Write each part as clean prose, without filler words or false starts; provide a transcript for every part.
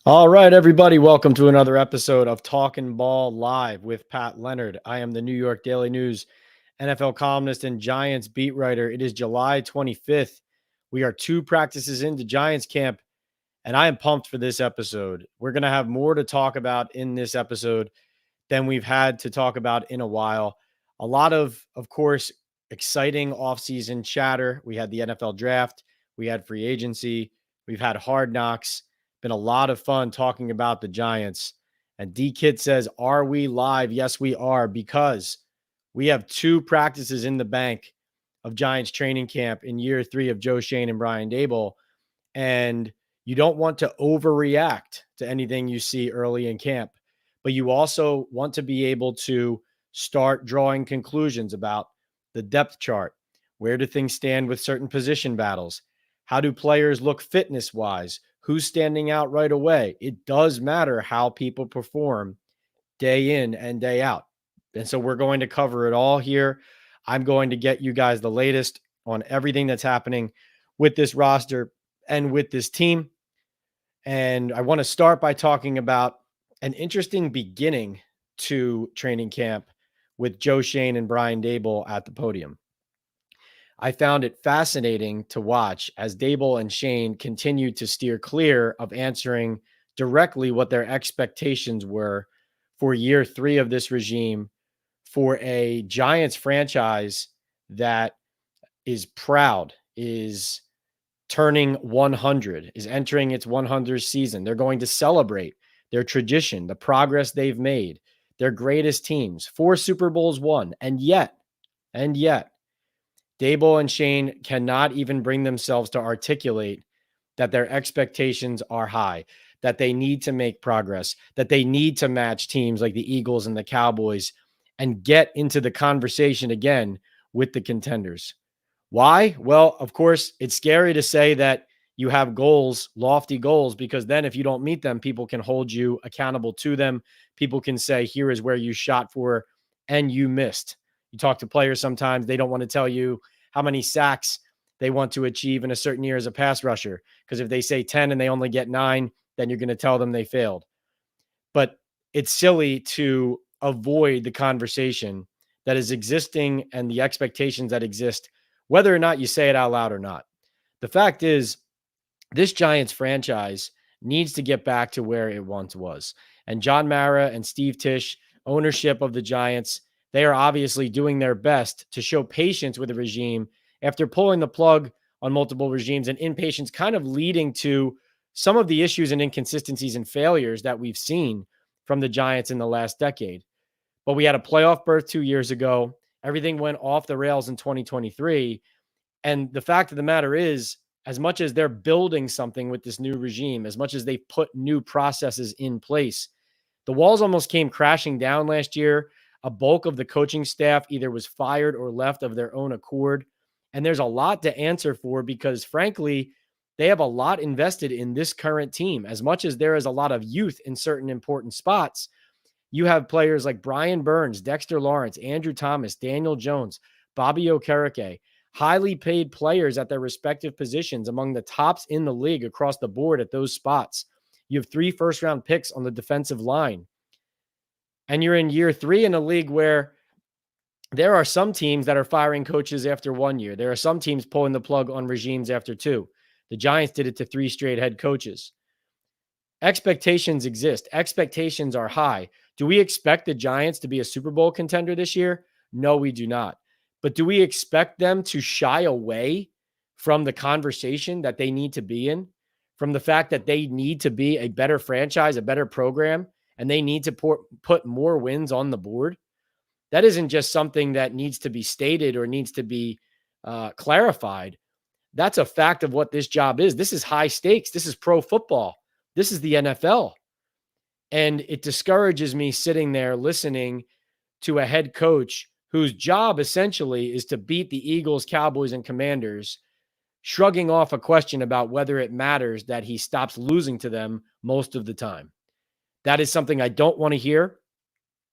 All right, everybody, welcome to another episode of Talkin Ball Live with Pat Leonard. I am the New York Daily News NFL columnist and Giants beat writer. It is July 25th. We are 2 practices into Giants camp, and I am pumped for this episode. We're going to have more to talk about in this episode than we've had to talk about in a while. A lot of course, exciting offseason chatter. We had the NFL draft, we had free agency, we've had hard knocks. Been a lot of fun talking about the Giants. And D Kid says, "Are we live?" Yes, we are, because we have 2 practices in the bank of Giants training camp in year 3 of Joe Schoen and Brian Daboll. And you don't want to overreact to anything you see early in camp, but you also want to be able to start drawing conclusions about the depth chart. Where do things stand with certain position battles? How do players look fitness wise? Who's standing out right away? It does matter how people perform day in and day out. And so we're going to cover it all here. I'm going to get you guys the latest on everything that's happening with this roster and with this team. And I want to start by talking about an interesting beginning to training camp with Joe Schoen and Brian Daboll at the podium. I found it fascinating to watch as Daboll and Schoen continued to steer clear of answering directly what their expectations were for year 3 of this regime, for a Giants franchise that is proud, is turning 100, is entering its 100th season. They're going to celebrate their tradition, the progress they've made, their greatest teams, 4 Super Bowls won. And yet, Daboll and Schoen cannot even bring themselves to articulate that their expectations are high, that they need to make progress, that they need to match teams like the Eagles and the Cowboys and get into the conversation again with the contenders. Why? Well, of course, it's scary to say that you have goals, lofty goals, because then if you don't meet them, people can hold you accountable to them. People can say, here is where you shot for and you missed. You talk to players sometimes, they don't want to tell you how many sacks they want to achieve in a certain year as a pass rusher, because if they say 10 and they only get 9, then you're going to tell them they failed. But it's silly to avoid the conversation that is existing and the expectations that exist, whether or not you say it out loud or not. The fact is, this Giants franchise needs to get back to where it once was. And John Mara and Steve Tisch, ownership of the Giants, they are obviously doing their best to show patience with the regime after pulling the plug on multiple regimes, and impatience kind of leading to some of the issues and inconsistencies and failures that we've seen from the Giants in the last decade. But we had a playoff berth 2 years ago. Everything went off the rails in 2023. And the fact of the matter is, as much as they're building something with this new regime, as much as they've put new processes in place, the walls almost came crashing down last year. A bulk of the coaching staff either was fired or left of their own accord. And there's a lot to answer for because, frankly, they have a lot invested in this current team. As much as there is a lot of youth in certain important spots, you have players like Brian Burns, Dexter Lawrence, Andrew Thomas, Daniel Jones, Bobby Okereke, highly paid players at their respective positions, among the tops in the league across the board at those spots. You have 3 first-round picks on the defensive line. And you're in year 3 in a league where there are some teams that are firing coaches after 1 year. There are some teams pulling the plug on regimes after 2. The Giants did it to 3 straight head coaches. Expectations exist. Expectations are high. Do we expect the Giants to be a Super Bowl contender this year? No, we do not. But do we expect them to shy away from the conversation that they need to be in, from the fact that they need to be a better franchise, a better program, and they need to put more wins on the board? That isn't just something that needs to be stated or needs to be clarified. That's a fact of what this job is. This is high stakes. This is pro football. This is the NFL. And it discourages me sitting there listening to a head coach whose job essentially is to beat the Eagles, Cowboys, and Commanders, shrugging off a question about whether it matters that he stops losing to them most of the time. That is something I don't want to hear.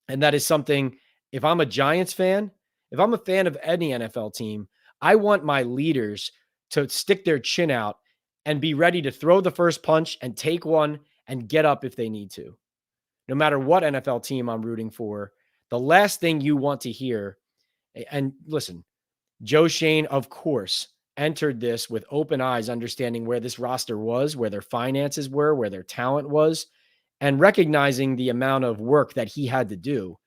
And that is something, if I'm a Giants fan, if I'm a fan of any NFL team, I want my leaders to stick their chin out and be ready to throw the first punch and take one and get up if they need to. No matter what NFL team I'm rooting for, the last thing you want to hear, and listen, Joe Schoen, of course, entered this with open eyes, understanding where this roster was, where their finances were, where their talent was, and recognizing the amount of work that he had to do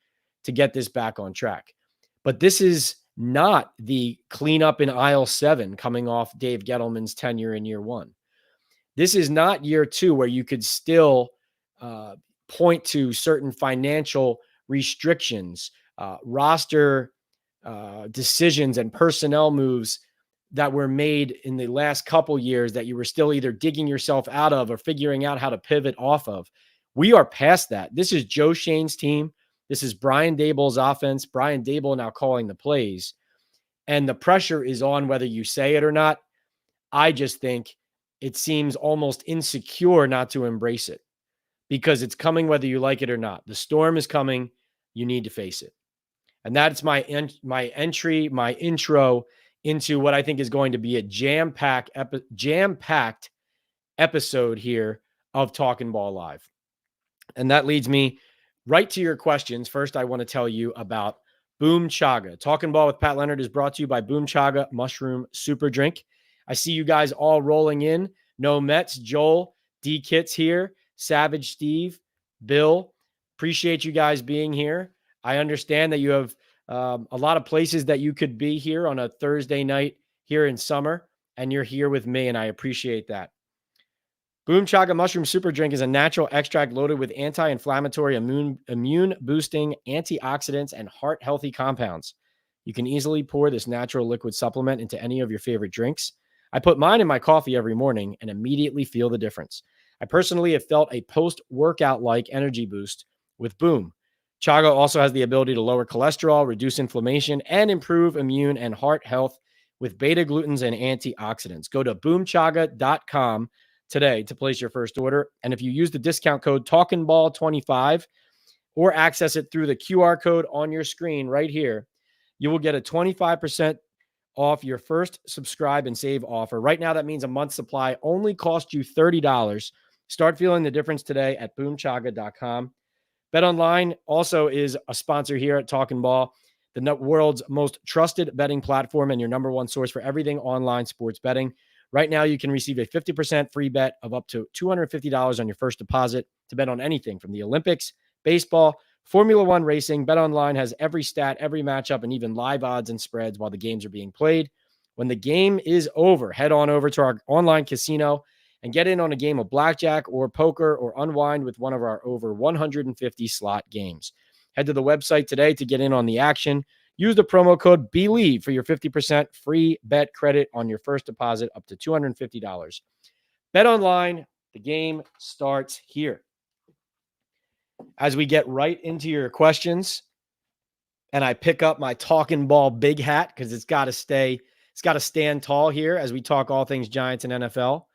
to get this back on track. But this is not the cleanup in aisle 7 coming off Dave Gettleman's tenure in year 1. This is not year 2 where you could still point to certain financial restrictions, roster decisions and personnel moves that were made in the last couple years that you were still either digging yourself out of or figuring out how to pivot off of. We are past that. This is Joe Schoen's team. This is Brian Daboll's offense. Brian Daboll now calling the plays. And the pressure is on whether you say it or not. I just think it seems almost insecure not to embrace it because it's coming whether you like it or not. The storm is coming. You need to face it. And that's my intro into what I think is going to be a jam-packed episode here of Talkin Ball Live. And that leads me right to your questions. First, I want to tell you about Boom Chaga. Talkin Ball with Pat Leonard is brought to you by Boom Chaga Mushroom Super Drink. I see you guys all rolling in. No Mets, Joel, D Kits here, Savage Steve, Bill. Appreciate you guys being here. I understand that you have a lot of places that you could be here on a Thursday night here in summer, and you're here with me, and I appreciate that. Boom Chaga Mushroom Super Drink is a natural extract loaded with anti-inflammatory, immune-boosting antioxidants and heart-healthy compounds. You can easily pour this natural liquid supplement into any of your favorite drinks. I put mine in my coffee every morning and immediately feel the difference. I personally have felt a post-workout-like energy boost with Boom. Chaga also has the ability to lower cholesterol, reduce inflammation, and improve immune and heart health with beta-glucans and antioxidants. Go to boomchaga.com today to place your first order. And if you use the discount code TalkinBall25 or access it through the QR code on your screen right here, you will get a 25% off your first subscribe and save offer. Right now, that means a month's supply only costs you $30. Start feeling the difference today at boomchaga.com. BetOnline also is a sponsor here at Talkin Ball, the world's most trusted betting platform and your number one source for everything online sports betting. Right now, you can receive a 50% free bet of up to $250 on your first deposit to bet on anything from the Olympics, baseball, Formula One racing. BetOnline has every stat, every matchup, and even live odds and spreads while the games are being played. When the game is over, head on over to our online casino and get in on a game of blackjack or poker or unwind with one of our over 150 slot games. Head to the website today to get in on the action. Use the promo code BELIEVE for your 50% free bet credit on your first deposit up to $250. BetOnline, the game starts here. As we get right into your questions, and I pick up my Talkin Ball big hat because it's got to stand tall here as we talk all things Giants and NFL.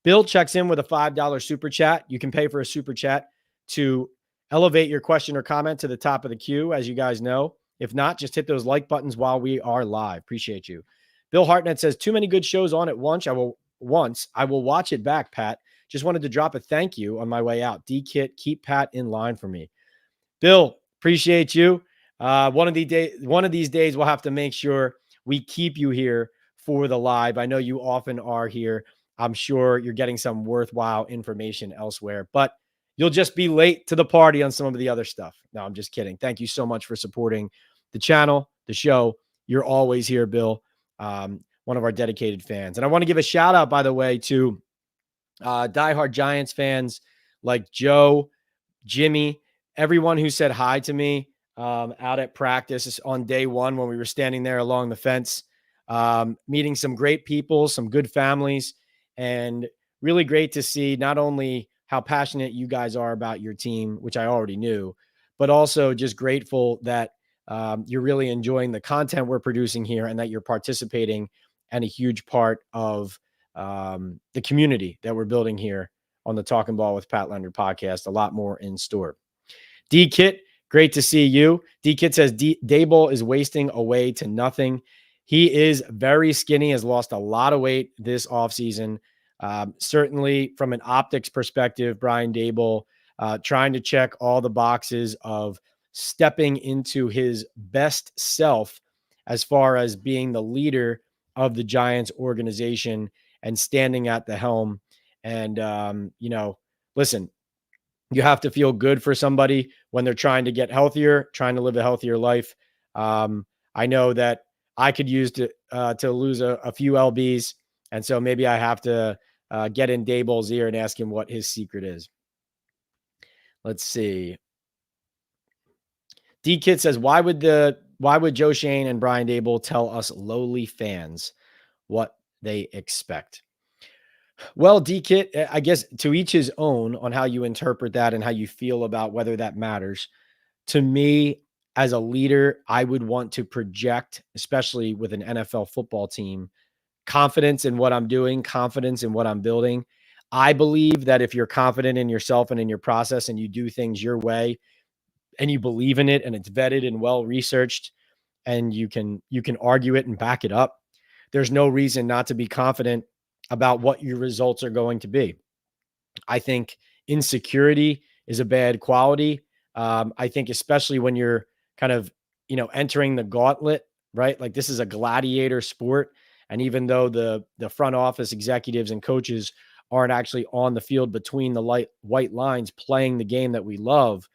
Bill checks in with a $5 super chat. You can pay for a super chat to elevate your question or comment to the top of the queue, as you guys know. If not, just hit those like buttons while we are live. Appreciate you. Bill Hartnett says, too many good shows on at once. I will watch it back, Pat. Just wanted to drop a thank you on my way out. D-Kit, keep Pat in line for me. Bill, appreciate you. One of these days, we'll have to make sure we keep you here for the live. I know you often are here. I'm sure you're getting some worthwhile information elsewhere, but you'll just be late to the party on some of the other stuff. No, I'm just kidding. Thank you so much for supporting the channel, the show. You're always here, Bill. One of our dedicated fans. And I want to give a shout out, by the way, to diehard Giants fans like Joe, Jimmy, everyone who said hi to me out at practice on day one when we were standing there along the fence, meeting some great people, some good families, and really great to see not only how passionate you guys are about your team, which I already knew, but also just grateful that you're really enjoying the content we're producing here and that you're participating and a huge part of the community that we're building here on the Talkin Ball with Pat Leonard podcast. A lot more in store. D-Kit, great to see you. D-Kit says Daboll is wasting away to nothing. He is very skinny, has lost a lot of weight this offseason. Certainly from an optics perspective, Brian Dable trying to check all the boxes of stepping into his best self as far as being the leader of the Giants organization and standing at the helm. And, listen, you have to feel good for somebody when they're trying to get healthier, trying to live a healthier life. I know that I could use to lose a few lbs, and so maybe I have to get in Dable's ear and ask him what his secret is. Let's see. D Kid says, why would Joe Schoen and Brian Dable tell us lowly fans what they expect? Well, D Kit, I guess to each his own on how you interpret that and how you feel about whether that matters. To me, as a leader, I would want to project, especially with an NFL football team, confidence in what I'm doing, confidence in what I'm building. I believe that if you're confident in yourself and in your process and you do things your way and you believe in it and it's vetted and well researched and you can argue it and back it up, there's no reason not to be confident about what your results are going to be. I think insecurity is a bad quality. I think especially when you're kind of, entering the gauntlet, right? Like this is a gladiator sport. And even though the front office executives and coaches aren't actually on the field between the white lines playing the game that we love,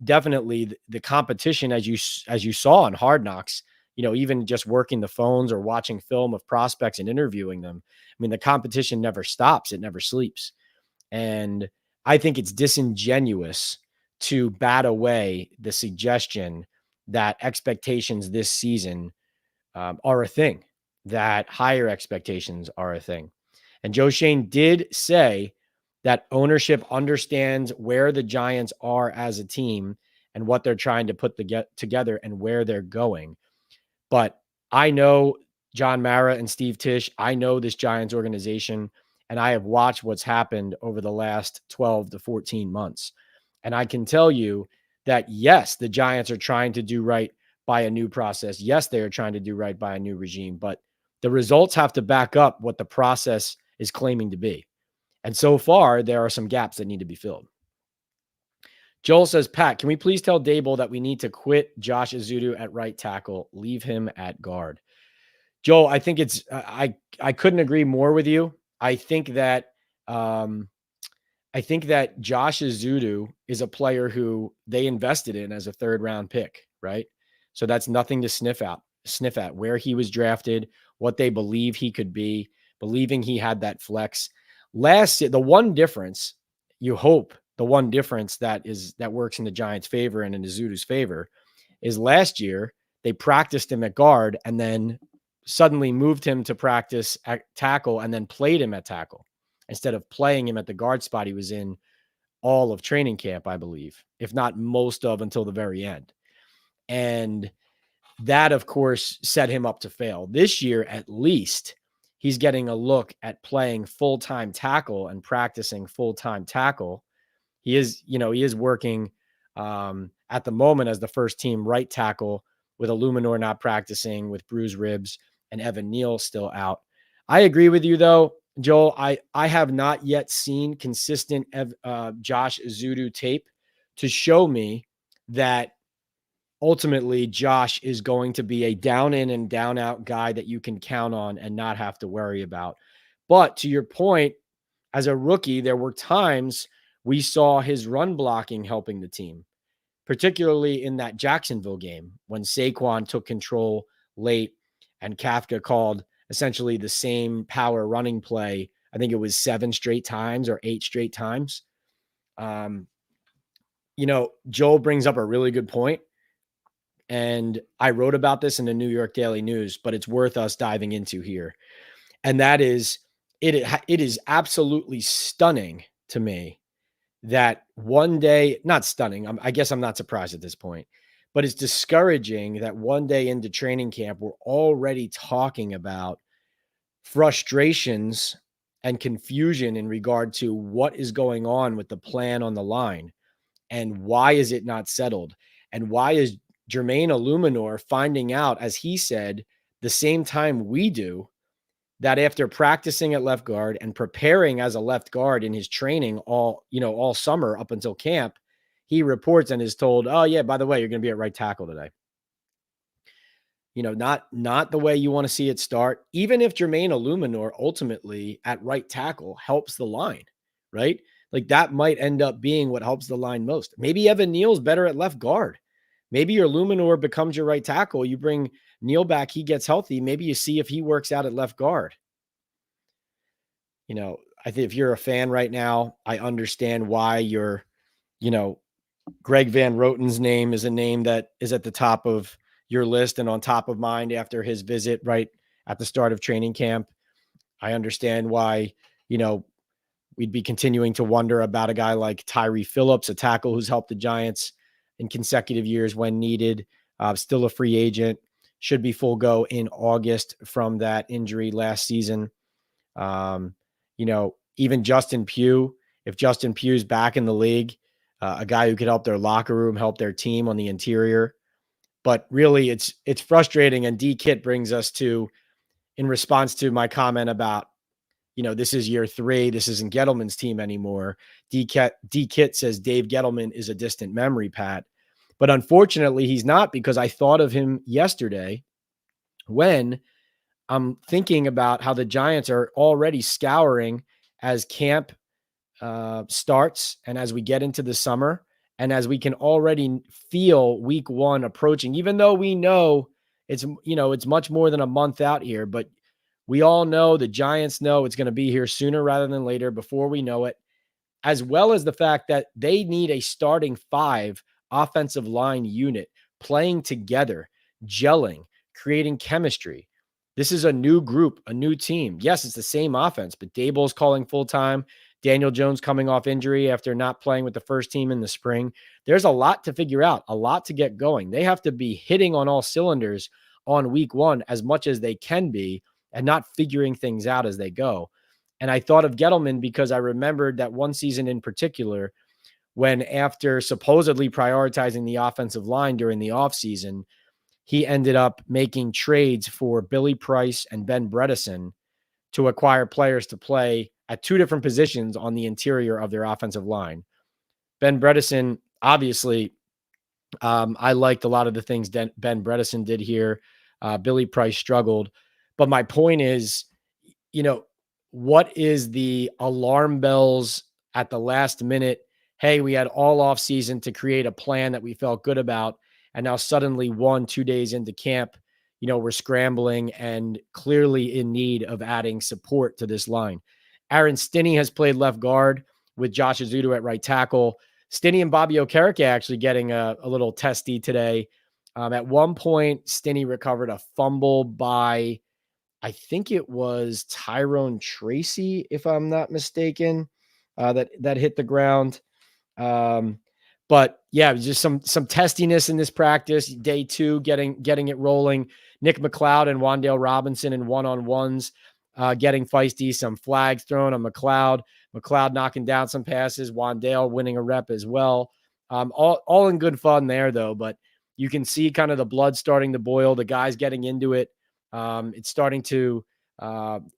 definitely the competition, as you saw in Hard Knocks, even just working the phones or watching film of prospects and interviewing them. I mean, the competition never stops. It never sleeps. And I think it's disingenuous to bat away the suggestion that expectations this season are a thing, that higher expectations are a thing. And Joe Schoen did say that ownership understands where the Giants are as a team and what they're trying to put together and where they're going. But I know John Mara and Steve Tisch. I know this Giants organization, and I have watched what's happened over the last 12 to 14 months. And I can tell you that, yes, the Giants are trying to do right by a new process. Yes, they are trying to do right by a new regime, but the results have to back up what the process is claiming to be. And so far, there are some gaps that need to be filled. Joel says, Pat, can we please tell Dable that we need to quit Josh Ezeudu at right tackle, leave him at guard? Joel, I think it's I couldn't agree more with you. I think that Josh Ezeudu is a player who they invested in as a third-round pick, right? So that's nothing to sniff at where he was drafted, what they believe he could be, believing he had that flex. The one difference that works in the Giants' favor and in Ezeudu's favor is last year they practiced him at guard and then suddenly moved him to practice at tackle and then played him at tackle instead of playing him at the guard spot he was in all of training camp, I believe, if not most of until the very end. And that, of course, set him up to fail. This year, at least, he's getting a look at playing full-time tackle and practicing full-time tackle. He is working at the moment as the first team right tackle with Eluemunor not practicing with bruised ribs and Evan Neal still out. I agree with you, though, Joel. I have not yet seen consistent Josh Ezeudu tape to show me that ultimately Josh is going to be a down in and down out guy that you can count on and not have to worry about. But to your point, as a rookie, there were times we saw his run blocking helping the team, particularly in that Jacksonville game when Saquon took control late and Kafka called essentially the same power running play. I think it was 7 straight times or 8 straight times. Joel brings up a really good point. And I wrote about this in the New York Daily News, but it's worth us diving into here. And that is, it is absolutely stunning to me that one day, not stunning, I guess I'm not surprised at this point, but it's discouraging that one day into training camp, we're already talking about frustrations and confusion in regard to what is going on with the plan on the line and why is it not settled and why is Jermaine Eluemunor finding out, as he said, the same time we do, that after practicing at left guard and preparing as a left guard in his training all summer up until camp, he reports and is told, "Oh yeah, by the way, you're going to be at right tackle today." Not the way you want to see it start. Even if Jermaine Eluemunor ultimately at right tackle helps the line, right? Like that might end up being what helps the line most. Maybe Evan Neal's better at left guard. Maybe your Eluemunor becomes your right tackle. You bring Neal back, he gets healthy. Maybe you see if he works out at left guard. I think if you're a fan right now, I understand why Greg Van Roten's name is a name that is at the top of your list and on top of mind after his visit right at the start of training camp. I understand why, we'd be continuing to wonder about a guy like Tyree Phillips, a tackle who's helped the Giants in consecutive years when needed, still a free agent, should be full go in August from that injury last season. Even Justin Pugh, if Justin Pugh's back in the league, a guy who could help their locker room, help their team on the interior. But really, it's frustrating. And D Kit brings us to, in response to my comment about, this is year 3. This isn't Gettleman's team anymore. D Kit says Dave Gettleman is a distant memory, Pat. But unfortunately, he's not, because I thought of him yesterday when I'm thinking about how the Giants are already scouring as camp starts and as we get into the summer and as we can already feel week 1 approaching, even though we know it's much more than a month out here, but we all know, the Giants know it's going to be here sooner rather than later, before we know it, as well as the fact that they need a starting 5 offensive line unit playing together, gelling, creating chemistry. This is a new group, a new team. Yes, it's the same offense, but Daboll's calling full-time. Daniel Jones coming off injury after not playing with the first team in the spring. There's a lot to figure out, a lot to get going. They have to be hitting on all cylinders on week 1 as much as they can be, and not figuring things out as they go. And I thought of Gettleman because I remembered that one season in particular when, after supposedly prioritizing the offensive line during the offseason, he ended up making trades for Billy Price and Ben Bredesen to acquire players to play at 2 different positions on the interior of their offensive line. Ben Bredesen, obviously, I liked a lot of the things Ben Bredesen did here. Billy Price struggled. But my point is, what is the alarm bells at the last minute? Hey, we had all off season to create a plan that we felt good about. And now suddenly 1-2 days into camp, we're scrambling and clearly in need of adding support to this line. Aaron Stinney has played left guard with Josh Azudu at right tackle. Stinney and Bobby Okereke actually getting a little testy today. At one point, Stinney recovered a fumble by, I think it was Tyrone Tracy, if I'm not mistaken, that hit the ground. But yeah, just some testiness in this practice. Day 2, getting it rolling. Nick McLeod and Wan'Dale Robinson in one-on-ones, getting feisty. Some flags thrown on McLeod. McLeod knocking down some passes. Wan'Dale winning a rep as well. All in good fun there, though. But you can see kind of the blood starting to boil. The guys getting into it. It's starting to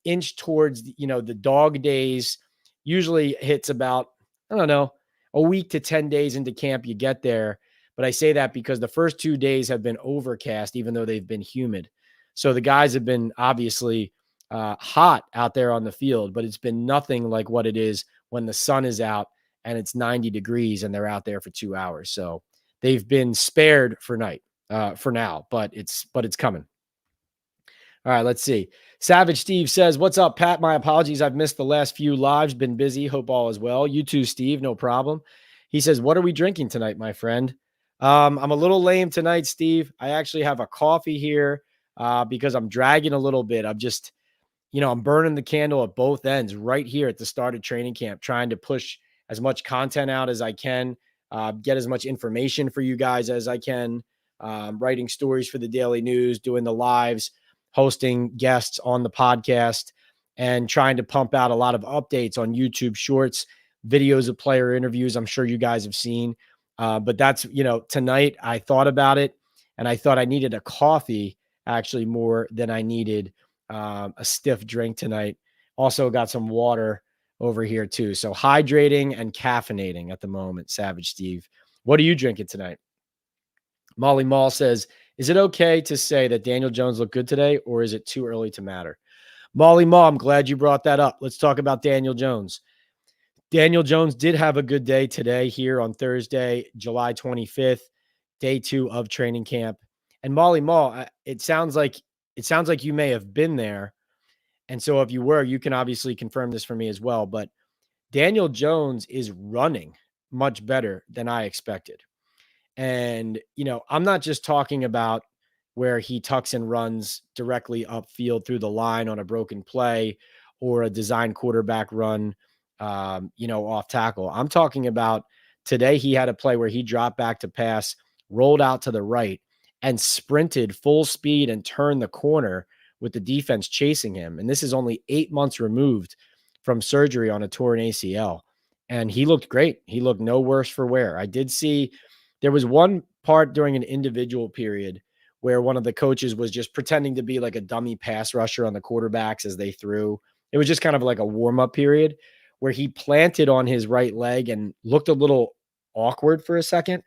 inch towards, the dog days. Usually hits about, I don't know, a week to 10 days into camp, you get there. But I say that because the first 2 days have been overcast, even though they've been humid. So the guys have been obviously hot out there on the field, but it's been nothing like what it is when the sun is out and it's 90 degrees and they're out there for 2 hours. So they've been spared for now, but it's coming. All right, let's see. Savage Steve says, "What's up, Pat? My apologies. I've missed the last few lives. Been busy. Hope all is well. You too, Steve. No problem." He says, "What are we drinking tonight, my friend?" I'm a little lame tonight, Steve. I actually have a coffee here because I'm dragging a little bit. I'm just, I'm burning the candle at both ends right here at the start of training camp, trying to push as much content out as I can, get as much information for you guys as I can, writing stories for the Daily News, doing the lives, hosting guests on the podcast, and trying to pump out a lot of updates on YouTube Shorts, videos of player interviews I'm sure you guys have seen. But that's, tonight I thought about it and I thought I needed a coffee actually more than I needed a stiff drink tonight. Also got some water over here too. So hydrating and caffeinating at the moment, Savage Steve. What are you drinking tonight? Molly Mall says, is it okay to say that Daniel Jones looked good today, or is it too early to matter? Molly Mall, I'm glad you brought that up. Let's talk about Daniel Jones. Daniel Jones did have a good day today here on Thursday, July 25th, day 2 of training camp. And Molly Mall, it sounds like you may have been there. And so if you were, you can obviously confirm this for me as well. But Daniel Jones is running much better than I expected. And, I'm not just talking about where he tucks and runs directly upfield through the line on a broken play or a design quarterback run, off tackle. I'm talking about today he had a play where he dropped back to pass, rolled out to the right, and sprinted full speed and turned the corner with the defense chasing him. And this is only 8 months removed from surgery on a torn ACL. And he looked great. He looked no worse for wear. I did see there was one part during an individual period where one of the coaches was just pretending to be like a dummy pass rusher on the quarterbacks as they threw. It was just kind of like a warm-up period where he planted on his right leg and looked a little awkward for a second.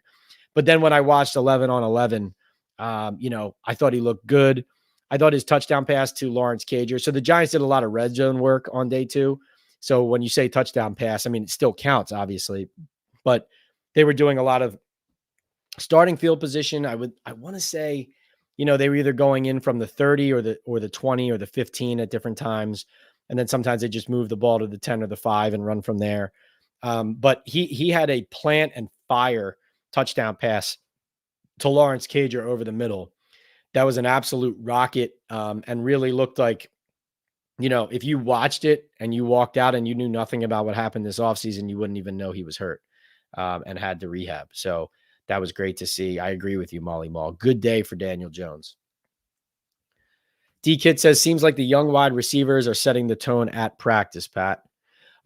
But then when I watched 11 on 11, I thought he looked good. I thought his touchdown pass to Lawrence Cager. So the Giants did a lot of red zone work on day 2. So when you say touchdown pass, I mean, it still counts, obviously, but they were doing a lot of starting field position. I want to say, they were either going in from the 30 or the 20 or the 15 at different times. And then sometimes they just move the ball to the 10 or the 5 and run from there. But he had a plant and fire touchdown pass to Lawrence Cager over the middle. That was an absolute rocket, and really looked like, if you watched it and you walked out and you knew nothing about what happened this offseason, you wouldn't even know he was hurt and had to rehab. So that was great to see. I agree with you, Molly Mall. Good day for Daniel Jones. D-Kid says, seems like the young wide receivers are setting the tone at practice, Pat.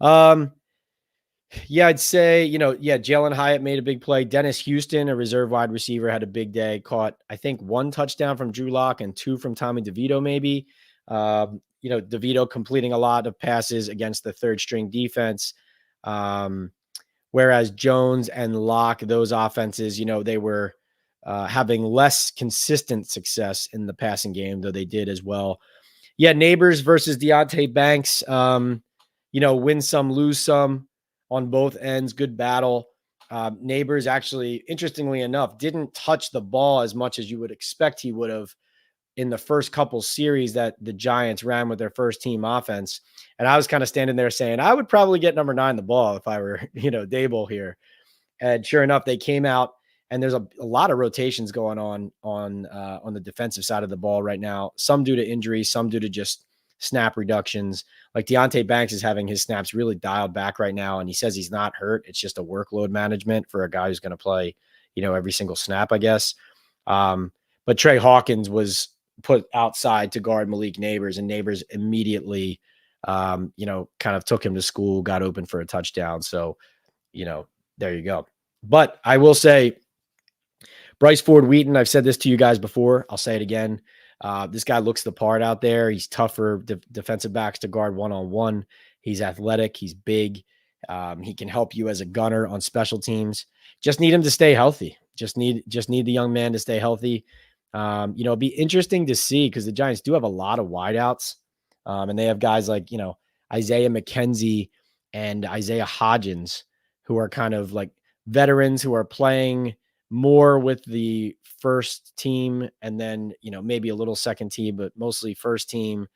Yeah, I'd say, Jalen Hyatt made a big play. Dennis Houston, a reserve wide receiver, had a big day. Caught, I think, 1 touchdown from Drew Lock and 2 from Tommy DeVito, maybe. DeVito completing a lot of passes against the third string defense. Whereas Jones and Locke, those offenses, they were having less consistent success in the passing game, though they did as well. Yeah, Neighbors versus Deonte Banks, win some, lose some on both ends. Good battle. Neighbors actually, interestingly enough, didn't touch the ball as much as you would expect he would have in the first couple series that the Giants ran with their first team offense. And I was kind of standing there saying, I would probably get number 9 the ball if I were, Daboll here. And sure enough, they came out, and there's a lot of rotations going on the defensive side of the ball right now. Some due to injury, some due to just snap reductions. Like Deonte Banks is having his snaps really dialed back right now, and he says he's not hurt. It's just a workload management for a guy who's going to play, every single snap, I guess. But Trey Hawkins was put outside to guard Malik Neighbors, and Neighbors immediately, kind of took him to school, got open for a touchdown. So, there you go. But I will say, Bryce Ford Wheaton, I've said this to you guys before. I'll say it again. This guy looks the part out there. He's tough for defensive backs to guard one-on-one. He's athletic. He's big. He can help you as a gunner on special teams. Just need him to stay healthy. Just need the young man to stay healthy. It'd be interesting to see because the Giants do have a lot of wideouts, and they have guys like, Isaiah McKenzie and Isaiah Hodgins, who are kind of like veterans who are playing more with the first team and then, maybe a little second team, but mostly first team,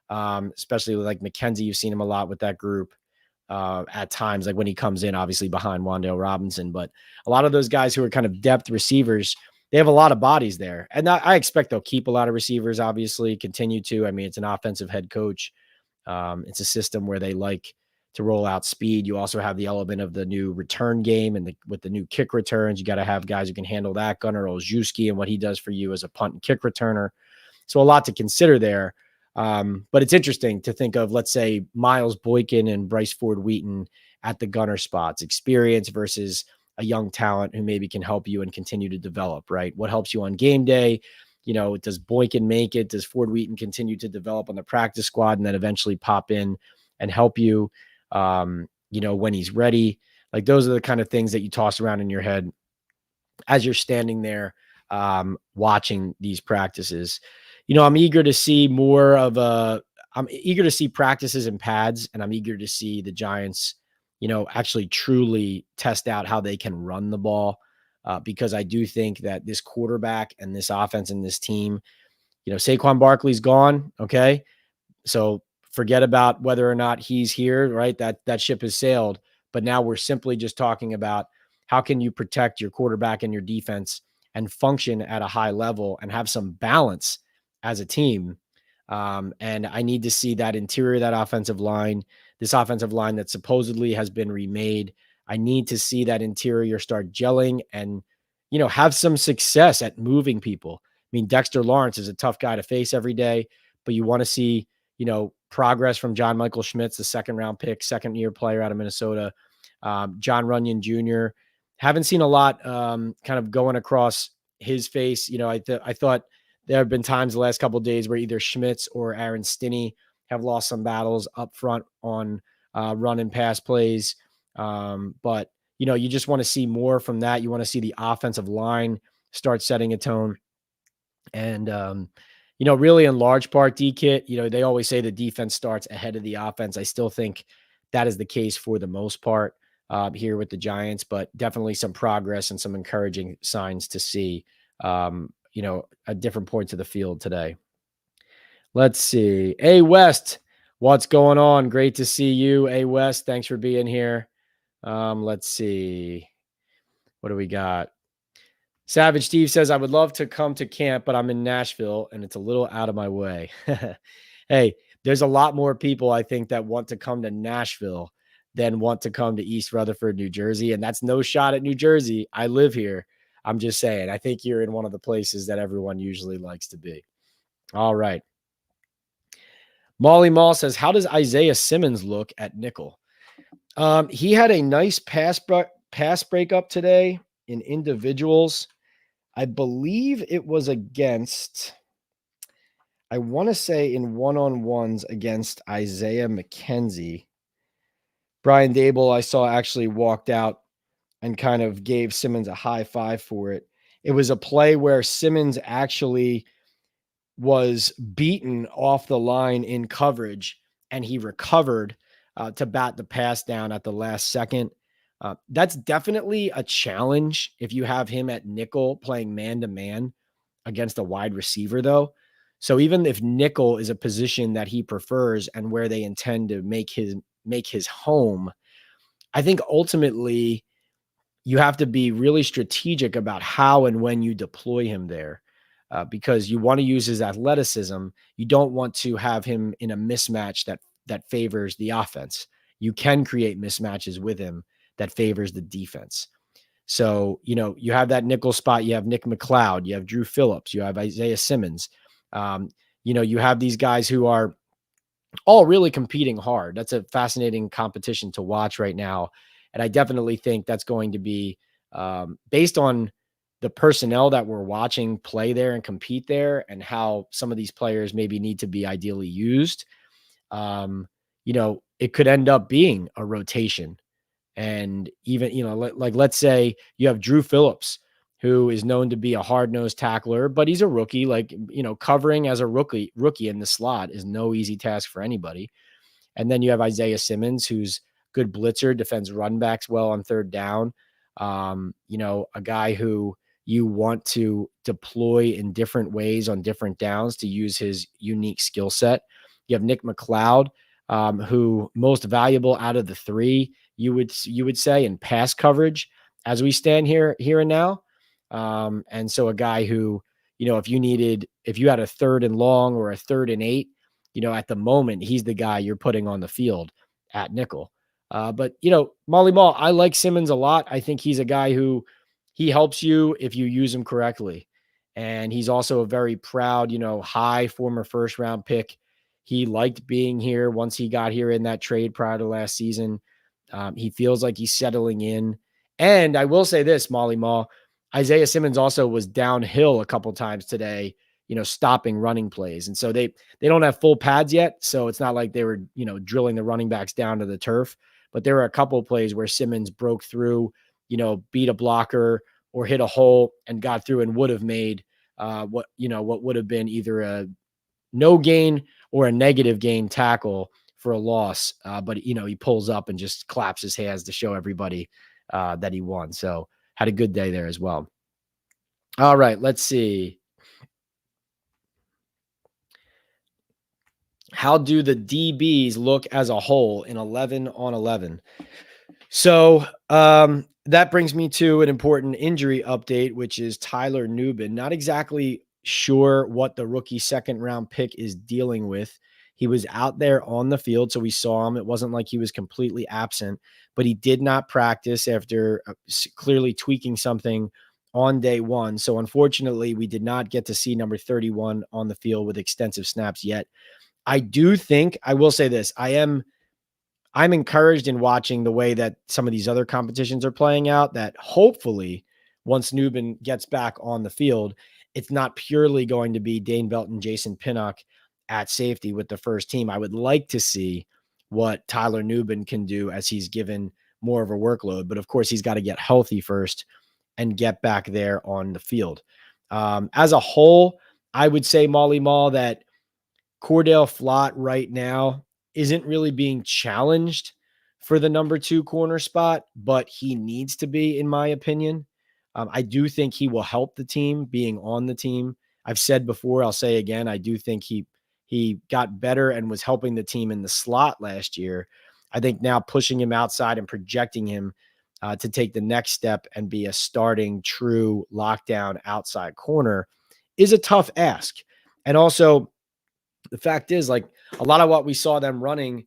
especially with like McKenzie. You've seen him a lot with that group at times, like when he comes in, obviously behind Wan'Dale Robinson. But a lot of those guys who are kind of depth receivers, they have a lot of bodies there. And I expect they'll keep a lot of receivers, obviously, continue to. I mean, it's an offensive head coach. It's a system where they like to roll out speed. You also have the element of the new return game, and with the new kick returns, you got to have guys who can handle that. Gunnar Olszewski and what he does for you as a punt and kick returner. So a lot to consider there. But it's interesting to think of, let's say, Miles Boykin and Bryce Ford Wheaton at the gunner spots, experience versus a young talent who maybe can help you and continue to develop, right? What helps you on game day? does Boykin make it? Does Ford Wheaton continue to develop on the practice squad and then eventually pop in and help you, when he's ready? Like, those are the kind of things that you toss around in your head as you're standing there watching these practices. I'm eager to see I'm eager to see practices and pads, and I'm eager to see the Giants, actually truly test out how they can run the ball. Because I do think that this quarterback and this offense and this team, Saquon Barkley's gone. Okay. So forget about whether or not he's here, right? That ship has sailed. But now we're simply just talking about how can you protect your quarterback and your defense and function at a high level and have some balance as a team. And I need to see that interior, that offensive line, this offensive line that supposedly has been remade. I need to see that interior start gelling and, have some success at moving people. I mean, Dexter Lawrence is a tough guy to face every day, but you want to see, progress from John Michael Schmitz, the second-round pick, second-year player out of Minnesota. John Runyon Jr. Haven't seen a lot kind of going across his face. I thought there have been times the last couple of days where either Schmitz or Aaron Stinney have lost some battles up front on run and pass plays. But, you just want to see more from that. You want to see the offensive line start setting a tone. And, really in large part, D-Kit, they always say the defense starts ahead of the offense. I still think that is the case for the most part here with the Giants, but definitely some progress and some encouraging signs to see, at different points of the field today. Let's see. A West, what's going on? Great to see you, A West. Thanks for being here. Let's see. What do we got? Savage Steve says, I would love to come to camp, but I'm in Nashville and it's a little out of my way. Hey, there's a lot more people, I think, that want to come to Nashville than want to come to East Rutherford, New Jersey. And that's no shot at New Jersey. I live here. I'm just saying, I think you're in one of the places that everyone usually likes to be. All right. Molly Mall says, how does Isaiah Simmons look at nickel? He had a nice pass breakup today in individuals. I believe it was against, I want to say in one-on-ones against Isaiah McKenzie. Brian Dable, I saw, actually walked out and kind of gave Simmons a high five for it. It was a play where Simmons actually was beaten off the line in coverage, and he recovered to bat the pass down at the last second. That's definitely a challenge if you have him at nickel playing man-to-man against a wide receiver, though. So even if nickel is a position that he prefers and where they intend to make his home, I think ultimately you have to be really strategic about how and when you deploy him there, because you want to use his athleticism. You don't want to have him in a mismatch that favors the offense. You can create mismatches with him that favors the defense. So, you have that nickel spot. You have Nick McLeod, you have Drew Phillips, you have Isaiah Simmons. You have these guys who are all really competing hard. That's a fascinating competition to watch right now. And I definitely think that's going to be based on the personnel that we're watching play there and compete there and how some of these players maybe need to be ideally used. It could end up being a rotation. And even, let's say you have Drew Phillips, who is known to be a hard-nosed tackler, but he's a rookie. Covering as a rookie in the slot is no easy task for anybody. And then you have Isaiah Simmons, who's good blitzer, defends run backs well on third down. A guy who you want to deploy in different ways on different downs to use his unique skill set. You have Nick McLeod, who most valuable out of the three, you would say, in pass coverage as we stand here and now. And so a guy who, if you had a 3rd and long or a 3rd and 8, at the moment, he's the guy you're putting on the field at nickel. But Molly Mall, I like Simmons a lot. I think he's a guy who he helps you if you use him correctly. And he's also a very proud, high former 1st round pick. He liked being here once he got here in that trade prior to last season. He feels like he's settling in. And I will say this, Molly Mall, Isaiah Simmons also was downhill a couple times today, stopping running plays. And so they don't have full pads yet. So it's not like they were, drilling the running backs down to the turf, but there were a couple of plays where Simmons broke through, beat a blocker or hit a hole and got through and would have made what would have been either a no gain or a negative gain tackle for a loss. But he pulls up and just claps his hands to show everybody that he won. So had a good day there as well. All right, let's see. How do the DBs look as a whole in 11 on 11? So that brings me to an important injury update, which is Tyler Nubin. Not exactly sure what the rookie second round pick is dealing with. He was out there on the field, so we saw him. It wasn't like he was completely absent, but he did not practice after clearly tweaking something on day one. So unfortunately, we did not get to see number 31 on the field with extensive snaps yet. I do think, I will say this, I'm encouraged in watching the way that some of these other competitions are playing out, that hopefully once Nubin gets back on the field, it's not purely going to be Dane Belton, Jason Pinnock at safety with the first team. I would like to see what Tyler Nubin can do as he's given more of a workload, but of course he's got to get healthy first and get back there on the field. As a whole, I would say, Molly Mall, that Cordell Flott right now isn't really being challenged for the number 2 corner spot, but he needs to be, in my opinion. I do think he will help the team being on the team. I've said before, I'll say again, I do think he got better and was helping the team in the slot last year. I think now pushing him outside and projecting him to take the next step and be a starting true lockdown outside corner is a tough ask. And also, the fact is, like, a lot of what we saw them running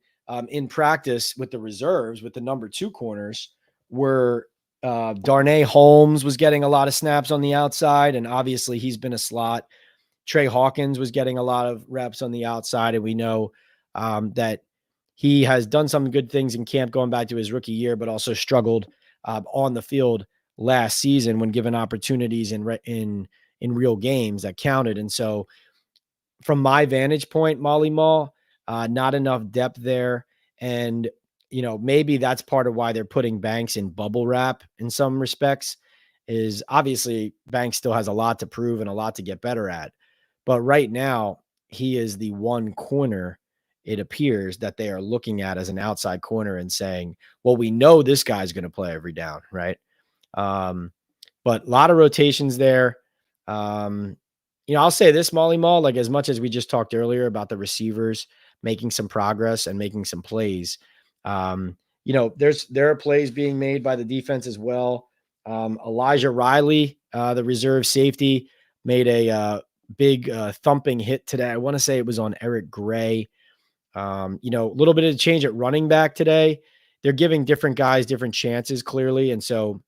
in practice with the reserves, with the number 2 corners, were Darnay Holmes was getting a lot of snaps on the outside, and obviously he's been a slot. Trey Hawkins was getting a lot of reps on the outside, and we know that he has done some good things in camp going back to his rookie year, but also struggled on the field last season when given opportunities in real games that counted. And so, from my vantage point, Molly Mall, not enough depth there. And, maybe that's part of why they're putting Banks in bubble wrap in some respects, is obviously Banks still has a lot to prove and a lot to get better at. But right now, he is the one corner, it appears, that they are looking at as an outside corner and saying, well, we know this guy's going to play every down, right? But a lot of rotations there. I'll say this, Molly Mall, like, as much as we just talked earlier about the receivers making some progress and making some plays, there are plays being made by the defense as well. Elijah Riley, the reserve safety, made a big thumping hit today. I want to say it was on Eric Gray. A little bit of change at running back today. They're giving different guys different chances, clearly. And so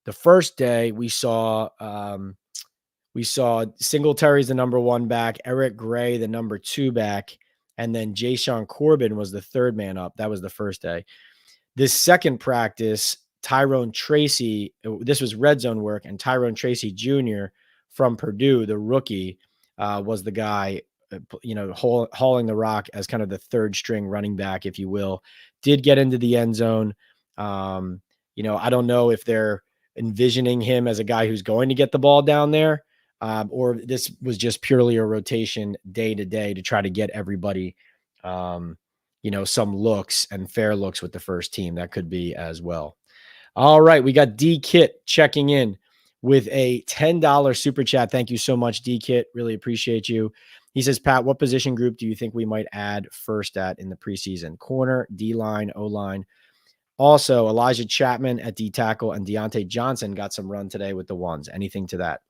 the first day we saw Singletary's the number 1 back, Eric Gray, the number 2 back, and then Jashawn Corbin was the third man up. That was the first day. This second practice, Tyrone Tracy, this was red zone work, and Tyrone Tracy Jr. from Purdue, the rookie, was the guy, hauling the rock as kind of the third string running back, if you will. Did get into the end zone. I don't know if they're envisioning him as a guy who's going to get the ball down there, or this was just purely a rotation day to day to try to get everybody, some looks and fair looks with the first team. That could be as well. All right. We got D Kit checking in with a $10 super chat. Thank you so much, D Kit. Really appreciate you. He says, Pat, what position group do you think we might add first at in the preseason? Corner, D-line, O-line. Also, Elijah Chapman at D tackle and Deontay Johnson got some run today with the ones. Anything to that?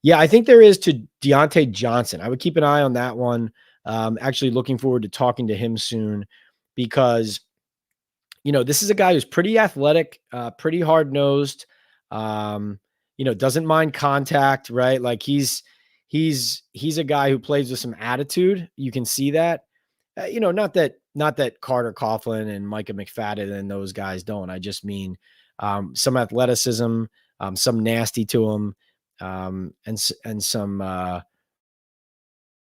Yeah, I think there is to Deontay Johnson. I would keep an eye on that one. Actually looking forward to talking to him soon because, this is a guy who's pretty athletic, pretty hard-nosed, doesn't mind contact, right? Like he's a guy who plays with some attitude. You can see that. Not that Carter Coughlin and Micah McFadden and those guys don't. I just mean some athleticism, some nasty to him. and some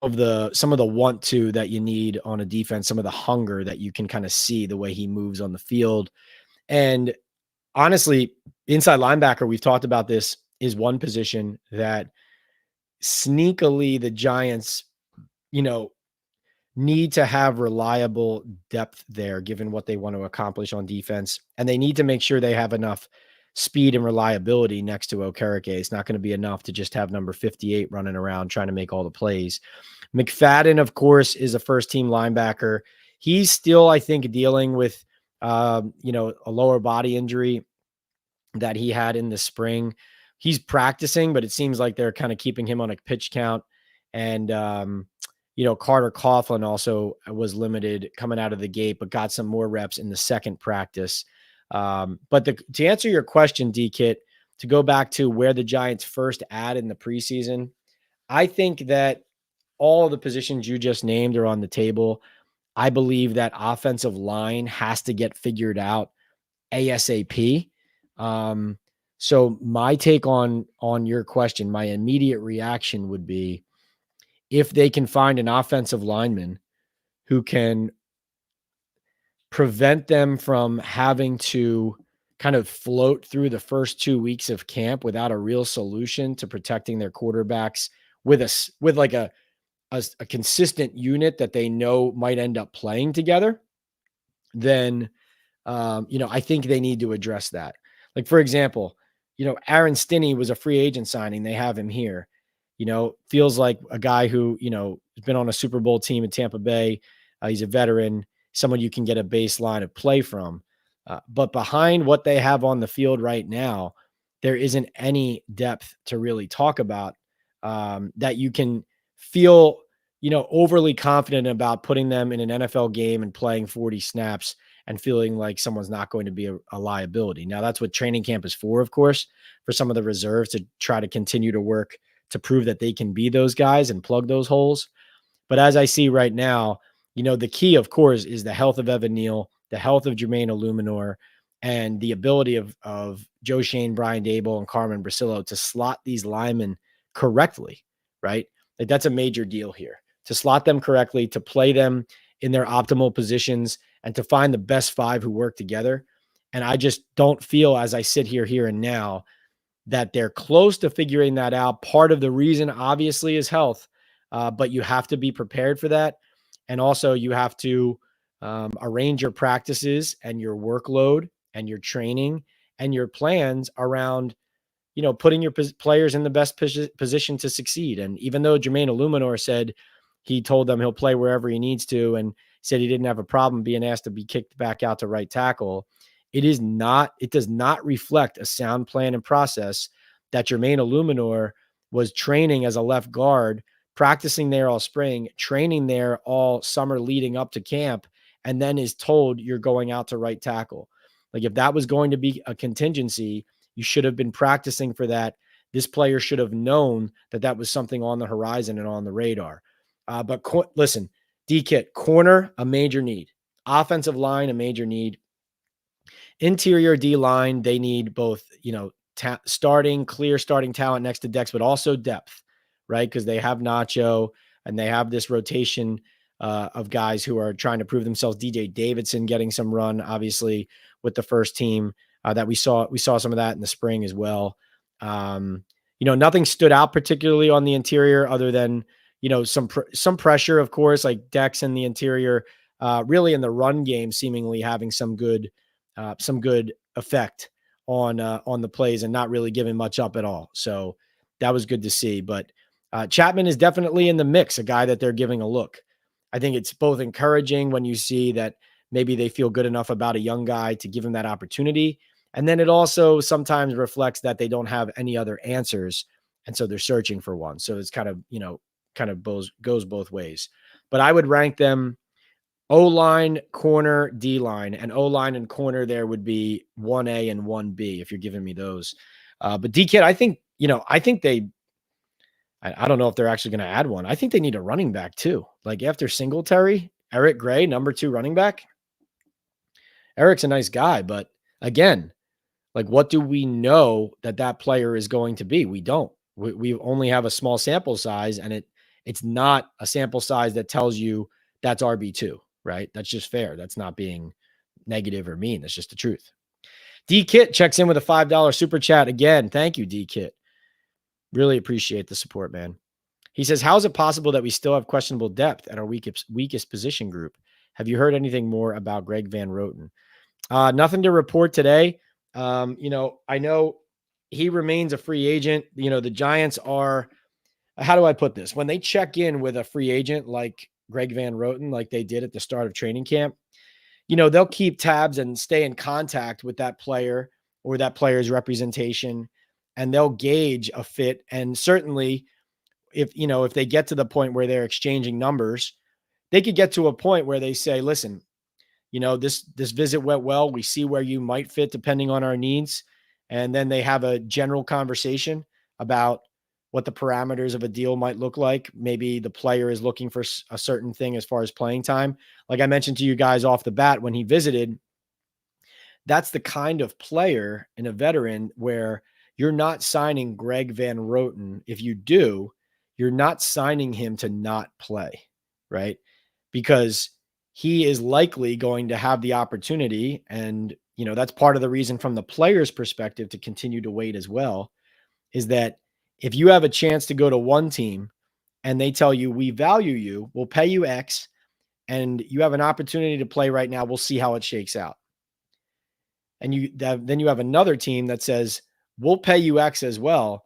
of the want to that you need on a defense, some of the hunger that you can kind of see the way he moves on the field. And honestly, inside linebacker, we've talked about this, is one position that sneakily the Giants, you know, need to have reliable depth there, given what they want to accomplish on defense. And they need to make sure they have enough speed and reliability next to Okereke. It's not going to be enough to just have number 58 running around trying to make all the plays. McFadden, of course, is a first-team linebacker. He's still, I think, dealing with, a lower body injury that he had in the spring. He's practicing, but it seems like they're kind of keeping him on a pitch count. And, Carter Coughlin also was limited coming out of the gate, but got some more reps in the second practice. To answer your question, D-Kit, to go back to where the Giants first add in the preseason, I think that all the positions you just named are on the table. I believe that offensive line has to get figured out ASAP. So my take on your question, my immediate reaction would be, if they can find an offensive lineman who can prevent them from having to kind of float through the first 2 weeks of camp without a real solution to protecting their quarterbacks with a consistent unit that they know might end up playing together, then, I think they need to address that. Like, for example, Aaron Stinney was a free agent signing. They have him here, feels like a guy who, has been on a Super Bowl team in Tampa Bay. He's a veteran, someone you can get a baseline of play from. But behind what they have on the field right now, there isn't any depth to really talk about, that you can feel, overly confident about putting them in an NFL game and playing 40 snaps and feeling like someone's not going to be a liability. Now, that's what training camp is for, of course, for some of the reserves to try to continue to work to prove that they can be those guys and plug those holes. But as I see right now, the key, of course, is the health of Evan Neal, the health of Jermaine Eluemunor, and the ability of Joe Shane, Brian Dable, and Carmen Brasillo to slot these linemen correctly, right? Like, that's a major deal here, to slot them correctly, to play them in their optimal positions, and to find the best five who work together. And I just don't feel, as I sit here and now, that they're close to figuring that out. Part of the reason, obviously, is health, but you have to be prepared for that. And also, you have to arrange your practices and your workload and your training and your plans around, putting your players in the best position to succeed. And even though Jermaine Eluemunor said he told them he'll play wherever he needs to, and said he didn't have a problem being asked to be kicked back out to right tackle, it does not reflect a sound plan and process that Jermaine Eluemunor was training as a left guard, practicing there all spring, training there all summer leading up to camp, and then is told you're going out to right tackle. Like, if that was going to be a contingency, you should have been practicing for that. This player should have known that that was something on the horizon and on the radar. Listen, D-Kit, corner, a major need. Offensive line, a major need. Interior D-line, they need both, clear starting talent next to Dex, but also depth, right? Because they have Nacho and they have this rotation of guys who are trying to prove themselves. DJ Davidson getting some run, obviously, with the first team that we saw some of that in the spring as well. Nothing stood out particularly on the interior other than, some pressure, of course, like Dex in the interior, really in the run game, seemingly having some good effect on the plays and not really giving much up at all. So that was good to see. But Chapman is definitely in the mix, a guy that they're giving a look. I think it's both encouraging when you see that maybe they feel good enough about a young guy to give him that opportunity. And then it also sometimes reflects that they don't have any other answers. And so they're searching for one. So it's kind of goes both ways. But I would rank them O-line, corner, D-line, and O-line and corner there would be 1A and 1B if you're giving me those. But D-Kid, I think I don't know if they're actually going to add one. I think they need a running back too. Like, after Singletary, Eric Gray, number 2 running back. Eric's a nice guy, but again, like, what do we know that player is going to be? We don't. We only have a small sample size, and it's not a sample size that tells you that's RB2, right? That's just fair. That's not being negative or mean. That's just the truth. D Kit checks in with a $5 super chat again. Thank you, D Kit. Really appreciate the support, man. He says, how is it possible that we still have questionable depth at our weakest position group? Have you heard anything more about Greg Van Roten? Nothing to report today. I know he remains a free agent. The Giants are, how do I put this? When they check in with a free agent like Greg Van Roten, like they did at the start of training camp, they'll keep tabs and stay in contact with that player or that player's representation, and they'll gauge a fit. And certainly if they get to the point where they're exchanging numbers, they could get to a point where they say, listen, this visit went well. We see where you might fit depending on our needs. And then they have a general conversation about what the parameters of a deal might look like. Maybe the player is looking for a certain thing as far as playing time. Like I mentioned to you guys off the bat when he visited, that's the kind of player and a veteran where you're not signing Greg Van Roten. If you do, you're not signing him to not play, right? Because he is likely going to have the opportunity. And, that's part of the reason from the player's perspective to continue to wait as well, is that if you have a chance to go to one team and they tell you, we value you, we'll pay you X, and you have an opportunity to play right now, we'll see how it shakes out. And then you have another team that says, we'll pay you X as well,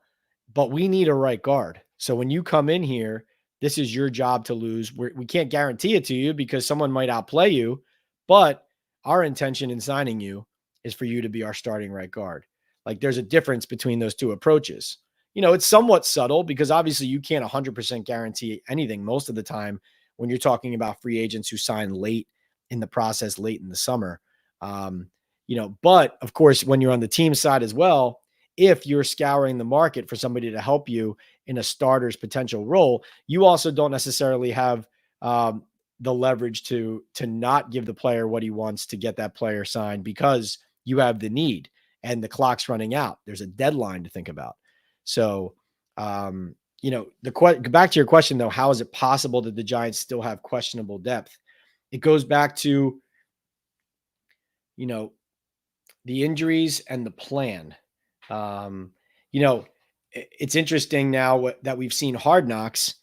but we need a right guard. So when you come in here, this is your job to lose. We can't guarantee it to you because someone might outplay you, but our intention in signing you is for you to be our starting right guard. Like there's a difference between those two approaches. It's somewhat subtle because obviously you can't 100% guarantee anything most of the time when you're talking about free agents who sign late in the process, late in the summer. But of course, when you're on the team side as well, if you're scouring the market for somebody to help you in a starter's potential role, you also don't necessarily have the leverage to not give the player what he wants to get that player signed because you have the need and the clock's running out. There's a deadline to think about. So, back to your question though, how is it possible that the Giants still have questionable depth? It goes back to, the injuries and the plan. It's interesting now that we've seen Hard Knocks.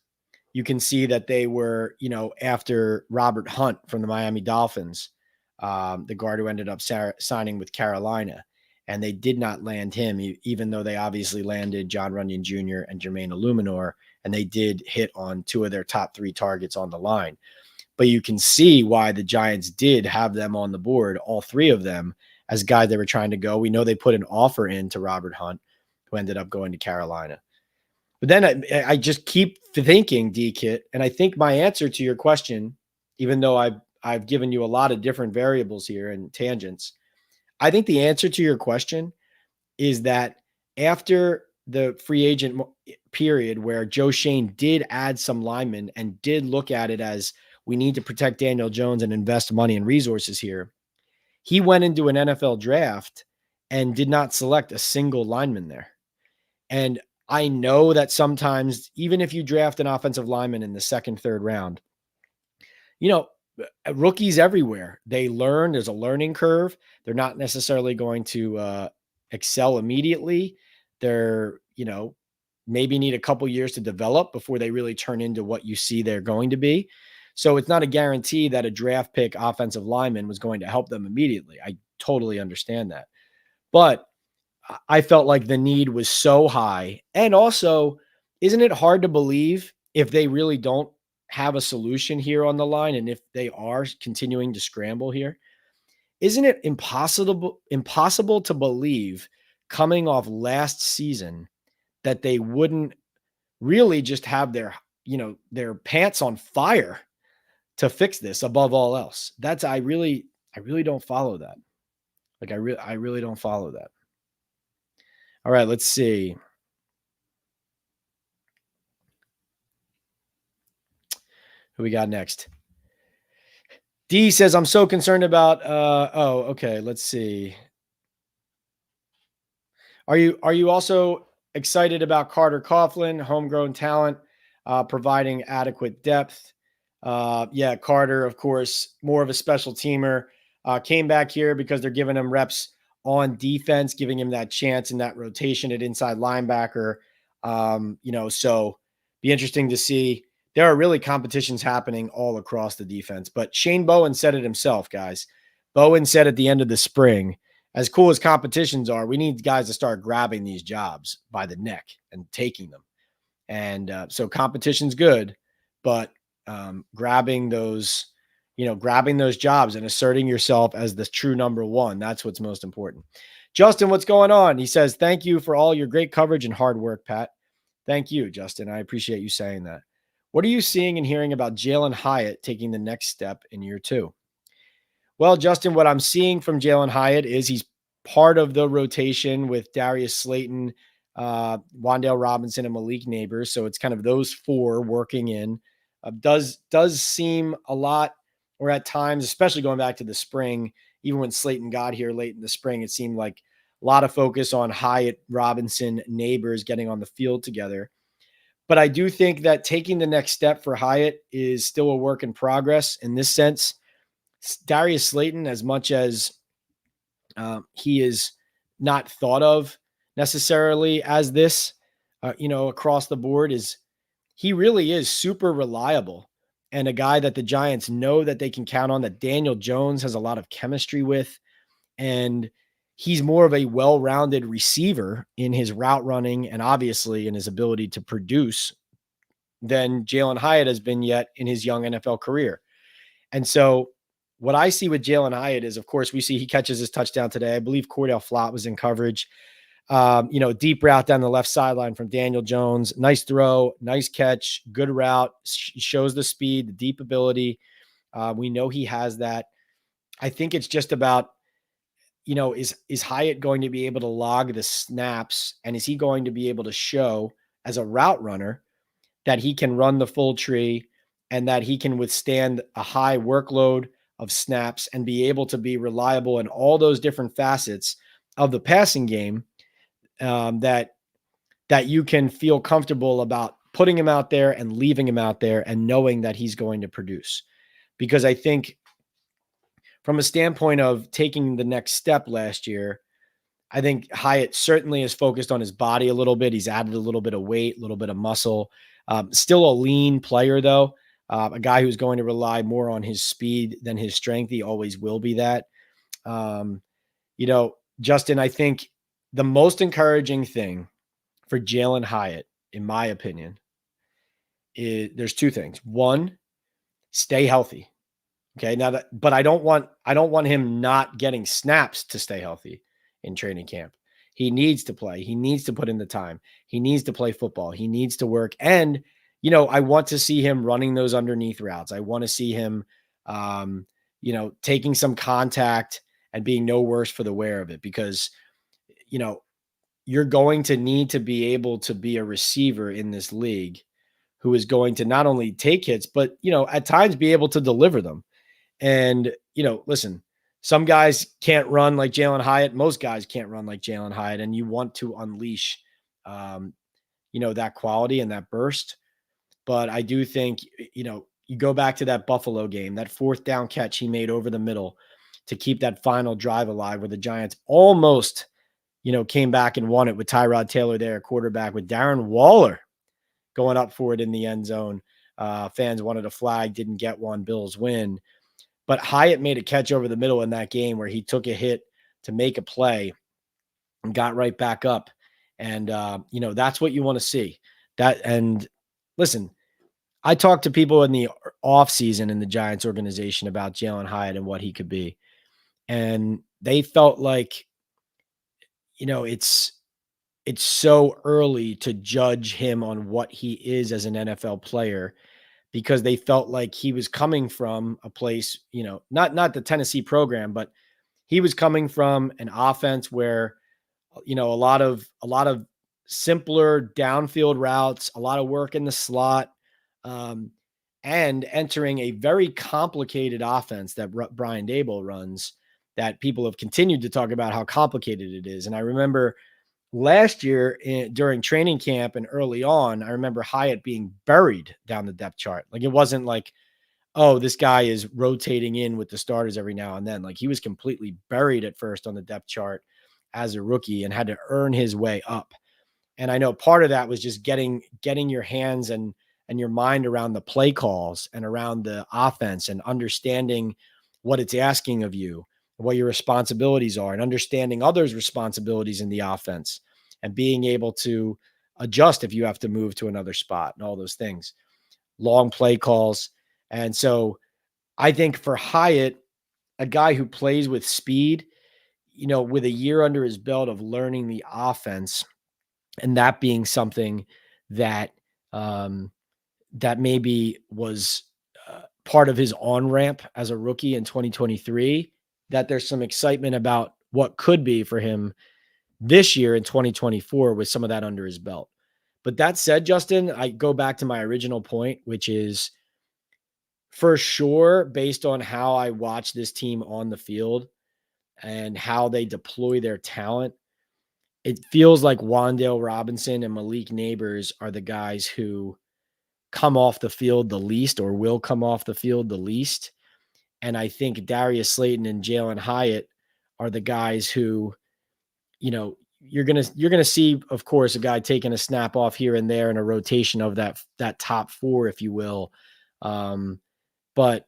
You can see that they were, after Robert Hunt from the Miami Dolphins, the guard who ended up signing with Carolina, and they did not land him, even though they obviously landed John Runyon Jr. and Jermaine Eluemunor, and they did hit on two of their top three targets on the line. But you can see why the Giants did have them on the board, all three of them, as guys they were trying to go. We know they put an offer in to Robert Hunt, who ended up going to Carolina. But then I just keep thinking, D-Kit, and I think my answer to your question, even though I've given you a lot of different variables here and tangents, I think the answer to your question is that after the free agent period where Joe Schoen did add some linemen and did look at it as we need to protect Daniel Jones and invest money and resources here, he went into an NFL draft and did not select a single lineman there. And I know that sometimes, even if you draft an offensive lineman in the second, third round, rookies everywhere, they learn. There's a learning curve. They're not necessarily going to excel immediately. They're, maybe need a couple years to develop before they really turn into what you see they're going to be. So it's not a guarantee that a draft pick offensive lineman was going to help them immediately. I totally understand that. But I felt like the need was so high. And also, isn't it hard to believe if they really don't have a solution here on the line and if they are continuing to scramble here? Isn't it impossible to believe coming off last season that they wouldn't really just have their pants on fire to fix this above all else? I really don't follow that. Like I really don't follow that. All right, let's see. Who we got next? D says, I'm so concerned about, okay, let's see. Are you also excited about Carter Coughlin, homegrown talent, providing adequate depth. Yeah, Carter, of course, more of a special teamer. Came back here because they're giving him reps on defense, giving him that chance in that rotation at inside linebacker. So be interesting to see. There are really competitions happening all across the defense. But Shane Bowen said it himself, guys. Bowen said at the end of the spring, as cool as competitions are, we need guys to start grabbing these jobs by the neck and taking them. And so competition's good, but grabbing those jobs and asserting yourself as the true number one, that's what's most important. Justin, what's going on? He says, thank you for all your great coverage and hard work, Pat. Thank you, Justin. I appreciate you saying that. What are you seeing and hearing about Jalen Hyatt taking the next step in year 2? Well, Justin, what I'm seeing from Jalen Hyatt is he's part of the rotation with Darius Slayton, Wan'Dale Robinson, and Malik Neighbors. So it's kind of those 4 working in. Does seem a lot, or at times, especially going back to the spring, even when Slayton got here late in the spring, it seemed like a lot of focus on Hyatt, Robinson, Neighbors getting on the field together. But I do think that taking the next step for Hyatt is still a work in progress in this sense. Darius Slayton, as much as he is not thought of necessarily as this, across the board, he really is super reliable and a guy that the Giants know that they can count on, that Daniel Jones has a lot of chemistry with. And he's more of a well-rounded receiver in his route running and obviously in his ability to produce than Jalen Hyatt has been yet in his young NFL career. And so what I see with Jalen Hyatt is, of course, we see he catches his touchdown today. I believe Cordell Flott was in coverage. Deep route down the left sideline from Daniel Jones. Nice throw, nice catch, good route. Shows the speed, the deep ability. We know he has that. I think it's just about, is Hyatt going to be able to log the snaps, and is he going to be able to show as a route runner that he can run the full tree and that he can withstand a high workload of snaps and be able to be reliable in all those different facets of the passing game, that you can feel comfortable about putting him out there and leaving him out there and knowing that he's going to produce. Because I think from a standpoint of taking the next step last year, I think Hyatt certainly is focused on his body a little bit. He's added a little bit of weight, a little bit of muscle. Still a lean player, though. A guy who's going to rely more on his speed than his strength. He always will be that. Justin, I think the most encouraging thing for Jalen Hyatt, in my opinion, is there's 2 things. One, stay healthy. Okay. But I don't want him not getting snaps to stay healthy in training camp. He needs to play. He needs to put in the time. He needs to play football. He needs to work. And, I want to see him running those underneath routes. I want to see him, taking some contact and being no worse for the wear of it, because, you're going to need to be able to be a receiver in this league who is going to not only take hits, but, at times be able to deliver them. And, listen, some guys can't run like Jalen Hyatt. Most guys can't run like Jalen Hyatt. And you want to unleash, that quality and that burst. But I do think, you go back to that Buffalo game, that 4th down catch he made over the middle to keep that final drive alive, where the Giants almost, came back and won it with Tyrod Taylor there, quarterback, with Darren Waller going up for it in the end zone. Fans wanted a flag, didn't get one. Bills win. But Hyatt made a catch over the middle in that game where he took a hit to make a play and got right back up. And, that's what you want to see. And listen, I talked to people in the offseason in the Giants organization about Jalen Hyatt and what he could be. And they felt like, it's so early to judge him on what he is as an NFL player, because they felt like he was coming from a place, not the Tennessee program, but he was coming from an offense where, a lot of simpler downfield routes, a lot of work in the slot, and entering a very complicated offense that Brian Daboll runs, that people have continued to talk about how complicated it is. And I remember last year during training camp and early on, I remember Hyatt being buried down the depth chart. Like, it wasn't like, oh, this guy is rotating in with the starters every now and then. Like, he was completely buried at first on the depth chart as a rookie and had to earn his way up. And I know part of that was just getting your hands and your mind around the play calls and around the offense and understanding what it's asking of you, what your responsibilities are, and understanding others' responsibilities in the offense and being able to adjust if you have to move to another spot and all those things. Long play calls. And so I think for Hyatt, a guy who plays with speed, with a year under his belt of learning the offense, and that being something that that maybe was part of his on-ramp as a rookie in 2023, that there's some excitement about what could be for him this year in 2024 with some of that under his belt. But that said, Justin, I go back to my original point, which is for sure, based on how I watch this team on the field and how they deploy their talent, it feels like Wan'Dale Robinson and Malik Neighbors are the guys who come off the field the least or will come off the field the least. And I think Darius Slayton and Jalen Hyatt are the guys who, you're gonna see, of course, a guy taking a snap off here and there in a rotation of that top four, if you will. But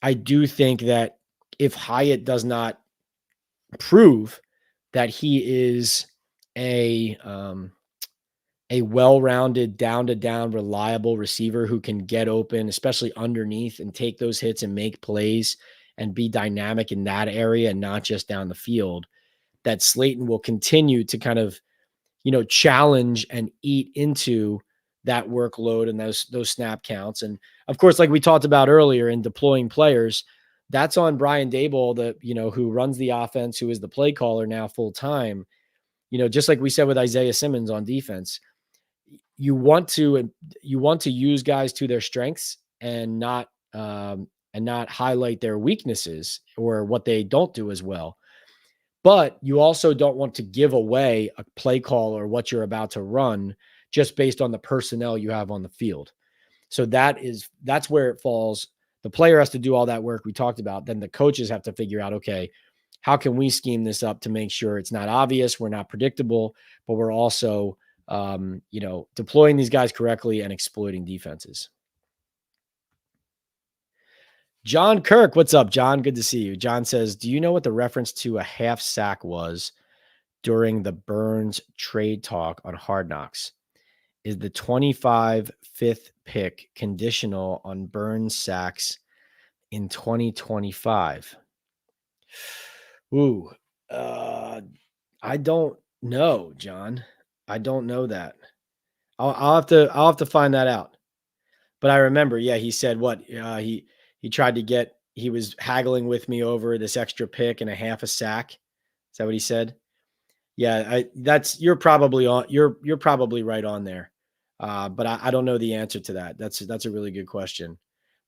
I do think that if Hyatt does not prove that he is a well-rounded, down-to-down, reliable receiver who can get open, especially underneath, and take those hits and make plays and be dynamic in that area and not just down the field, that Slayton will continue to kind of, challenge and eat into that workload and those snap counts. And of course, like we talked about earlier in deploying players, that's on Brian Daboll, who runs the offense, who is the play caller now full time. Just like we said with Isaiah Simmons on defense, you want to use guys to their strengths and not highlight their weaknesses or what they don't do as well. But you also don't want to give away a play call or what you're about to run just based on the personnel you have on the field. So that's where it falls. The player has to do all that work we talked about. Then the coaches have to figure out, okay, how can we scheme this up to make sure it's not obvious, we're not predictable, but we're also, deploying these guys correctly and exploiting defenses. John Kirk, what's up, John? Good to see you. John says, do you know what the reference to a half sack was during the Burns trade talk on Hard Knocks? Is the 25 fifth pick conditional on Burns sacks in 2025? Ooh, I don't know, John. I don't know that. I'll have to find that out. But I remember, yeah, he said what he tried to get. He was haggling with me over this extra pick and a half a sack. Is that what he said? Yeah, you're probably right on there. But I don't know the answer to that. That's a really good question.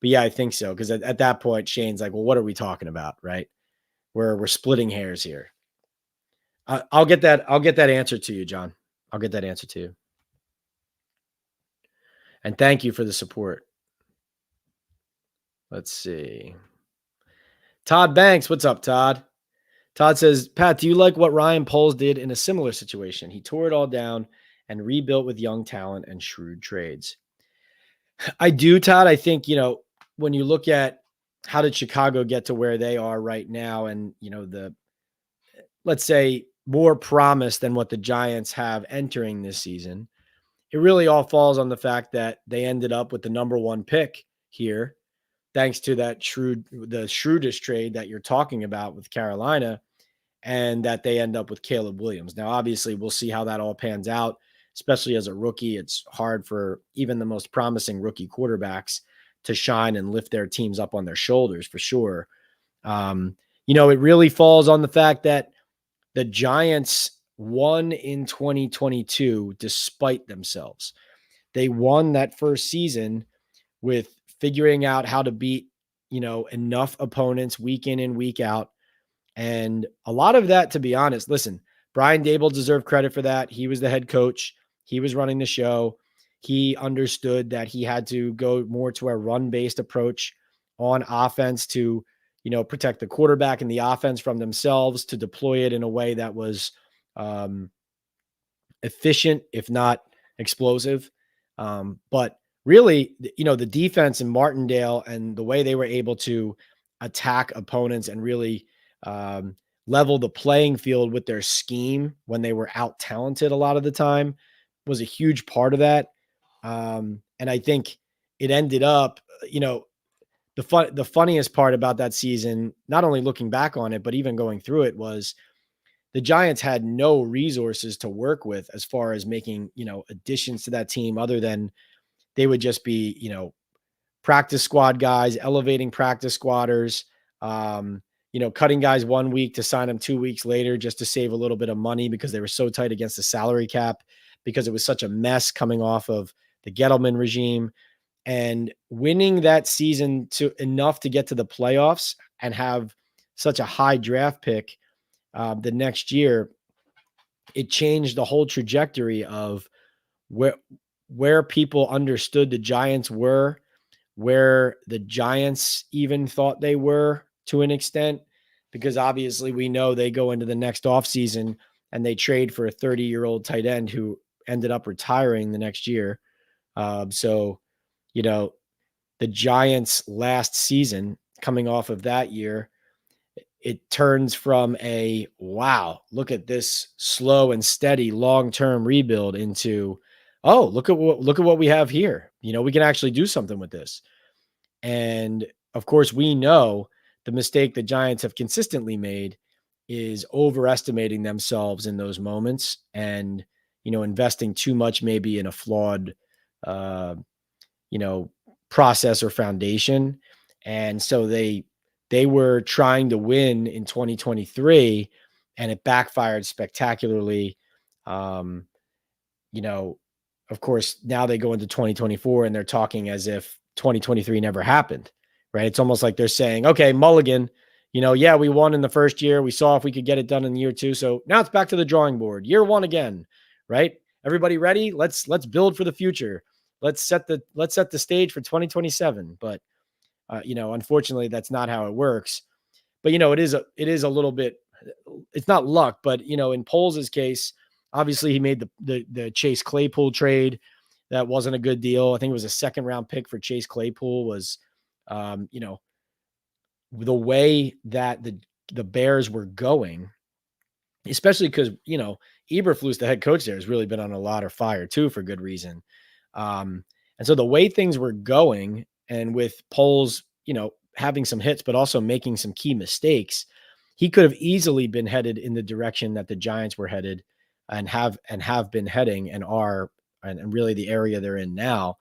But yeah, I think so. Because at that point, Shane's like, well, what are we talking about? Right. We're splitting hairs here. I'll get that answer to you, John. I'll get that answer to you. And thank you for the support. Let's see. Todd Banks. What's up, Todd? Todd says, Pat, do you like what Ryan Poles did in a similar situation? He tore it all down and rebuilt with young talent and shrewd trades. I do, Todd. I think, when you look at how did Chicago get to where they are right now and, let's say, more promise than what the Giants have entering this season, it really all falls on the fact that they ended up with the number one pick here, thanks to the shrewdest trade that you're talking about with Carolina, and that they end up with Caleb Williams. Now, obviously, we'll see how that all pans out, especially as a rookie. It's hard for even the most promising rookie quarterbacks to shine and lift their teams up on their shoulders, for sure. It really falls on the fact that the Giants won in 2022 despite themselves. They won that first season with figuring out how to beat, enough opponents week in and week out. And a lot of that, to be honest, listen, Brian Dable deserved credit for that. He was the head coach. He was running the show. He understood that he had to go more to a run-based approach on offense to, protect the quarterback and the offense from themselves, to deploy it in a way that was efficient, if not explosive. But really, the defense in Martindale and the way they were able to attack opponents and really level the playing field with their scheme when they were out talented a lot of the time was a huge part of that. And I think it ended up, the funniest part about that season, not only looking back on it, but even going through it, was the Giants had no resources to work with as far as making, additions to that team, other than they would just be, practice squad guys, elevating practice squatters, cutting guys 1 week to sign them 2 weeks later just to save a little bit of money because they were so tight against the salary cap, because it was such a mess coming off of the Gettleman regime. And winning that season to enough to get to the playoffs and have such a high draft pick the next year, it changed the whole trajectory of where people understood the Giants were, where the Giants even thought they were to an extent, because obviously we know they go into the next offseason and they trade for a 30-year-old tight end who ended up retiring the next year. So, the Giants last season, coming off of that year, it turns from a, wow, look at this slow and steady long-term rebuild into, oh, look at what we have here. We can actually do something with this. And of course, we know the mistake the Giants have consistently made is overestimating themselves in those moments and, investing too much maybe in a flawed, process or foundation. And so they were trying to win in 2023 and it backfired spectacularly. Of course, now they go into 2024 and they're talking as if 2023 never happened, right? It's almost like they're saying, okay, mulligan, yeah, we won in the first year. We saw if we could get it done in year 2. So now it's back to the drawing board, year 1 again, right? Everybody ready? Let's build for the future. Let's set the stage for 2027. But, unfortunately that's not how it works. But, it is a little bit, it's not luck, but, in Poles' case, obviously he made the Chase Claypool trade. That wasn't a good deal. I think it was a 2nd round pick for Chase Claypool. Was, the way that the Bears were going, especially because, Eberflus, the head coach there, has really been on a lot of fire too, for good reason. And so the way things were going, and with Poles, having some hits, but also making some key mistakes, he could have easily been headed in the direction that the Giants were headed and have been heading and are, and really the area they're in now.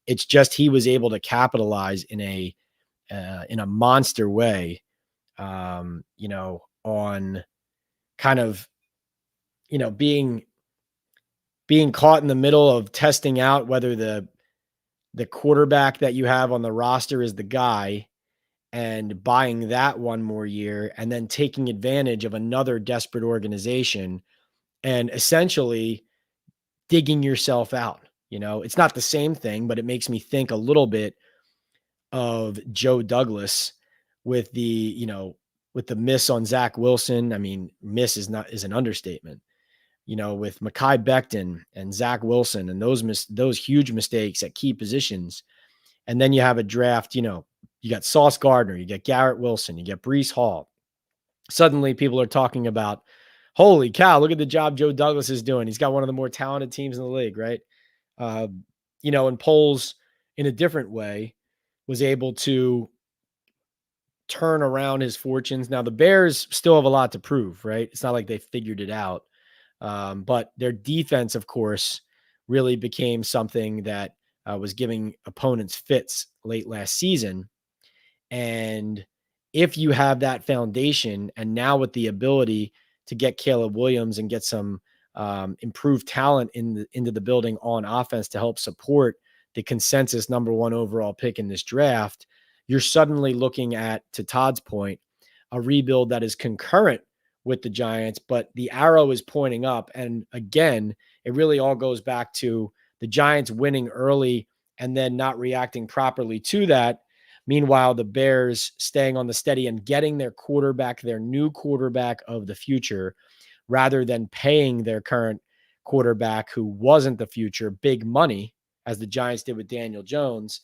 It's just, he was able to capitalize in a monster way, on kind of, being caught in the middle of testing out whether the quarterback that you have on the roster is the guy, and buying that one more year, and then taking advantage of another desperate organization and essentially digging yourself out. It's not the same thing, but it makes me think a little bit of Joe Douglas with with the miss on Zach Wilson. I mean, miss is an understatement. With Mekhi Becton and Zach Wilson and those huge mistakes at key positions. And then you have a draft, you got Sauce Gardner, you get Garrett Wilson, you get Breece Hall. Suddenly people are talking about, holy cow, look at the job Joe Douglas is doing. He's got one of the more talented teams in the league, right? And Poles, in a different way, was able to turn around his fortunes. Now the Bears still have a lot to prove, right? It's not like they figured it out. But their defense, of course, really became something that was giving opponents fits late last season. And if you have that foundation, and now with the ability to get Caleb Williams and get some improved talent into the building on offense to help support the consensus number 1 overall pick in this draft, you're suddenly looking at, to Todd's point, a rebuild that is concurrent with the Giants, but the arrow is pointing up. And again, it really all goes back to the Giants winning early and then not reacting properly to that. Meanwhile, the Bears staying on the steady and getting their quarterback, their new quarterback of the future, rather than paying their current quarterback who wasn't the future big money, as the Giants did with Daniel Jones,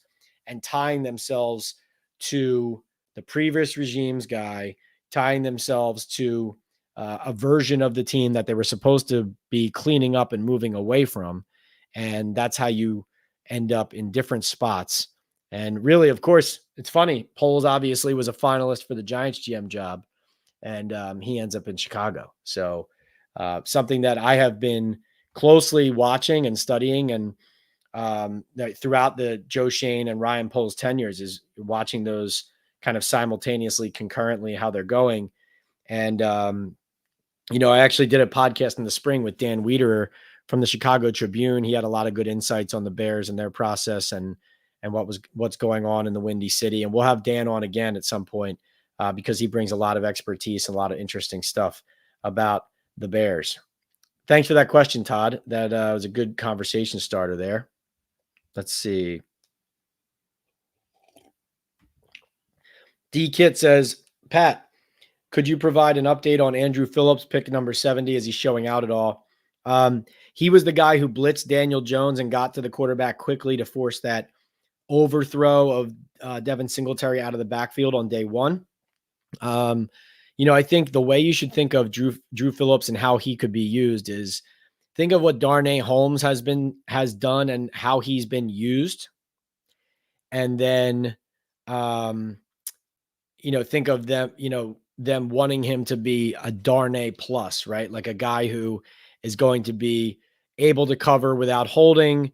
and tying themselves to the previous regime's guy, tying themselves to a version of the team that they were supposed to be cleaning up and moving away from. And that's how you end up in different spots. And really, of course, it's funny. Poles obviously was a finalist for the Giants GM job, and he ends up in Chicago. So something that I have been closely watching and studying, and throughout the Joe Shane and Ryan Poles tenures, is watching those kind of simultaneously, concurrently, how they're going. And, I actually did a podcast in the spring with Dan Wiederer from the Chicago Tribune. He had a lot of good insights on the Bears and their process and what's going on in the Windy City. And we'll have Dan on again at some point because he brings a lot of expertise and a lot of interesting stuff about the Bears. Thanks for that question, Todd. That was a good conversation starter there. Let's see. D-Kit says, Pat, could you provide an update on Andrew Phillips, pick number 70? Is he showing out at all? He was the guy who blitzed Daniel Jones and got to the quarterback quickly to force that overthrow of Devin Singletary out of the backfield on day one. I think the way you should think of Drew Phillips and how he could be used is think of what Darnay Holmes has done and how he's been used. And then, think of them wanting him to be a Darnay plus, right? Like a guy who is going to be able to cover without holding,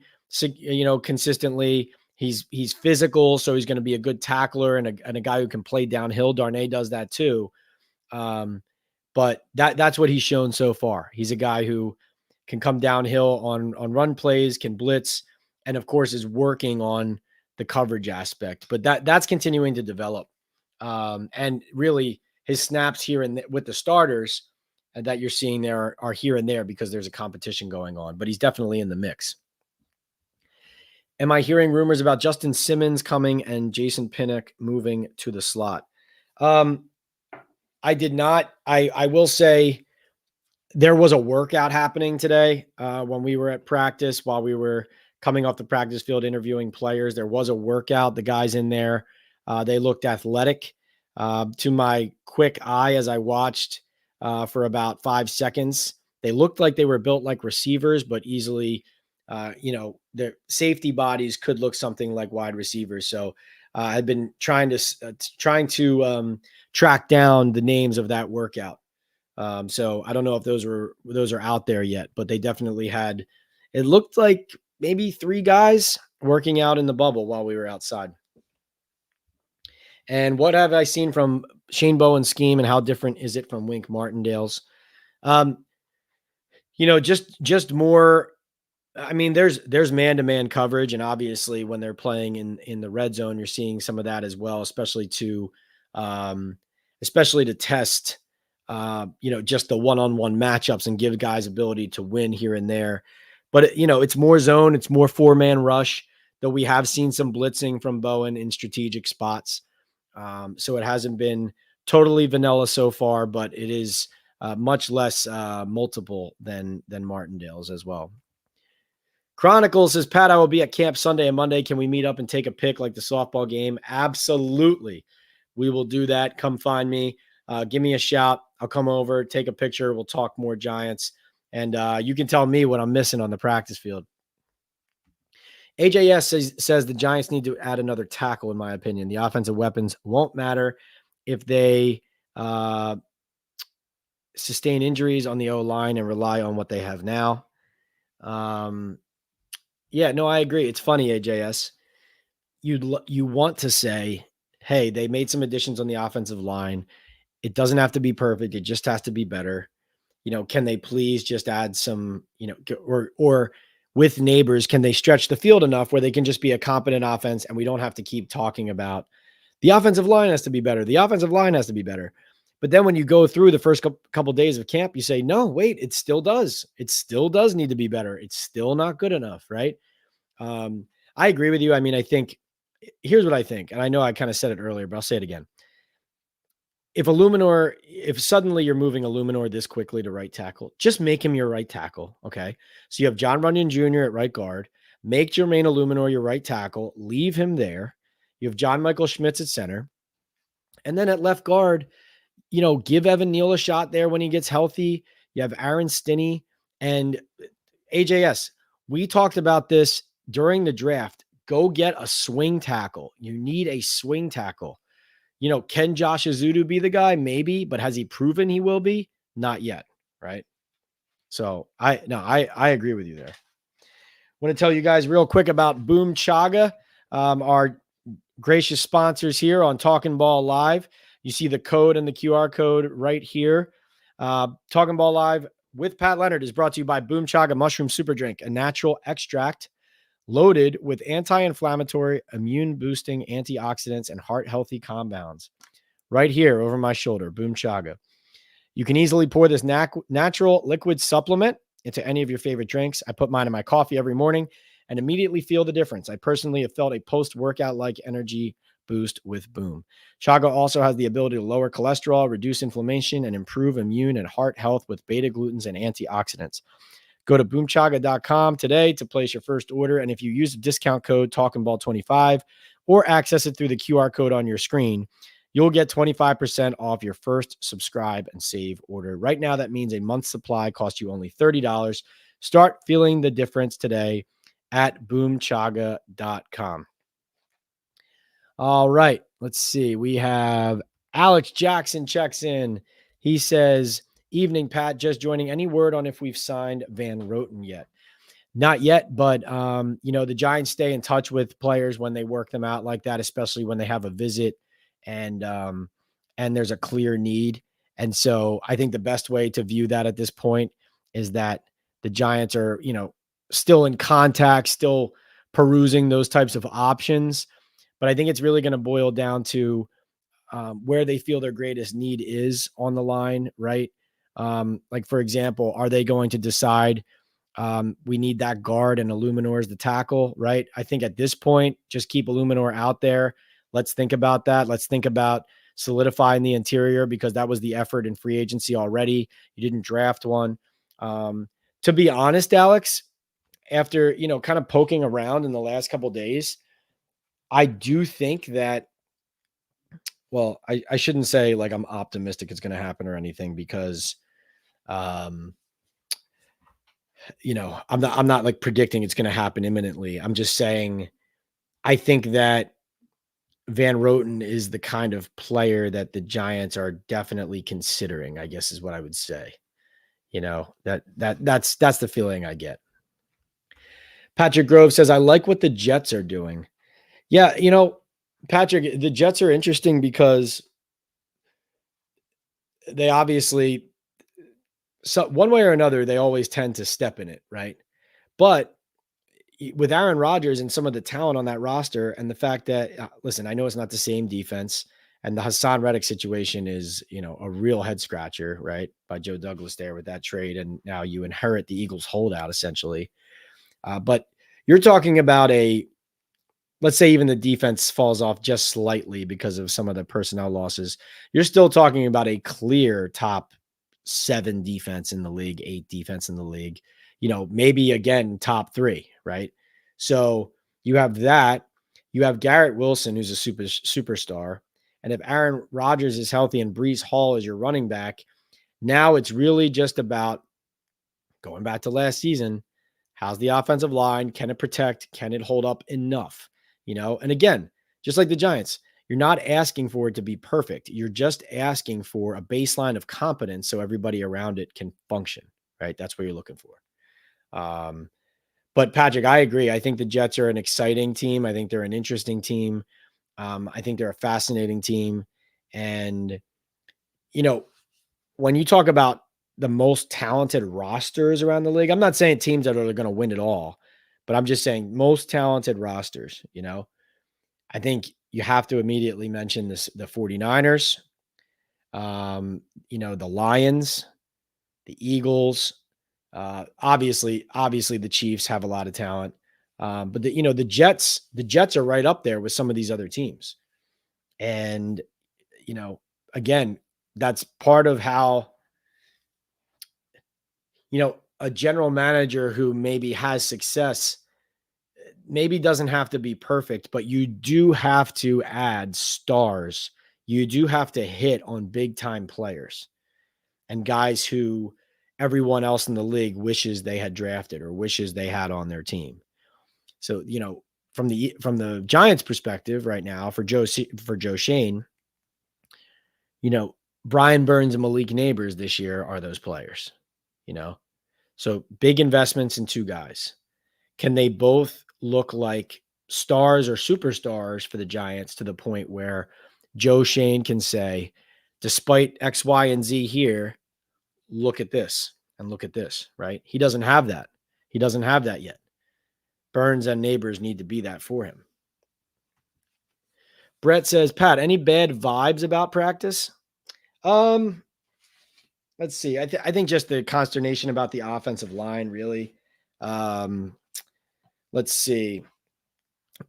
consistently. He's physical, so he's going to be a good tackler and a guy who can play downhill. Darnay does that too. But that's what he's shown so far. He's a guy who can come downhill on run plays, can blitz, and of course is working on the coverage aspect. But that's continuing to develop. And really his snaps here and with the starters that you're seeing there are here and there because there's a competition going on, but he's definitely in the mix. Am I hearing rumors about Justin Simmons coming and Jason Pinnock moving to the slot? I did not. I will say there was a workout happening today when we were at practice while we were coming off the practice field interviewing players. There was a workout. The guys in there, they looked athletic. To my quick eye as I watched for about 5 seconds, they looked like they were built like receivers, but easily, their safety bodies could look something like wide receivers. So I've been trying to track down the names of that workout. So I don't know if those are out there yet, but they definitely had. It looked like maybe 3 guys working out in the bubble while we were outside. And what have I seen from Shane Bowen's scheme and how different is it from Wink Martindale's? Just more. I mean, there's man-to-man coverage, and obviously when they're playing in the red zone, you're seeing some of that as well, especially to test, just the one-on-one matchups and give guys ability to win here and there. But it's more zone, it's more 4-man rush, though we have seen some blitzing from Bowen in strategic spots. So it hasn't been totally vanilla so far, but it is much less multiple than Martindale's as well. Chronicles says, Pat, I will be at camp Sunday and Monday. Can we meet up and take a pic like the softball game? Absolutely. We will do that. Come find me. Give me a shout. I'll come over, take a picture. We'll talk more Giants. And you can tell me what I'm missing on the practice field. AJS says the Giants need to add another tackle, in my opinion. The offensive weapons won't matter if they sustain injuries on the O-line and rely on what they have now. Yeah, no, I agree. It's funny, AJS. You want to say, hey, they made some additions on the offensive line. It doesn't have to be perfect. It just has to be better. Can they please just add some, or with Neighbors, can they stretch the field enough where they can just be a competent offense and we don't have to keep talking about the offensive line has to be better. The offensive line has to be better. But then when you go through the first couple days of camp, you say, no, wait, it still does. It still does need to be better. It's still not good enough, right? Um, I agree with you. I mean, I think here's what I think, and I know I kind of said it earlier, but I'll say it again. If suddenly you're moving Eluemunor this quickly to right tackle, just make him your right tackle. Okay. So you have John Runyon Jr. at right guard, make Jermaine Eluemunor your right tackle, leave him there. You have John Michael Schmitz at center. And then at left guard, give Evan Neal a shot there when he gets healthy. You have Aaron Stinney and AJS. We talked about this during the draft. Go get a swing tackle. You need a swing tackle. Can Josh Azudu be the guy? Maybe, but has he proven he will be? Not yet, right? So I agree with you there. I want to tell you guys real quick about Boom Chaga, our gracious sponsors here on Talkin Ball Live. You see the code and the QR code right here. Talkin Ball Live with Pat Leonard is brought to you by Boom Chaga Mushroom Super Drink, a natural extract loaded with anti-inflammatory, immune-boosting antioxidants and heart-healthy compounds. Right here over my shoulder, Boom Chaga. You can easily pour this natural liquid supplement into any of your favorite drinks. I put mine in my coffee every morning and immediately feel the difference. I personally have felt a post-workout-like energy boost with Boom. Chaga also has the ability to lower cholesterol, reduce inflammation, and improve immune and heart health with beta-glucans and antioxidants. Go to boomchaga.com today to place your first order. And if you use the discount code TalkinBall25 or access it through the QR code on your screen, you'll get 25% off your first subscribe and save order. Right now, that means a month's supply costs you only $30. Start feeling the difference today at boomchaga.com. All right, let's see. We have Alex Jackson checks in. He says, evening, Pat, just joining. Any word on if we've signed Van Roten yet? Not yet, but the Giants stay in touch with players when they work them out like that, especially when they have a visit and there's a clear need. And so I think the best way to view that at this point is that the Giants are, still in contact, still perusing those types of options. But I think it's really going to boil down to where they feel their greatest need is on the line, right? Like, for example, are they going to decide we need that guard and Eluemunor as the tackle, right? I think at this point, just keep Eluemunor out there. Let's think about that. Let's think about solidifying the interior because that was the effort in free agency already. You didn't draft one. To be honest, Alex, after, kind of poking around in the last couple of days, I do think that, well, I shouldn't say like I'm optimistic it's going to happen or anything because, I'm not like predicting it's going to happen imminently. I'm just saying, I think that Van Roten is the kind of player that the Giants are definitely considering, I guess is what I would say. That's the feeling I get. Patrick Grove says, I like what the Jets are doing. Yeah, Patrick, the Jets are interesting because they obviously, so one way or another, they always tend to step in it, right? But with Aaron Rodgers and some of the talent on that roster and the fact that, listen, I know it's not the same defense and the Hassan Reddick situation is, a real head scratcher, right? By Joe Douglas there with that trade. And now you inherit the Eagles holdout essentially. But you're talking about let's say even the defense falls off just slightly because of some of the personnel losses. You're still talking about a clear top 7 defense in the league, 8 defense in the league, maybe again, top 3, right? So you have that. You have Garrett Wilson, who's a superstar. And if Aaron Rodgers is healthy and Breece Hall is your running back, now it's really just about going back to last season. How's the offensive line? Can it protect? Can it hold up enough? And again, just like the Giants, you're not asking for it to be perfect. You're just asking for a baseline of competence so everybody around it can function, right? That's what you're looking for. But Patrick, I agree. I think the Jets are an exciting team. I think they're an interesting team. I think they're a fascinating team. And, when you talk about the most talented rosters around the league, I'm not saying teams that are going to win it all, but I'm just saying most talented rosters, I think you have to immediately mention the 49ers. The Lions, the Eagles, obviously the Chiefs have a lot of talent. But the Jets are right up there with some of these other teams. And, again, that's part of how, a general manager who maybe has success maybe doesn't have to be perfect, but you do have to add stars. You do have to hit on big time players and guys who everyone else in the league wishes they had drafted or wishes they had on their team. So, from the Giants perspective right now for Joe Shane, you know, Brian Burns and Malik Neighbors this year are those players, you know. So big investments in two guys. Can they both look like stars or superstars for the Giants to the point where Joe Shane can say, despite X, Y, and Z here, look at this and look at this, right? He doesn't have that. He doesn't have that yet. Burns and Neighbors need to be that for him. Brett says, Pat, any bad vibes about practice? Let's see. I think just the consternation about the offensive line, really. Let's see.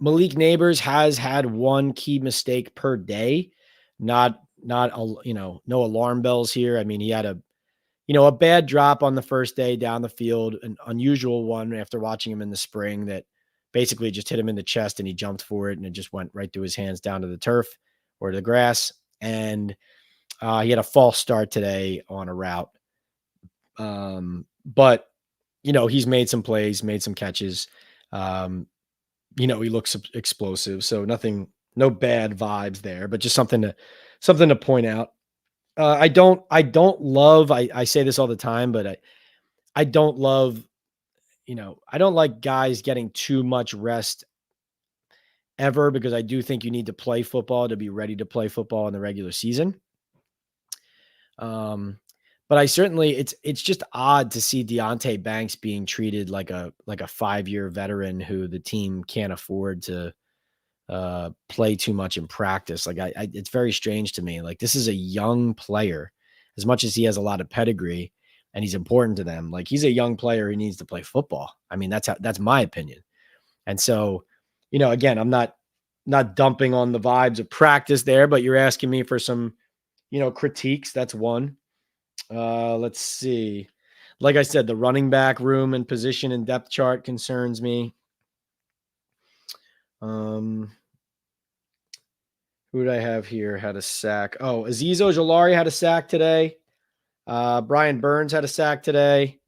Malik Neighbors has had one key mistake per day. Not no alarm bells here. I mean, he had a bad drop on the first day down the field, an unusual one after watching him in the spring that basically just hit him in the chest and he jumped for it and it just went right through his hands down to the turf or the grass. And he had a false start today on a route. But he's made some plays, made some catches. He looks explosive. So no bad vibes there, but just something to point out. I don't love, I say this all the time, but I don't love, I don't like guys getting too much rest ever, because I do think you need to play football to be ready to play football in the regular season. But I certainly, it's just odd to see Deonte Banks being treated like a 5-year veteran who the team can't afford to play too much in practice. Like it's very strange to me. Like, this is a young player, as much as he has a lot of pedigree and he's important to them. Like, he's a young player who needs to play football. I mean, that's my opinion. And so, again, I'm not dumping on the vibes of practice there, but you're asking me for some, critiques. That's one. Let's see. Like I said, the running back room and position and depth chart concerns me. Who did I have here? Had a sack. Oh, Azeez Ojulari had a sack today. Brian Burns had a sack today.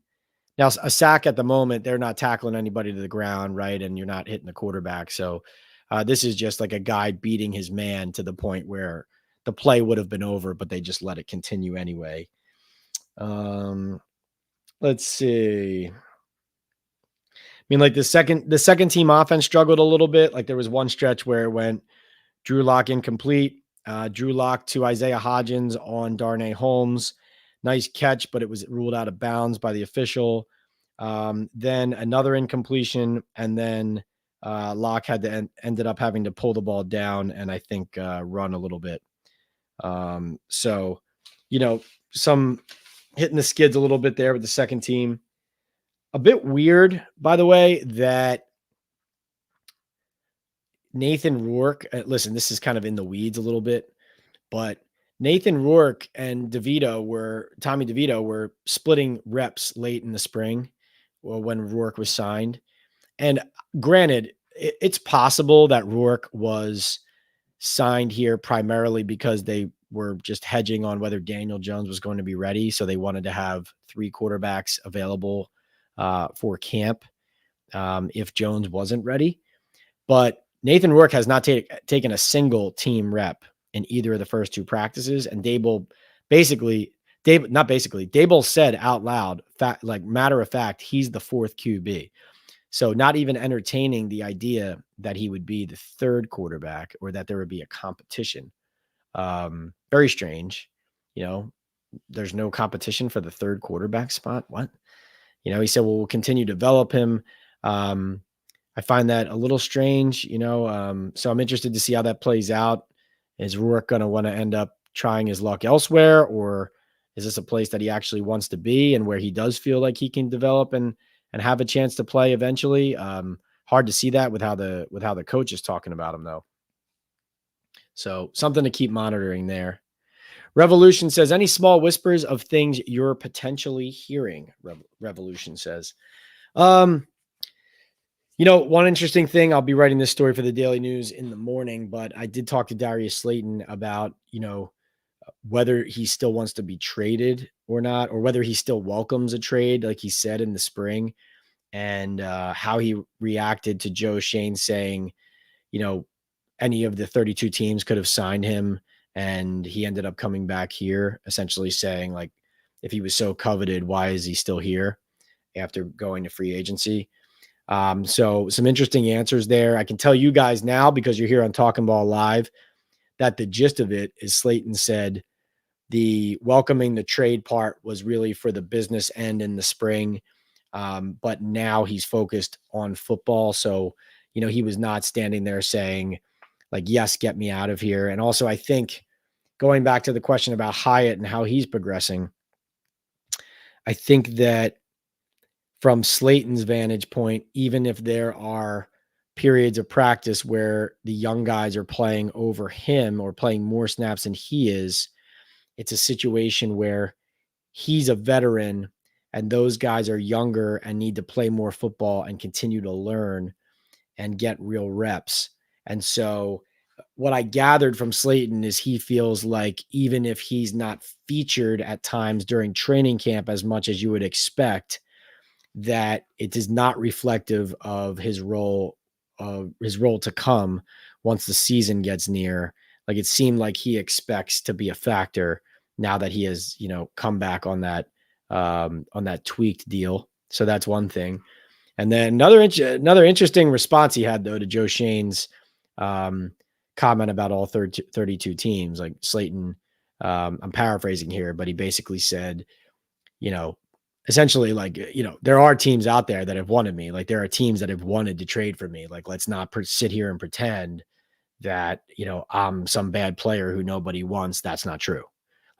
Now, a sack at the moment, they're not tackling anybody to the ground, right? And you're not hitting the quarterback. So this is just like a guy beating his man to the point where the play would have been over, but they just let it continue anyway. Let's see. I mean, like the second team offense struggled a little bit. Like, there was one stretch where it went Drew Lock incomplete, Drew Lock to Isaiah Hodgins on Darnay Holmes. Nice catch, but it was ruled out of bounds by the official. Then another incompletion, and then Lock had to ended up having to pull the ball down and I think run a little bit. So, some hitting the skids a little bit there with the second team. A bit weird, by the way, that Nathan Rourke, listen, this is kind of in the weeds a little bit, but Nathan Rourke and Tommy DeVito were splitting reps late in the spring, or when Rourke was signed. And granted, it's possible that Rourke was signed here primarily because they were just hedging on whether Daniel Jones was going to be ready. So they wanted to have 3 quarterbacks available for camp if Jones wasn't ready. But Nathan Rourke has not taken a single team rep in either of the first 2 practices. And Dable said out loud, matter of fact, he's the 4th QB. So not even entertaining the idea that he would be the 3rd quarterback or that there would be a competition. Very strange. There's no competition for the 3rd quarterback spot. What? He said, well, we'll continue to develop him. I find that a little strange, so I'm interested to see how that plays out. Is Rourke going to want to end up trying his luck elsewhere, or is this a place that he actually wants to be and where he does feel like he can develop and have a chance to play eventually? Hard to see that with how the coach is talking about him, though. So something to keep monitoring there. Revolution says, any small whispers of things you're potentially hearing? Revolution says. One interesting thing, I'll be writing this story for the Daily News in the morning, but I did talk to Darius Slayton about, whether he still wants to be traded or not, or whether he still welcomes a trade, like he said in the spring, and how he reacted to Joe Shane saying, any of the 32 teams could have signed him, and he ended up coming back here, essentially saying, like, if he was so coveted, why is he still here after going to free agency? So some interesting answers there. I can tell you guys now, because you're here on Talkin Ball Live, that the gist of it is Slayton said the welcoming the trade part was really for the business end in the spring. But now he's focused on football. So, he was not standing there saying, like, yes, get me out of here. And also, I think going back to the question about Hyatt and how he's progressing, I think that from Slayton's vantage point, even if there are periods of practice where the young guys are playing over him or playing more snaps than he is, it's a situation where he's a veteran and those guys are younger and need to play more football and continue to learn and get real reps. And so what I gathered from Slayton is he feels like even if he's not featured at times during training camp as much as you would expect, that it is not reflective of his role to come once the season gets near. Like, it seemed like he expects to be a factor now that he has, come back on that tweaked deal. So that's one thing. And then another interesting response he had, though, to Joe Shane's comment about all 32 teams. Like, Slayton, I'm paraphrasing here, but he basically said, essentially, like, there are teams out there that have wanted me. Like, there are teams that have wanted to trade for me. Like, let's not sit here and pretend that, I'm some bad player who nobody wants. That's not true.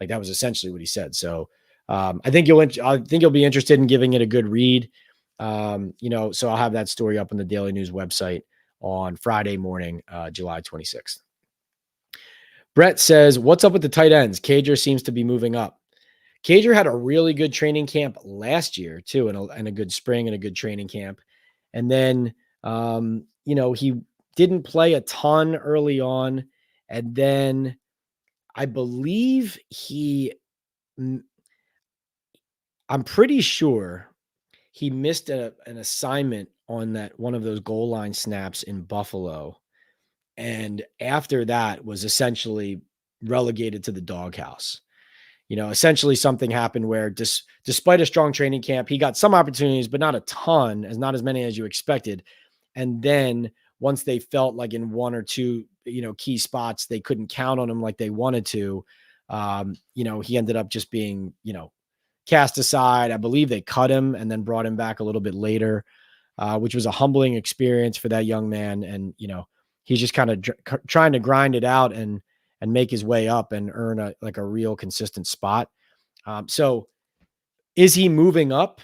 Like, that was essentially what he said. So I think you'll be interested in giving it a good read. So I'll have that story up on the Daily News website on Friday morning, July 26th. Brett says, what's up with the tight ends? Cager seems to be moving up. Cager had a really good training camp last year too, and a good spring and a good training camp. And then, he didn't play a ton early on. And then I believe I'm pretty sure he missed an assignment on that one of those goal line snaps in Buffalo. And after that was essentially relegated to the doghouse. Essentially something happened where despite a strong training camp, he got some opportunities, but not a ton, not as many as you expected. And then once they felt like in one or two, key spots, they couldn't count on him like they wanted to, he ended up just being, cast aside. I believe they cut him and then brought him back a little bit later, which was a humbling experience for that young man. And, he's just kind of trying to grind it out and make his way up and earn a real consistent spot. So is he moving up?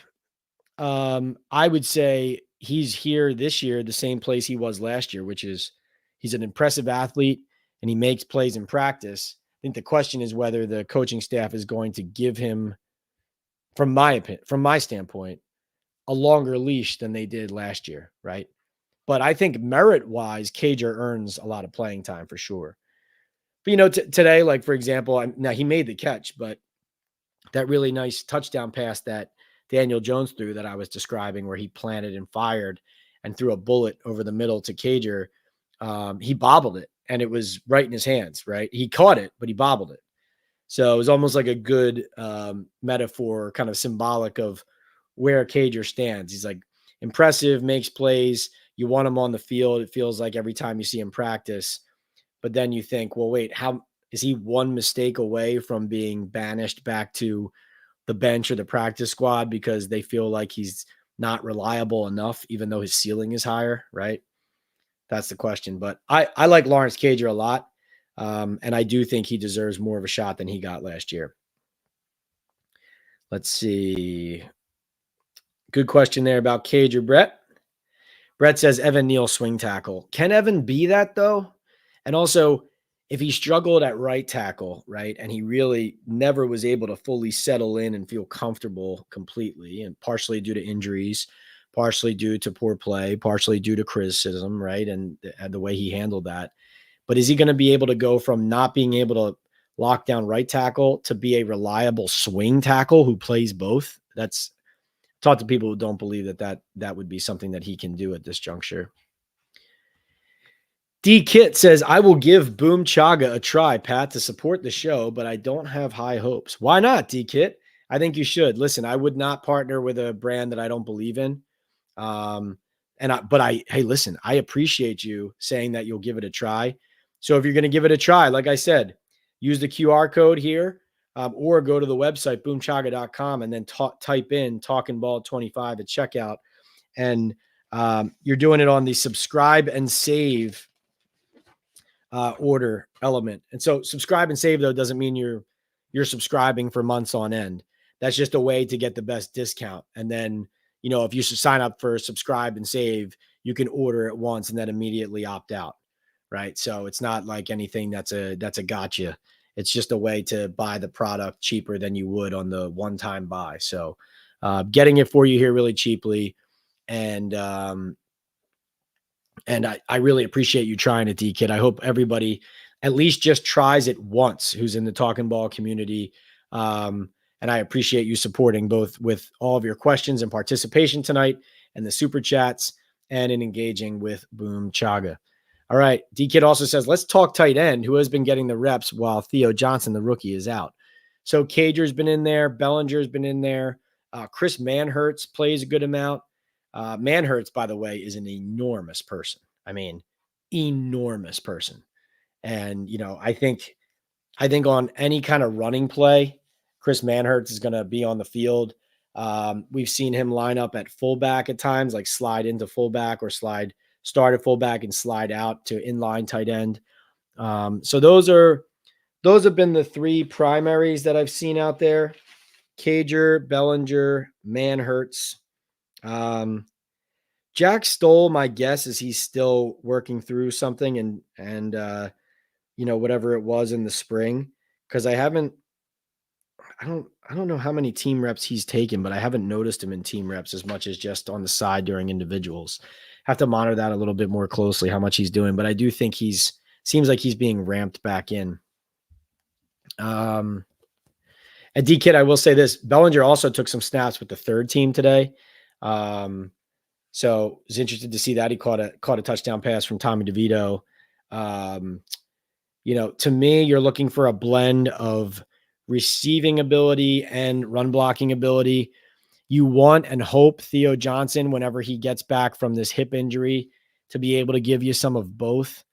I would say he's here this year, the same place he was last year, which is he's an impressive athlete and he makes plays in practice. I think the question is whether the coaching staff is going to give him, from my standpoint, a longer leash than they did last year. Right. But I think merit-wise, Cager earns a lot of playing time for sure. But, today, like, for example, now he made the catch, but that really nice touchdown pass that Daniel Jones threw that I was describing where he planted and fired and threw a bullet over the middle to Cager, he bobbled it, and it was right in his hands, right? He caught it, but he bobbled it. So it was almost like a good metaphor, kind of symbolic of where Cager stands. He's like impressive, makes plays. You want him on the field. It feels like every time you see him practice. But then you think, well, wait, how is he one mistake away from being banished back to the bench or the practice squad because they feel like he's not reliable enough, even though his ceiling is higher, right? That's the question. But I like Lawrence Cager a lot. And I do think he deserves more of a shot than he got last year. Let's see. Good question there about Cage or Brett. Brett says Evan Neal swing tackle. Can Evan be that though? And also, if he struggled at right tackle, right, and he really never was able to fully settle in and feel comfortable completely, and partially due to injuries, partially due to poor play, partially due to criticism, right, and the way he handled that. But is he going to be able to go from not being able to lock down right tackle to be a reliable swing tackle who plays both? That's talk to people who don't believe that would be something that he can do at this juncture. D Kit says, I will give Boom Chaga a try, Pat, to support the show, but I don't have high hopes. Why not, D Kit? I think you should. Listen, I would not partner with a brand that I don't believe in. Hey, listen, I appreciate you saying that you'll give it a try. So if you're going to give it a try, like I said, use the QR code here, or go to the website, boomchaga.com, and then type in Talkin Ball 25 at checkout. And you're doing it on the subscribe and save order element. And so subscribe and save, though, doesn't mean you're subscribing for months on end. That's just a way to get the best discount. And then, if you sign up for subscribe and save, you can order it once and then immediately opt out. Right. So it's not like anything that's a gotcha. It's just a way to buy the product cheaper than you would on the one-time buy. So getting it for you here really cheaply. And I really appreciate you trying it, D-Kid. I hope everybody at least just tries it once who's in the Talkin Ball community. And I appreciate you supporting both with all of your questions and participation tonight and the super chats and in engaging with Boom Chaga. All right. D-Kid also says, let's talk tight end, who has been getting the reps while Theo Johnson, the rookie, is out. So Cager's been in there. Bellinger's been in there. Chris Manhertz plays a good amount. Manhertz, by the way, is an enormous person. I mean, enormous person. And, I think on any kind of running play, Chris Manhertz is going to be on the field. We've seen him line up at fullback at times, like slide into fullback or start at fullback and slide out to inline tight end. So those have been the three primaries that I've seen out there: Cager, Bellinger, Manhertz. Jack Stoll, my guess is he's still working through something and whatever it was in the spring, because I don't know how many team reps he's taken, but I haven't noticed him in team reps as much as just on the side during individuals. Have to monitor that a little bit more closely, how much he's doing, but I do think seems like he's being ramped back in. And D-Kid, I will say this, Bellinger also took some snaps with the third team today. So I was interested to see that. He caught a touchdown pass from Tommy DeVito. To me, you're looking for a blend of receiving ability and run blocking ability. You want and hope Theo Johnson, whenever he gets back from this hip injury, to be able to give you some of both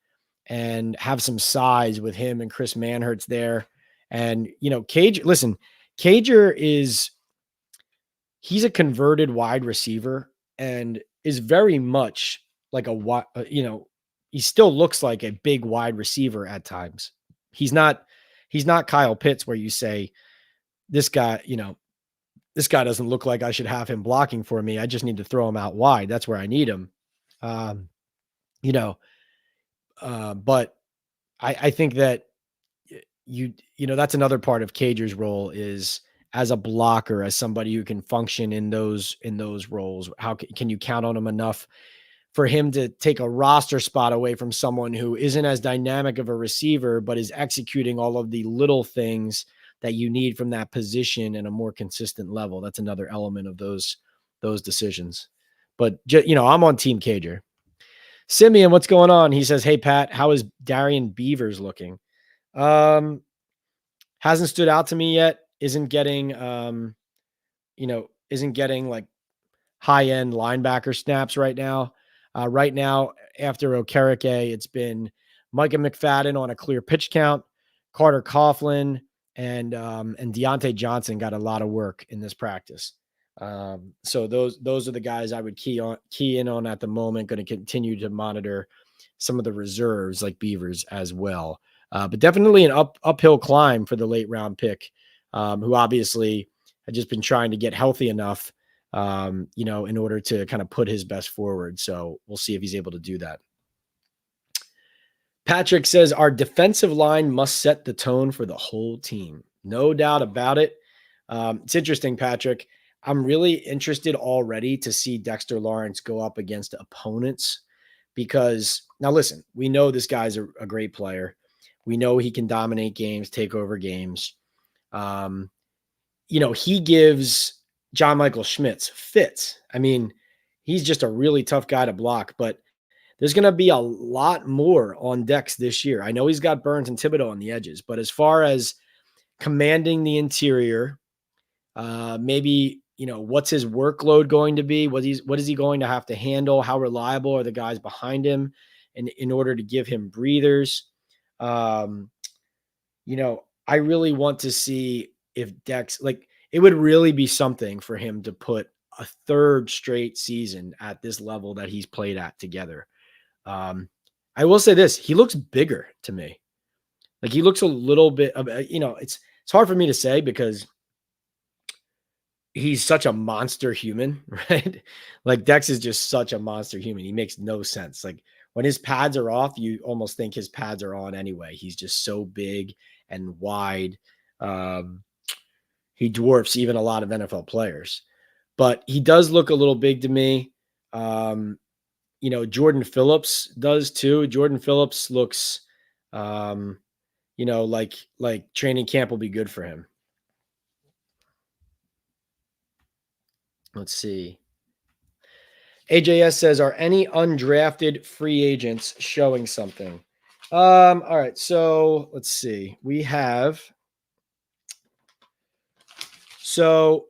and have some size with him and Chris Manhertz there. And, Cager he's a converted wide receiver and is very much like he still looks like a big wide receiver at times. He's not Kyle Pitts, where you say, this guy doesn't look like I should have him blocking for me. I just need to throw him out wide. That's where I need him. But I think that that's another part of Cager's role, is as a blocker, as somebody who can function in those roles. How can you count on him enough for him to take a roster spot away from someone who isn't as dynamic of a receiver, but is executing all of the little things that you need from that position in a more consistent level? That's another element of those decisions. But I'm on Team Cager. Simeon, what's going on? He says, hey, Pat, how is Darian Beavers looking? Hasn't stood out to me yet. Isn't getting like high-end linebacker snaps right now. Right now, after Okereke, it's been Micah McFadden on a clear pitch count. Carter Coughlin and Deontay Johnson got a lot of work in this practice. So those are the guys I would key in on at the moment. Going to continue to monitor some of the reserves like Beavers as well. But definitely an uphill climb for the late round pick, who obviously had just been trying to get healthy enough, in order to kind of put his best forward. So we'll see if he's able to do that. Patrick says our defensive line must set the tone for the whole team. No doubt about it. It's interesting, Patrick. I'm really interested already to see Dexter Lawrence go up against opponents because now listen, we know this guy's a great player. We know he can dominate games, take over games. He gives John Michael Schmitz fits. I mean, he's just a really tough guy to block, but there's going to be a lot more on Dex this year. I know he's got Burns and Thibodeau on the edges, but as far as commanding the interior, maybe, what's his workload going to be? What is he going to have to handle? How reliable are the guys behind him in order to give him breathers? I really want to see if Dex, it would really be something for him to put a third straight season at this level that he's played at together. I will say this, he looks bigger to me. He looks a little bit of, it's hard for me to say because he's such a monster human, right? Dex is just such a monster human. He makes no sense. When his pads are off, you almost think his pads are on anyway. He's just so big and wide. He dwarfs even a lot of NFL players, but he does look a little big to me. Jordan Phillips does too. Jordan Phillips looks, like training camp will be good for him. Let's see. AJS says, are any undrafted free agents showing something? All right. So let's see. So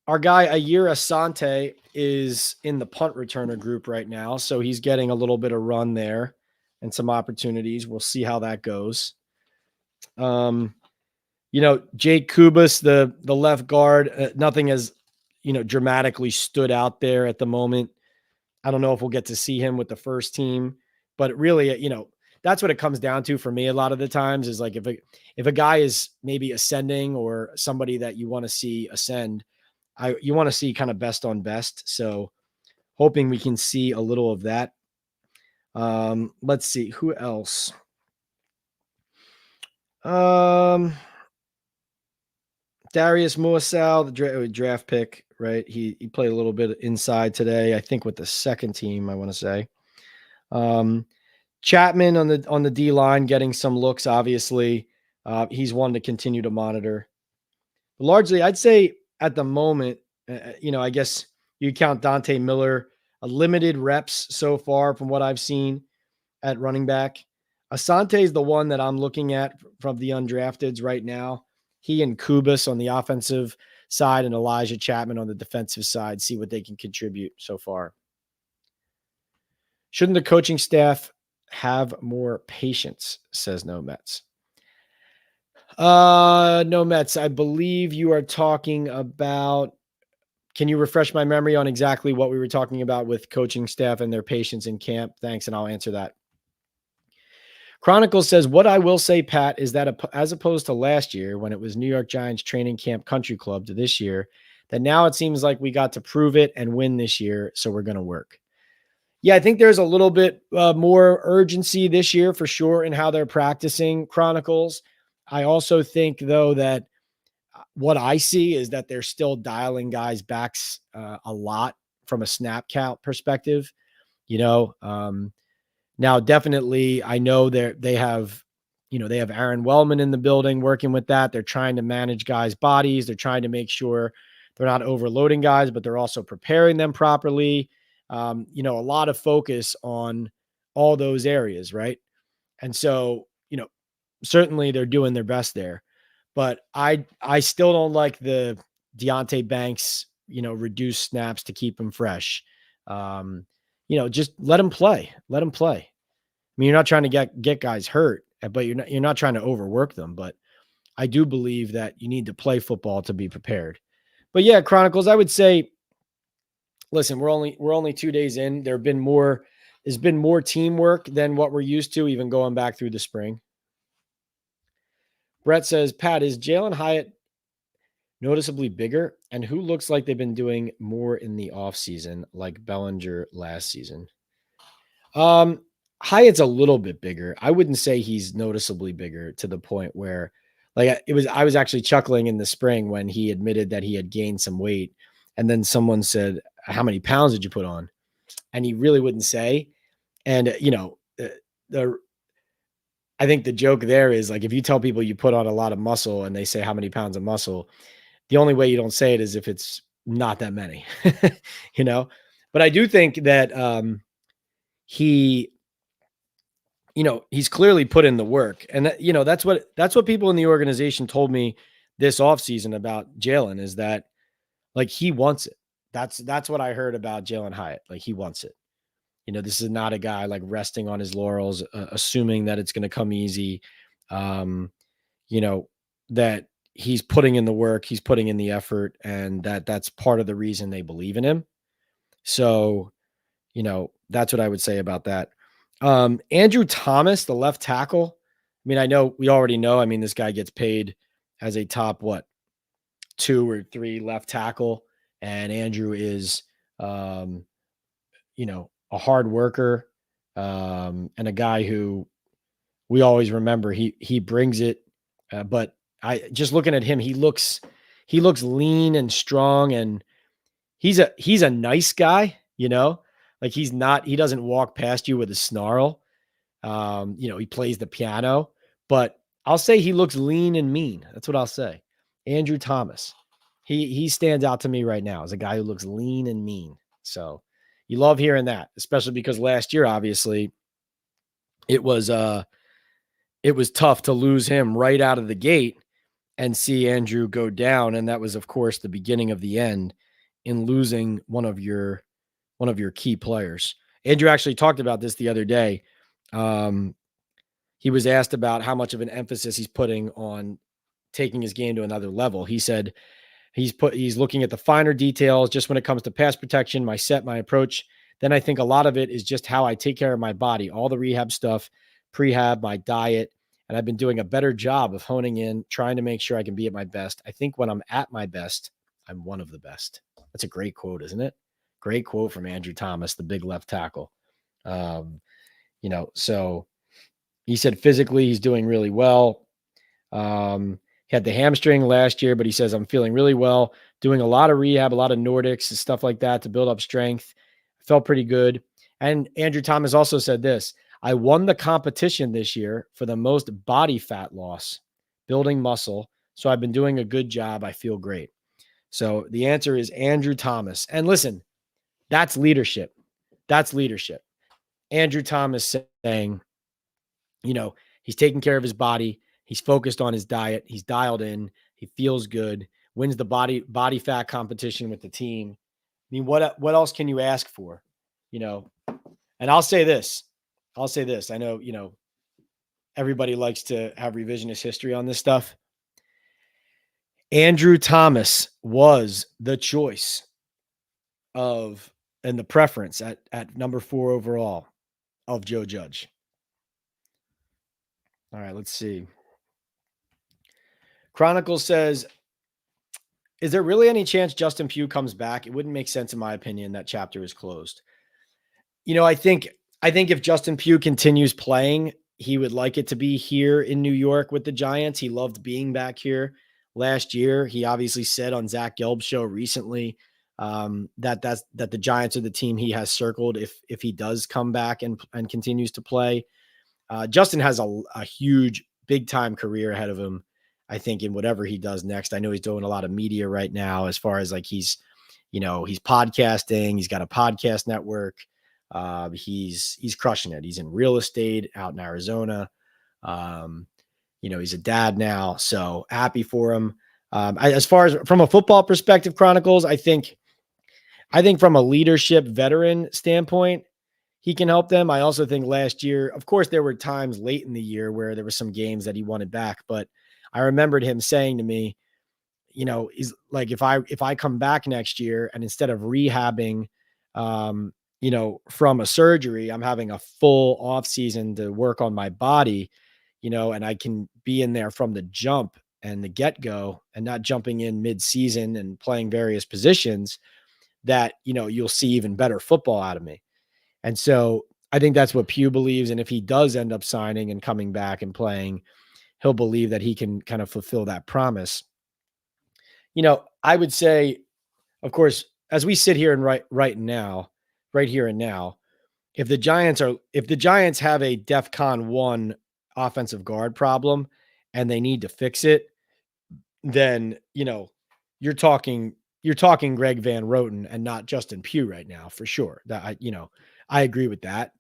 our guy, Ayir Asante, is in the punt returner group right now. So he's getting a little bit of run there and some opportunities. We'll see how that goes. Jake Kubas, the left guard, nothing has, dramatically stood out there at the moment. I don't know if we'll get to see him with the first team, but really, that's what it comes down to for me a lot of the times is if a guy is maybe ascending or somebody that you want to see ascend, you want to see kind of best on best. So hoping we can see a little of that. Let's see who else. Darius Muasau, the draft pick, right? He played a little bit inside today, I think with the second team, I want to say. Chapman on the D line getting some looks, obviously. He's one to continue to monitor. But largely, I'd say at the moment, I guess you count Dante Miller, a limited reps so far from what I've seen at running back. Asante is the one that I'm looking at from the undrafteds right now. He and Kubas on the offensive side and Elijah Chapman on the defensive side, see what they can contribute so far. Shouldn't the coaching staff have more patience, says No Mets. No Mets, I believe you are talking about, can you refresh my memory on exactly what we were talking about with coaching staff and their patience in camp? Thanks, and I'll answer that. Chronicles says, what I will say, Pat, is that as opposed to last year when it was New York Giants training camp country club to this year, that now it seems like we got to prove it and win this year, so we're going to work. Yeah, I think there's a little bit more urgency this year for sure in how they're practicing, Chronicles. I also think, though, that what I see is that they're still dialing guys back a lot from a snap count perspective. Now, definitely, I know they have Aaron Wellman in the building working with that. They're trying to manage guys' bodies. They're trying to make sure they're not overloading guys, but they're also preparing them properly. A lot of focus on all those areas, right? And so, certainly they're doing their best there. But I still don't like the Deonte Banks, reduced snaps to keep him fresh. Just let him play. Let him play. I mean, you're not trying to get guys hurt, but you're not trying to overwork them. But I do believe that you need to play football to be prepared. But yeah, Chronicles, I would say, listen, we're only 2 days in. There's been more teamwork than what we're used to, even going back through the spring. Brett says, Pat, is Jalen Hyatt noticeably bigger? And who looks like they've been doing more in the offseason, like Bellinger last season? Hyatt's a little bit bigger. I wouldn't say he's noticeably bigger to the point where I was actually chuckling in the spring when he admitted that he had gained some weight. And then someone said, how many pounds did you put on? And he really wouldn't say. And, the I think the joke there is like if you tell people you put on a lot of muscle and they say how many pounds of muscle, the only way you don't say it is if it's not that many, you know. But I do think that he, he's clearly put in the work, and that's what people in the organization told me this offseason about Jalen is that like he wants it. That's what I heard about Jalen Hyatt. Like he wants it. This is not a guy like resting on his laurels, assuming that it's going to come easy. Um, that he's putting in the work, he's putting in the effort, and that's part of the reason they believe in him. So, that's what I would say about that. Andrew Thomas, the left tackle. I mean, I know we already know. I mean, this guy gets paid as a top 2 or 3 left tackle, and Andrew is, a hard worker, and a guy who we always remember he brings it. But I just looking at him, he looks lean and strong, and he's a nice guy, like he doesn't walk past you with a snarl. He plays the piano, but I'll say he looks lean and mean. That's what I'll say. Andrew Thomas. He stands out to me right now as a guy who looks lean and mean. So you love hearing that, especially because last year, obviously, it was tough to lose him right out of the gate and see Andrew go down. And that was, of course, the beginning of the end in losing one of your key players. Andrew actually talked about this the other day. He was asked about how much of an emphasis he's putting on taking his game to another level. He said he's looking at the finer details just when it comes to pass protection, my set, my approach. Then I think a lot of it is just how I take care of my body, all the rehab stuff, prehab, my diet. And I've been doing a better job of honing in, trying to make sure I can be at my best. I think when I'm at my best, I'm one of the best. That's a great quote, isn't it? Great quote from Andrew Thomas, the big left tackle. So he said physically he's doing really well. He had the hamstring last year, but he says, I'm feeling really well, doing a lot of rehab, a lot of Nordics and stuff like that to build up strength. Felt pretty good. And Andrew Thomas also said this, I won the competition this year for the most body fat loss, building muscle. So I've been doing a good job. I feel great. So the answer is Andrew Thomas. And listen, that's leadership. That's leadership. Andrew Thomas saying, he's taking care of his body. He's focused on his diet. He's dialed in. He feels good. Wins the body fat competition with the team. I mean, what else can you ask for? And I'll say this. I know, everybody likes to have revisionist history on this stuff. Andrew Thomas was the choice and the preference at number 4 overall of Joe Judge. All right, let's see. Chronicle says, is there really any chance Justin Pugh comes back? It wouldn't make sense, in my opinion. That chapter is closed. I think if Justin Pugh continues playing, he would like it to be here in New York with the Giants. He loved being back here last year. He obviously said on Zach Gelb's show recently that the Giants are the team he has circled if he does come back and continues to play. Justin has a huge, big time career ahead of him, I think, in whatever he does next. I know he's doing a lot of media right now as far as like he's podcasting. He's got a podcast network. He's crushing it. He's in real estate out in Arizona. He's a dad now, so happy for him. As far as from a football perspective, Chronicles, I think from a leadership veteran standpoint, he can help them. I also think last year, of course, there were times late in the year where there were some games that he wanted back, but I remembered him saying to me, he's like, if I come back next year and instead of rehabbing, from a surgery, I'm having a full off season to work on my body, and I can be in there from the jump and the get-go and not jumping in mid-season and playing various positions, that, you'll see even better football out of me. And so I think that's what Pugh believes. And if he does end up signing and coming back and playing, he'll believe that he can kind of fulfill that promise. I would say, of course, as we sit here and right here and now, if the Giants have a DEFCON 1 offensive guard problem and they need to fix it, then, you're talking Greg Van Roten and not Justin Pugh right now, for sure. I agree with that,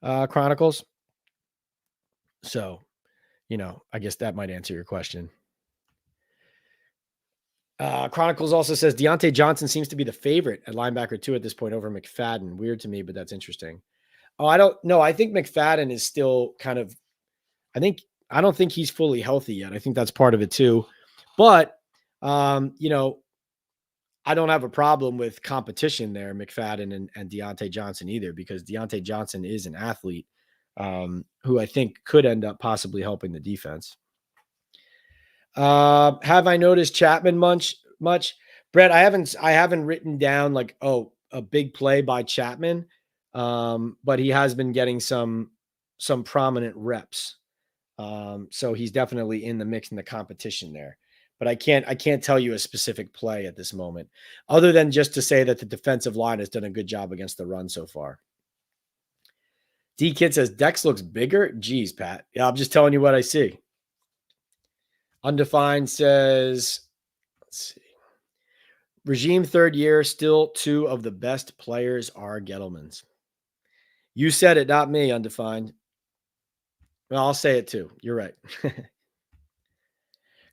Chronicles. So, I guess that might answer your question. Chronicles also says Deontay Johnson seems to be the favorite at linebacker 2 at this point over McFadden. Weird to me, but that's interesting. Oh, I don't know. I think McFadden is still kind of, I don't think he's fully healthy yet. I think that's part of it too. But, I don't have a problem with competition there, McFadden and Deontay Johnson either, because Deontay Johnson is an athlete who I think could end up possibly helping the defense. Have I noticed Chapman much? Brett, I haven't written down like, a big play by Chapman. But he has been getting some prominent reps. So he's definitely in the mix in the competition there. But I can't tell you a specific play at this moment, other than just to say that the defensive line has done a good job against the run so far. D Kid says Dex looks bigger. Geez, Pat. Yeah, I'm just telling you what I see. Undefined says, let's see. Regime third year, still 2 of the best players are Gettleman's. You said it, not me, Undefined. Well, I'll say it too. You're right.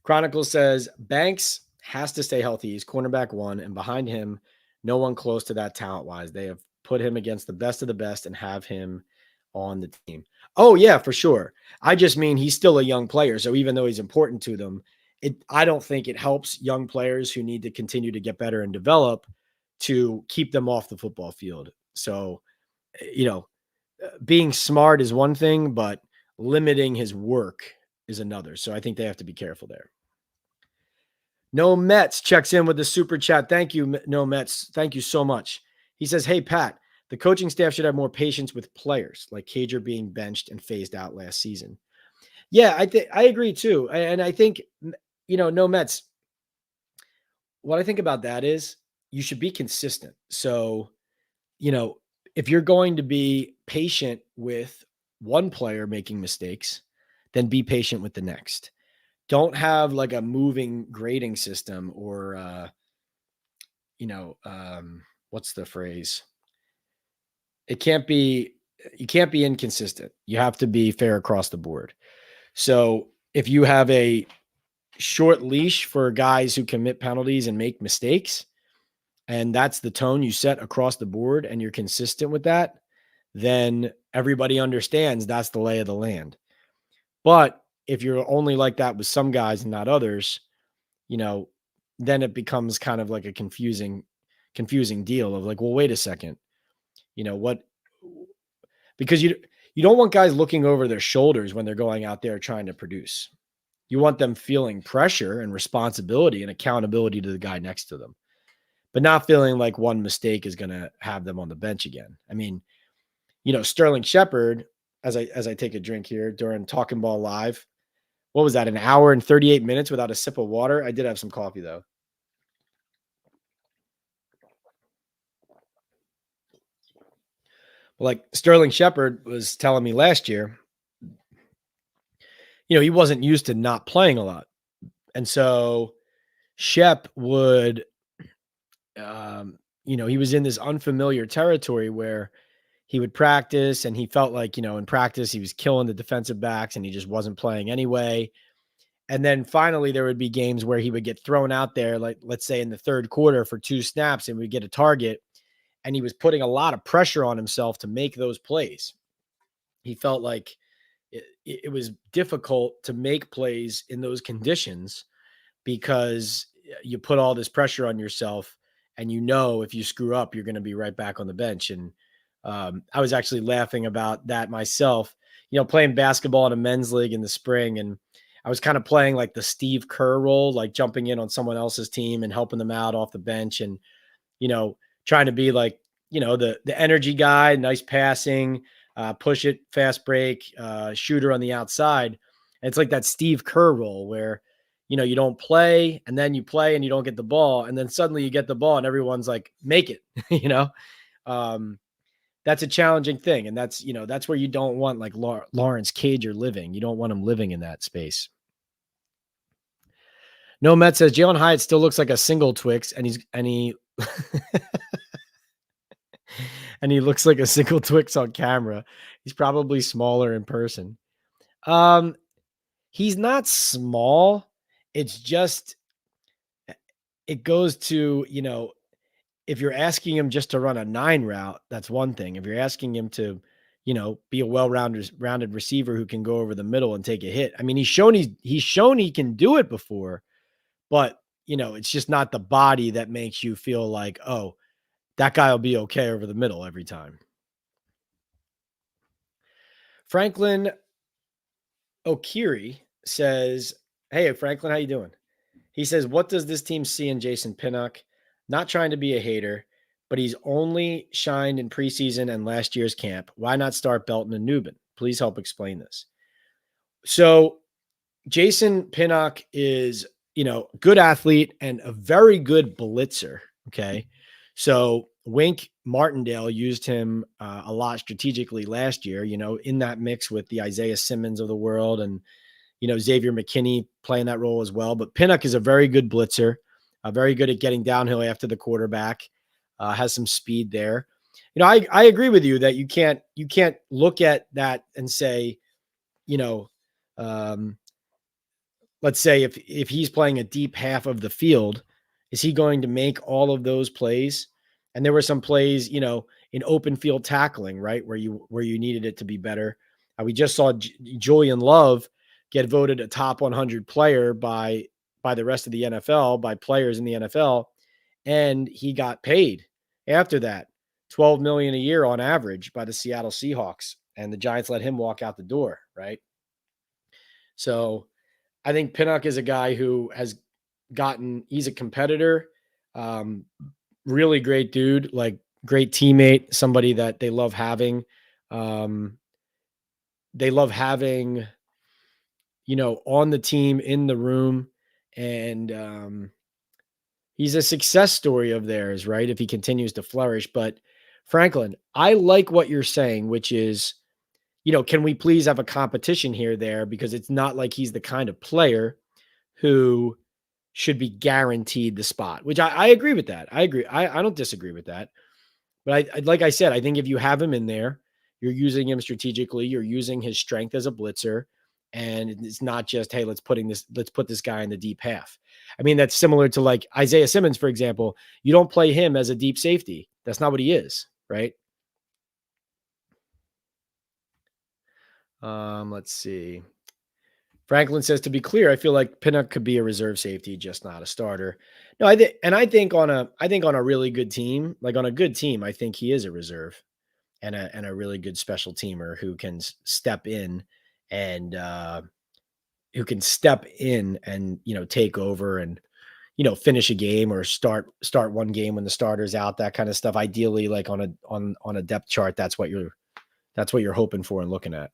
Chronicles says Banks has to stay healthy. He's cornerback 1, and behind him, no one close to that talent-wise. They have put him against the best of the best and have him on the team. Oh, yeah, for sure. I just mean he's still a young player, so even though he's important to them, I don't think it helps young players who need to continue to get better and develop to keep them off the football field. So, being smart is one thing, but limiting his work is another. So I think they have to be careful there. No Mets checks in with the super chat. Thank you, No Mets. Thank you so much. He says, hey, Pat, the coaching staff should have more patience with players like Cager being benched and phased out last season. Yeah, I agree too. And I think, No Mets, what I think about that is you should be consistent. So, if you're going to be patient with one player making mistakes, then be patient with the next. Don't have like a moving grading system or, what's the phrase? You can't be inconsistent. You have to be fair across the board. So if you have a short leash for guys who commit penalties and make mistakes, and that's the tone you set across the board and you're consistent with that, then everybody understands that's the lay of the land. But if you're only like that with some guys and not others, then it becomes kind of like a confusing deal of like, well, wait a second, what? Because you don't want guys looking over their shoulders when they're going out there trying to produce. You want them feeling pressure and responsibility and accountability to the guy next to them, but not feeling like one mistake is going to have them on the bench again. I mean, Sterling Shepard, as I take a drink here during Talkin Ball Live, what was that, an hour and 38 minutes without a sip of water? I did have some coffee, though. Like Sterling Shepard was telling me last year, he wasn't used to not playing a lot. And so Shep would, he was in this unfamiliar territory where he would practice and he felt like, in practice, he was killing the defensive backs and he just wasn't playing anyway. And then finally there would be games where he would get thrown out there, like let's say in the third quarter for 2 snaps and we'd get a target, and he was putting a lot of pressure on himself to make those plays. He felt like it was difficult to make plays in those conditions because you put all this pressure on yourself and if you screw up, you're going to be right back on the bench. And I was actually laughing about that myself. playing basketball in a men's league in the spring, and I was kind of playing like the Steve Kerr role, like jumping in on someone else's team and helping them out off the bench, and you know, trying to be like, the energy guy, nice passing, push it, fast break, shooter on the outside. And it's like that Steve Kerr role where, you don't play and then you play and you don't get the ball. And then suddenly you get the ball and everyone's like, make it, um, that's a challenging thing. And that's where you don't want like Lawrence Cager living. You don't want him living in that space. No Met says Jalen Hyatt still looks like a single Twix and he and he looks like a single Twix on camera. He's probably smaller in person. He's not small. It's just, it goes to, if you're asking him just to run a 9 route, that's one thing. If you're asking him to, be a rounded receiver who can go over the middle and take a hit. I mean, he's shown he can do it before, but it's just not the body that makes you feel like, oh, that guy will be okay over the middle every time. Franklin Okiri says, hey, Franklin, how you doing? He says, what does this team see in Jason Pinnock? Not trying to be a hater, but he's only shined in preseason and last year's camp. Why not start Belton and Newbin? Please help explain this. So Jason Pinnock is, good athlete and a very good blitzer. Okay. So Wink Martindale used him a lot strategically last year, in that mix with the Isaiah Simmons of the world and, Xavier McKinney playing that role as well. But Pinnock is a very good blitzer, very good at getting downhill after the quarterback, has some speed there. I agree with you that you can't look at that and say, let's say if he's playing a deep half of the field, is he going to make all of those plays? And there were some plays, in open field tackling, right, where you needed it to be better. We just saw Julian Love get voted a top 100 player by the rest of the NFL, by players in the NFL, and he got paid after that $12 million a year on average by the Seattle Seahawks, and the Giants let him walk out the door, right? So I think Pinnock is a guy who he's a competitor, really great dude, like great teammate, somebody that they love having. On the team, in the room, and he's a success story of theirs, right? If he continues to flourish. But Franklin, I like what you're saying, which is, can we please have a competition here, there? Because it's not like he's the kind of player who should be guaranteed the spot, which I agree with that. I agree. I don't disagree with that. But like I said, I think if you have him in there, you're using him strategically, you're using his strength as a blitzer, and it's not just, hey, let's put this guy in the deep half. I mean, that's similar to like Isaiah Simmons, for example. You don't play him as a deep safety. That's not what he is, right? Let's see. Franklin says, to be clear, I feel like Pinnock could be a reserve safety, just not a starter. No, I think on a really good team, like on a good team, I think he is a reserve and a really good special teamer who can step in and take over and, finish a game or start one game when the starter's out, that kind of stuff. Ideally, like on a depth chart, that's what you're hoping for and looking at.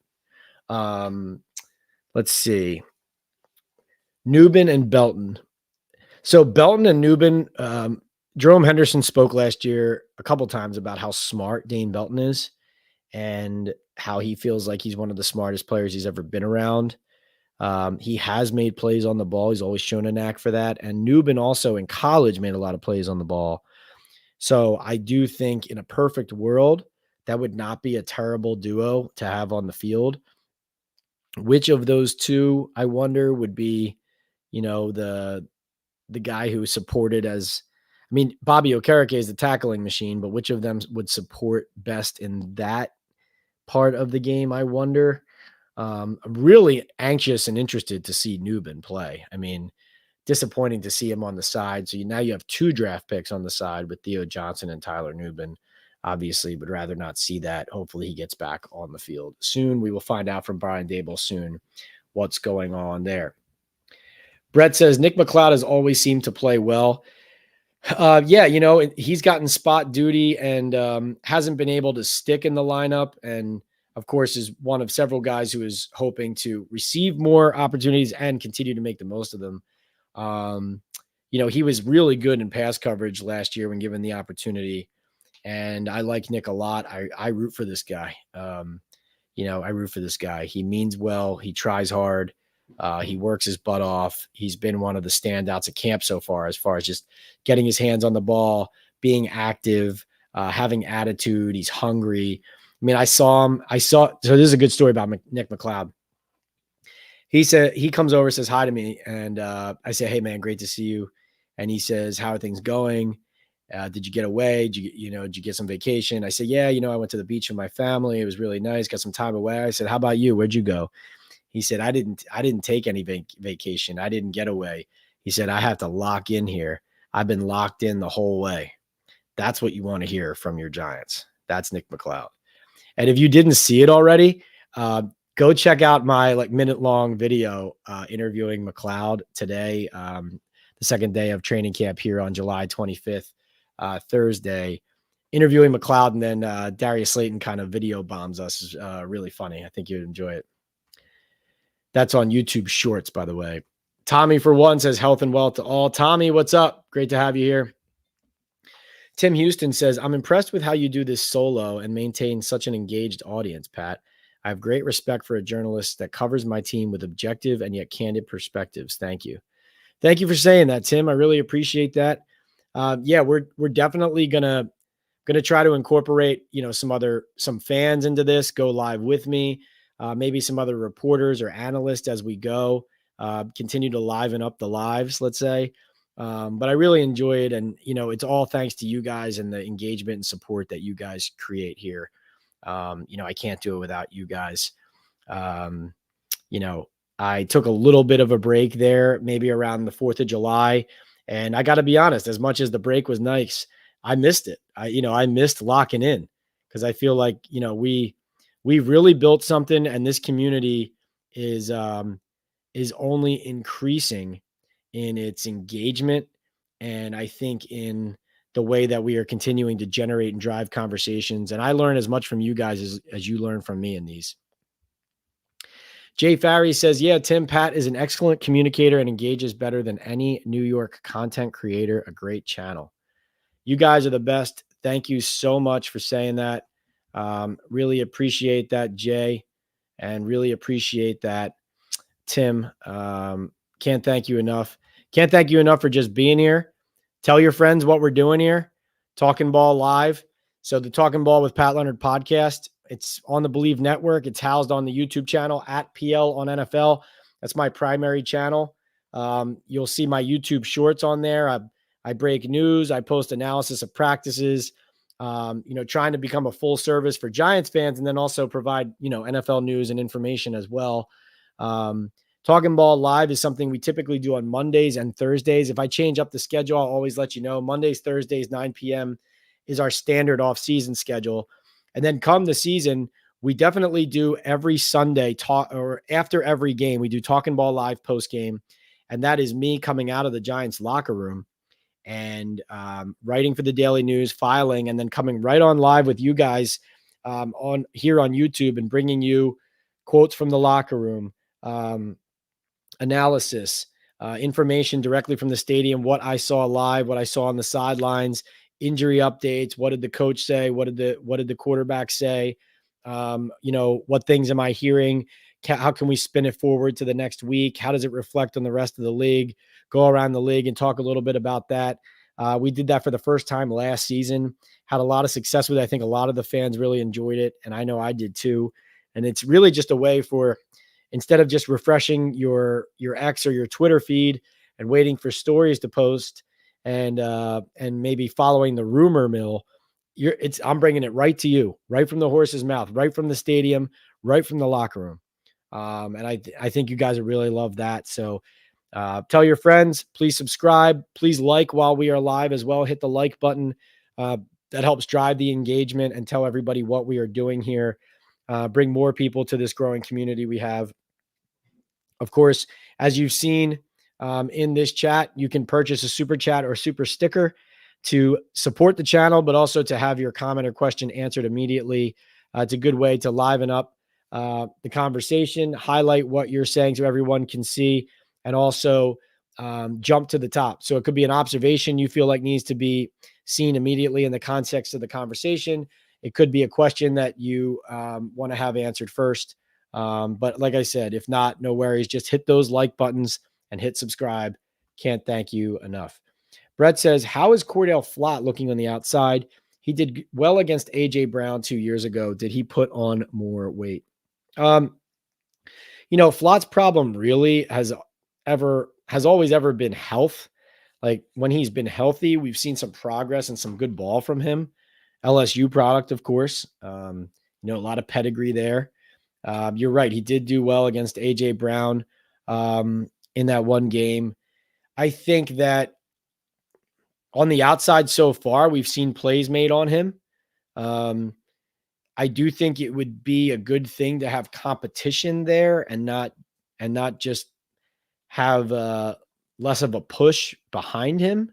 Let's see. Newbin and Belton. So Belton and Newbin, Jerome Henderson spoke last year a couple times about how smart Dane Belton is and how he feels like he's one of the smartest players he's ever been around. He has made plays on the ball. He's always shown a knack for that. And Newbin also in college made a lot of plays on the ball. So I do think in a perfect world, that would not be a terrible duo to have on the field. Which of those two, I wonder, would be, the guy who supported as, I mean, Bobby Okereke is the tackling machine, but which of them would support best in that part of the game, I wonder. I'm really anxious and interested to see Newbin play. I mean, disappointing to see him on the side. So now you have 2 draft picks on the side with Theo Johnson and Tyler Newbin. obviously would rather not see that. Hopefully he gets back on the field soon. We will find out from Brian Dable soon what's going on there. Brett says Nick McLeod has always seemed to play well. Yeah, he's gotten spot duty and hasn't been able to stick in the lineup. And of course, is one of several guys who is hoping to receive more opportunities and continue to make the most of them. He was really good in pass coverage last year when given the opportunity. And I like Nick a lot. I root for this guy. I root for this guy. He means well. He tries hard. He works his butt off. He's been one of the standouts at camp so far as just getting his hands on the ball, being active, having attitude. He's hungry. I mean, so this is a good story about Nick McLeod. He said, he comes over, says hi to me. And I say, hey man, great to see you. And he says, how are things going? Did you get away? Did you get some vacation? I said, yeah, I went to the beach with my family. It was really nice. Got some time away. I said, how about you? Where'd you go? He said, I didn't take any vacation. I didn't get away. He said, I have to lock in here. I've been locked in the whole way. That's what you want to hear from your Giants. That's Nick McLeod. And if you didn't see it already, go check out my minute-long video interviewing McLeod today, the second day of training camp here on July 25th, Thursday. Interviewing McLeod, and then Darius Slayton kind of video bombs us. Is really funny. I think you'd enjoy it. That's on YouTube Shorts, by the way. Tommy, for one, says health and wealth to all. Tommy, what's up? Great to have you here. Tim Houston says, I'm impressed with how you do this solo and maintain such an engaged audience, Pat. I have great respect for a journalist that covers my team with objective and yet candid perspectives. Thank you. Thank you for saying that, Tim. I really appreciate that. Yeah, we're definitely gonna try to incorporate, some fans into this, go live with me. Maybe some other reporters or analysts as we go, continue to liven up the lives, let's say. But I really enjoy it. And, it's all thanks to you guys and the engagement and support that you guys create here. I can't do it without you guys. I took a little bit of a break there, maybe around the 4th of July. And I got to be honest, as much as the break was nice, I missed it. I missed locking in because I feel like, we've really built something, and this community is only increasing in its engagement. And I think in the way that we are continuing to generate and drive conversations. And I learn as much from you guys as you learn from me in these. Jay Farry says, yeah, Tim, Pat is an excellent communicator and engages better than any New York content creator. A great channel. You guys are the best. Thank you so much for saying that. Really appreciate that, Jay, and really appreciate that, Tim. Can't thank you enough. Can't thank you enough for just being here. Tell your friends what we're doing here. Talkin Ball Live. So the Talkin Ball with Pat Leonard podcast, it's on the Believe Network. It's housed on the YouTube channel at PL on NFL. That's my primary channel. You'll see my YouTube shorts on there. I break news. I post analysis of practices. Trying to become a full service for Giants fans and then also provide, NFL news and information as well. Talkin Ball Live is something we typically do on Mondays and Thursdays. If I change up the schedule, I'll always let you know. Mondays, Thursdays, 9 p.m. is our standard off-season schedule. And then come the season, we definitely do every Sunday or after every game, we do Talkin Ball Live post game. And that is me coming out of the Giants locker room and writing for the Daily News, filing, and then coming right on live with you guys on YouTube and bringing you quotes from the locker room, analysis, information directly from the stadium, what I saw live, what I saw on the sidelines, injury updates. What did the coach say? What did the quarterback say? What things am I hearing? How can we spin it forward to the next week? How does it reflect on the rest of the league? Go around the league and talk a little bit about that. We did that for the first time last season, had a lot of success with it. I think a lot of the fans really enjoyed it, and I know I did too. And it's really just a way for, instead of just refreshing your X or your Twitter feed and waiting for stories to post and maybe following the rumor mill, I'm bringing it right to you, right from the horse's mouth, right from the stadium, right from the locker room. And I think you guys would really love that. So tell your friends, please subscribe, please like while we are live as well. Hit the like button. that helps drive the engagement and tell everybody what we are doing here, bring more people to this growing community we have. Of course, as you've seen in this chat, you can purchase a super chat or super sticker to support the channel, but also to have your comment or question answered immediately. It's a good way to liven up the conversation, highlight what you're saying so everyone can see, and also jump to the top. So it could be an observation you feel like needs to be seen immediately in the context of the conversation. It could be a question that you want to have answered first. But like I said, if not, no worries. Just hit those like buttons and hit subscribe. Can't thank you enough. Brett says, how is Cordell Flott looking on the outside? He did well against AJ Brown 2 years ago. Did he put on more weight? Flott's problem really has always ever been health. Like when he's been healthy, we've seen some progress and some good ball from him. LSU product, of course. A lot of pedigree there. You're right. He did do well against AJ Brown in that one game. I think that on the outside so far, we've seen plays made on him. I do think it would be a good thing to have competition there and not just have less of a push behind him.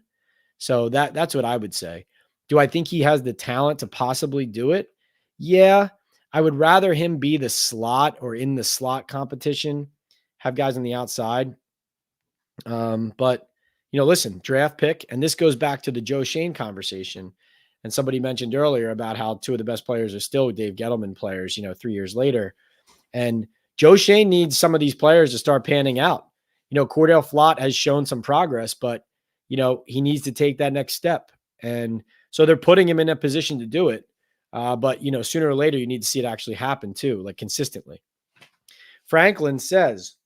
So that's what I would say. Do I think he has the talent to possibly do it? Yeah. I would rather him be the slot or in the slot competition, have guys on the outside. But listen, draft pick, and this goes back to the Joe Shane conversation. And somebody mentioned earlier about how two of the best players are still Dave Gettleman players, 3 years later. And Joe Shane needs some of these players to start panning out. Cordell Flott has shown some progress, but, he needs to take that next step. And so they're putting him in a position to do it. But, sooner or later, you need to see it actually happen too, like consistently. Franklin says,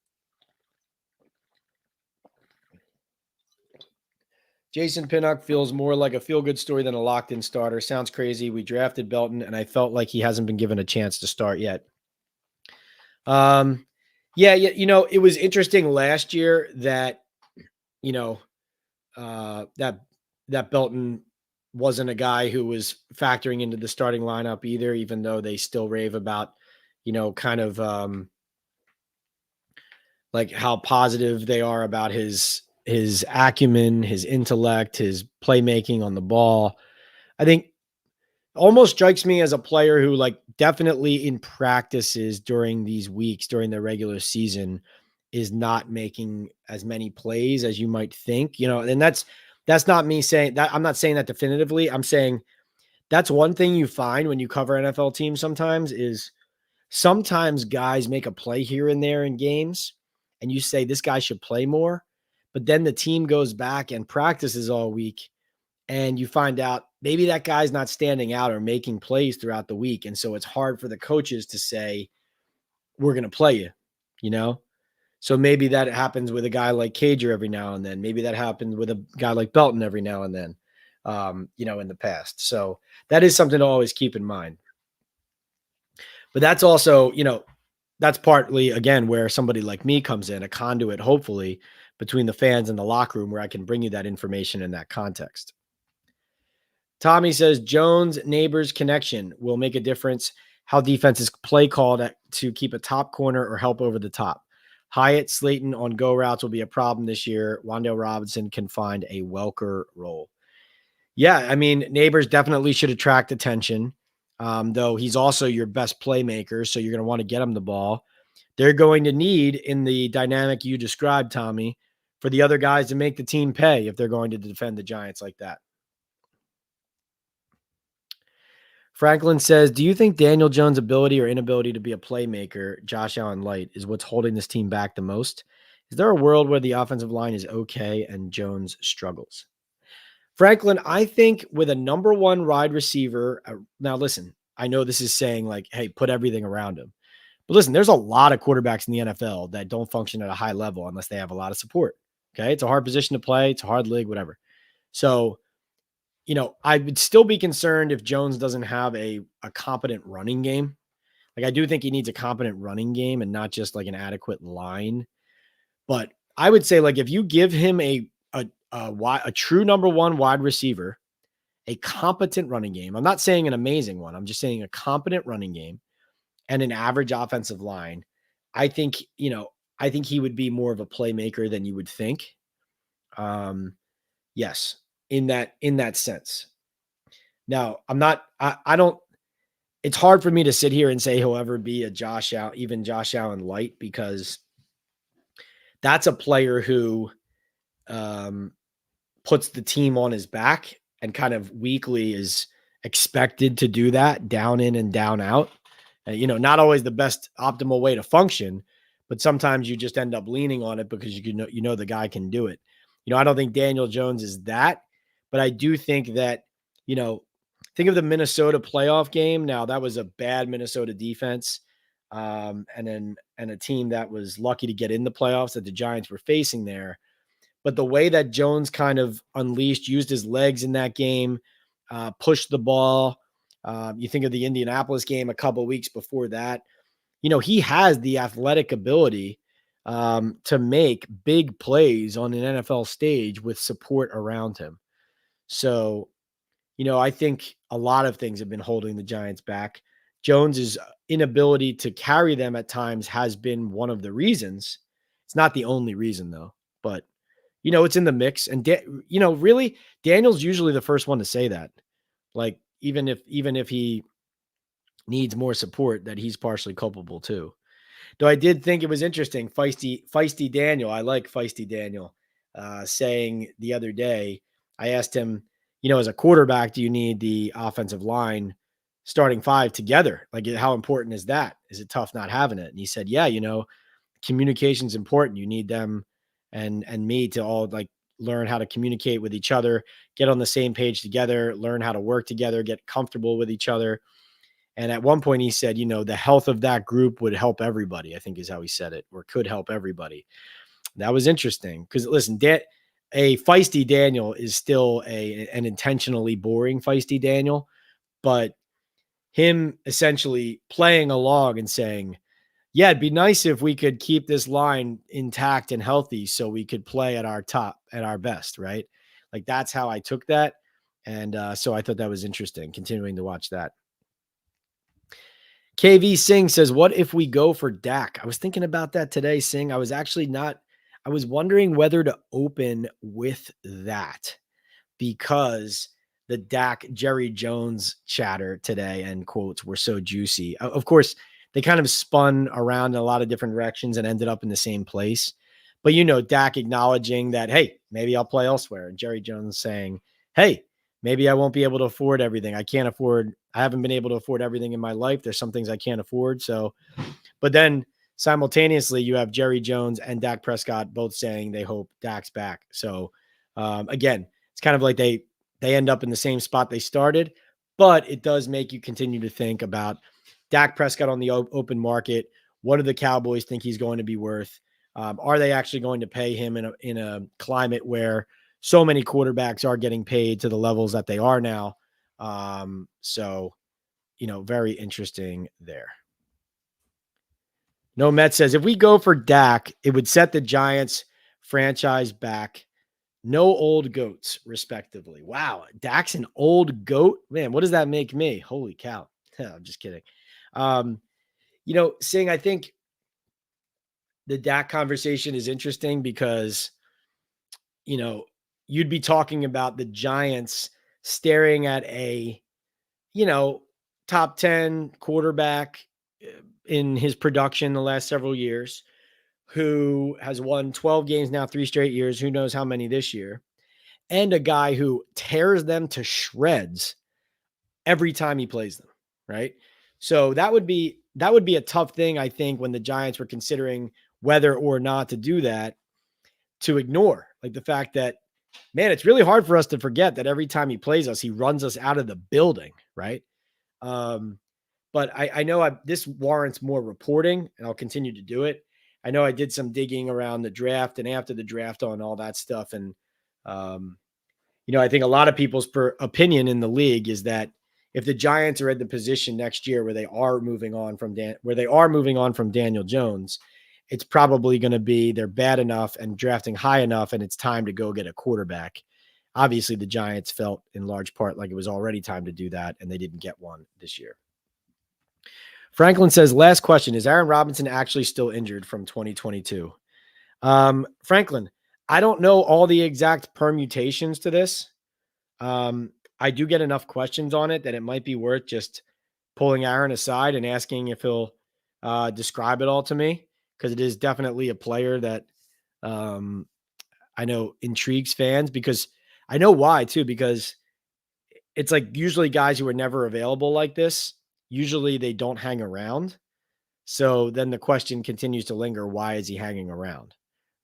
Jason Pinnock feels more like a feel-good story than a locked-in starter. Sounds crazy. We drafted Belton, and I felt like he hasn't been given a chance to start yet. It was interesting last year that, that Belton wasn't a guy who was factoring into the starting lineup either, even though they still rave about, like how positive they are about his acumen, his intellect, his playmaking on the ball. I think almost strikes me as a player who definitely in practices during these weeks, during the regular season, is not making as many plays as you might think, and that's not me saying that. I'm not saying that definitively. I'm saying that's one thing you find when you cover NFL teams sometimes guys make a play here and there in games and you say this guy should play more, but then the team goes back and practices all week and you find out maybe that guy's not standing out or making plays throughout the week. And so it's hard for the coaches to say, we're going to play you, So maybe that happens with a guy like Cager every now and then. Maybe that happens with a guy like Belton every now and then, in the past. So that is something to always keep in mind. But that's also, that's partly, again, where somebody like me comes in, a conduit, hopefully, between the fans and the locker room where I can bring you that information in that context. Tommy says, Jones-Neighbors connection will make a difference. How defenses play called to keep a top corner or help over the top. Hyatt, Slayton on go routes will be a problem this year. Wan'Dale Robinson can find a Welker role. Yeah, I mean, Neighbors definitely should attract attention, though he's also your best playmaker, so you're going to want to get him the ball. They're going to need, in the dynamic you described, Tommy, for the other guys to make the team pay if they're going to defend the Giants like that. Franklin says, do you think Daniel Jones' ability or inability to be a playmaker, Josh Allen light, is what's holding this team back the most? Is there a world where the offensive line is okay and Jones struggles? Franklin, I think with a number one wide receiver, now listen, I know this is saying hey, put everything around him. But listen, there's a lot of quarterbacks in the NFL that don't function at a high level unless they have a lot of support. Okay. It's a hard position to play. It's a hard league, whatever. So, I would still be concerned if Jones doesn't have a competent running game. I do think he needs a competent running game and not just an adequate line. But I would say if you give him a true number one wide receiver a competent running game, I'm not saying an amazing one, I'm just saying a competent running game and an average offensive line, I think, I think he would be more of a playmaker than you would think. Yes, in that sense. Now, I don't, it's hard for me to sit here and say he'll ever be a Josh Allen, even Josh Allen light, because that's a player who puts the team on his back and kind of weekly is expected to do that down in and down out. Not always the best optimal way to function, but sometimes you just end up leaning on it because you know the guy can do it. I don't think Daniel Jones is that, but I do think that, think of the Minnesota playoff game. Now that was a bad Minnesota defense, and a team that was lucky to get in the playoffs that the Giants were facing there. But the way that Jones kind of used his legs in that game, pushed the ball. You think of the Indianapolis game a couple of weeks before that. He has the athletic ability to make big plays on an NFL stage with support around him. So, I think a lot of things have been holding the Giants back. Jones's inability to carry them at times has been one of the reasons. It's not the only reason, though, but it's in the mix. And really, Daniel's usually the first one to say that. Like, even if he needs more support, that he's partially culpable too. Though I did think it was interesting, feisty Daniel. I like feisty Daniel saying the other day. I asked him, as a quarterback, do you need the offensive line starting five together? Like, how important is that? Is it tough not having it? And he said, yeah, communication's important. You need them and me to all like learn how to communicate with each other, get on the same page together, learn how to work together, get comfortable with each other. And at one point he said, the health of that group would help everybody, I think is how he said it, or could help everybody. That was interesting because listen, a feisty Daniel is still an intentionally boring feisty Daniel, but him essentially playing along and saying, yeah, it'd be nice if we could keep this line intact and healthy so we could play at our top, at our best, right? Like, that's how I took that. And so I thought that was interesting, continuing to watch that. KV Singh says, what if we go for Dak? I was thinking about that today, Singh. I was wondering whether to open with that because the Dak Jerry Jones chatter today and quotes were so juicy. Of course, they kind of spun around in a lot of different directions and ended up in the same place. But, Dak acknowledging that, hey, maybe I'll play elsewhere. And Jerry Jones saying, hey, maybe I won't be able to afford everything. I haven't been able to afford everything in my life. There's some things I can't afford. So, but then simultaneously, you have Jerry Jones and Dak Prescott both saying they hope Dak's back. So, again, it's kind of like they end up in the same spot they started, but it does make you continue to think about Dak Prescott on the open market. What do the Cowboys think he's going to be worth? Are they actually going to pay him in a climate where so many quarterbacks are getting paid to the levels that they are now? So, very interesting there. No Met says, if we go for Dak, it would set the Giants franchise back. No old goats, respectively. Wow. Dak's an old goat. Man, what does that make me? Holy cow. I'm just kidding. Singh, I think the Dak conversation is interesting because, you'd be talking about the Giants staring at a, top 10 quarterback in his production the last several years, who has won 12 games now, 3 straight years, who knows how many this year, and a guy who tears them to shreds every time he plays them, right? So that would be a tough thing, I think, when the Giants were considering whether or not to do that, to ignore. Like the fact that, man, it's really hard for us to forget that every time he plays us, he runs us out of the building, right? But I know this warrants more reporting, and I'll continue to do it. I know I did some digging around the draft and after the draft on all that stuff. And, I think a lot of people's opinion in the league is that if the Giants are at the position next year where they are moving on from Daniel Jones, it's probably going to be they're bad enough and drafting high enough, and it's time to go get a quarterback. Obviously, the Giants felt in large part like it was already time to do that, and they didn't get one this year. Franklin says, last question, is Aaron Robinson actually still injured from 2022? Franklin, I don't know all the exact permutations to this. I do get enough questions on it that it might be worth just pulling Aaron aside and asking if he'll describe it all to me, because it is definitely a player that I know intrigues fans, because I know why too, because it's like usually guys who are never available like this, usually they don't hang around. So then the question continues to linger, why is he hanging around?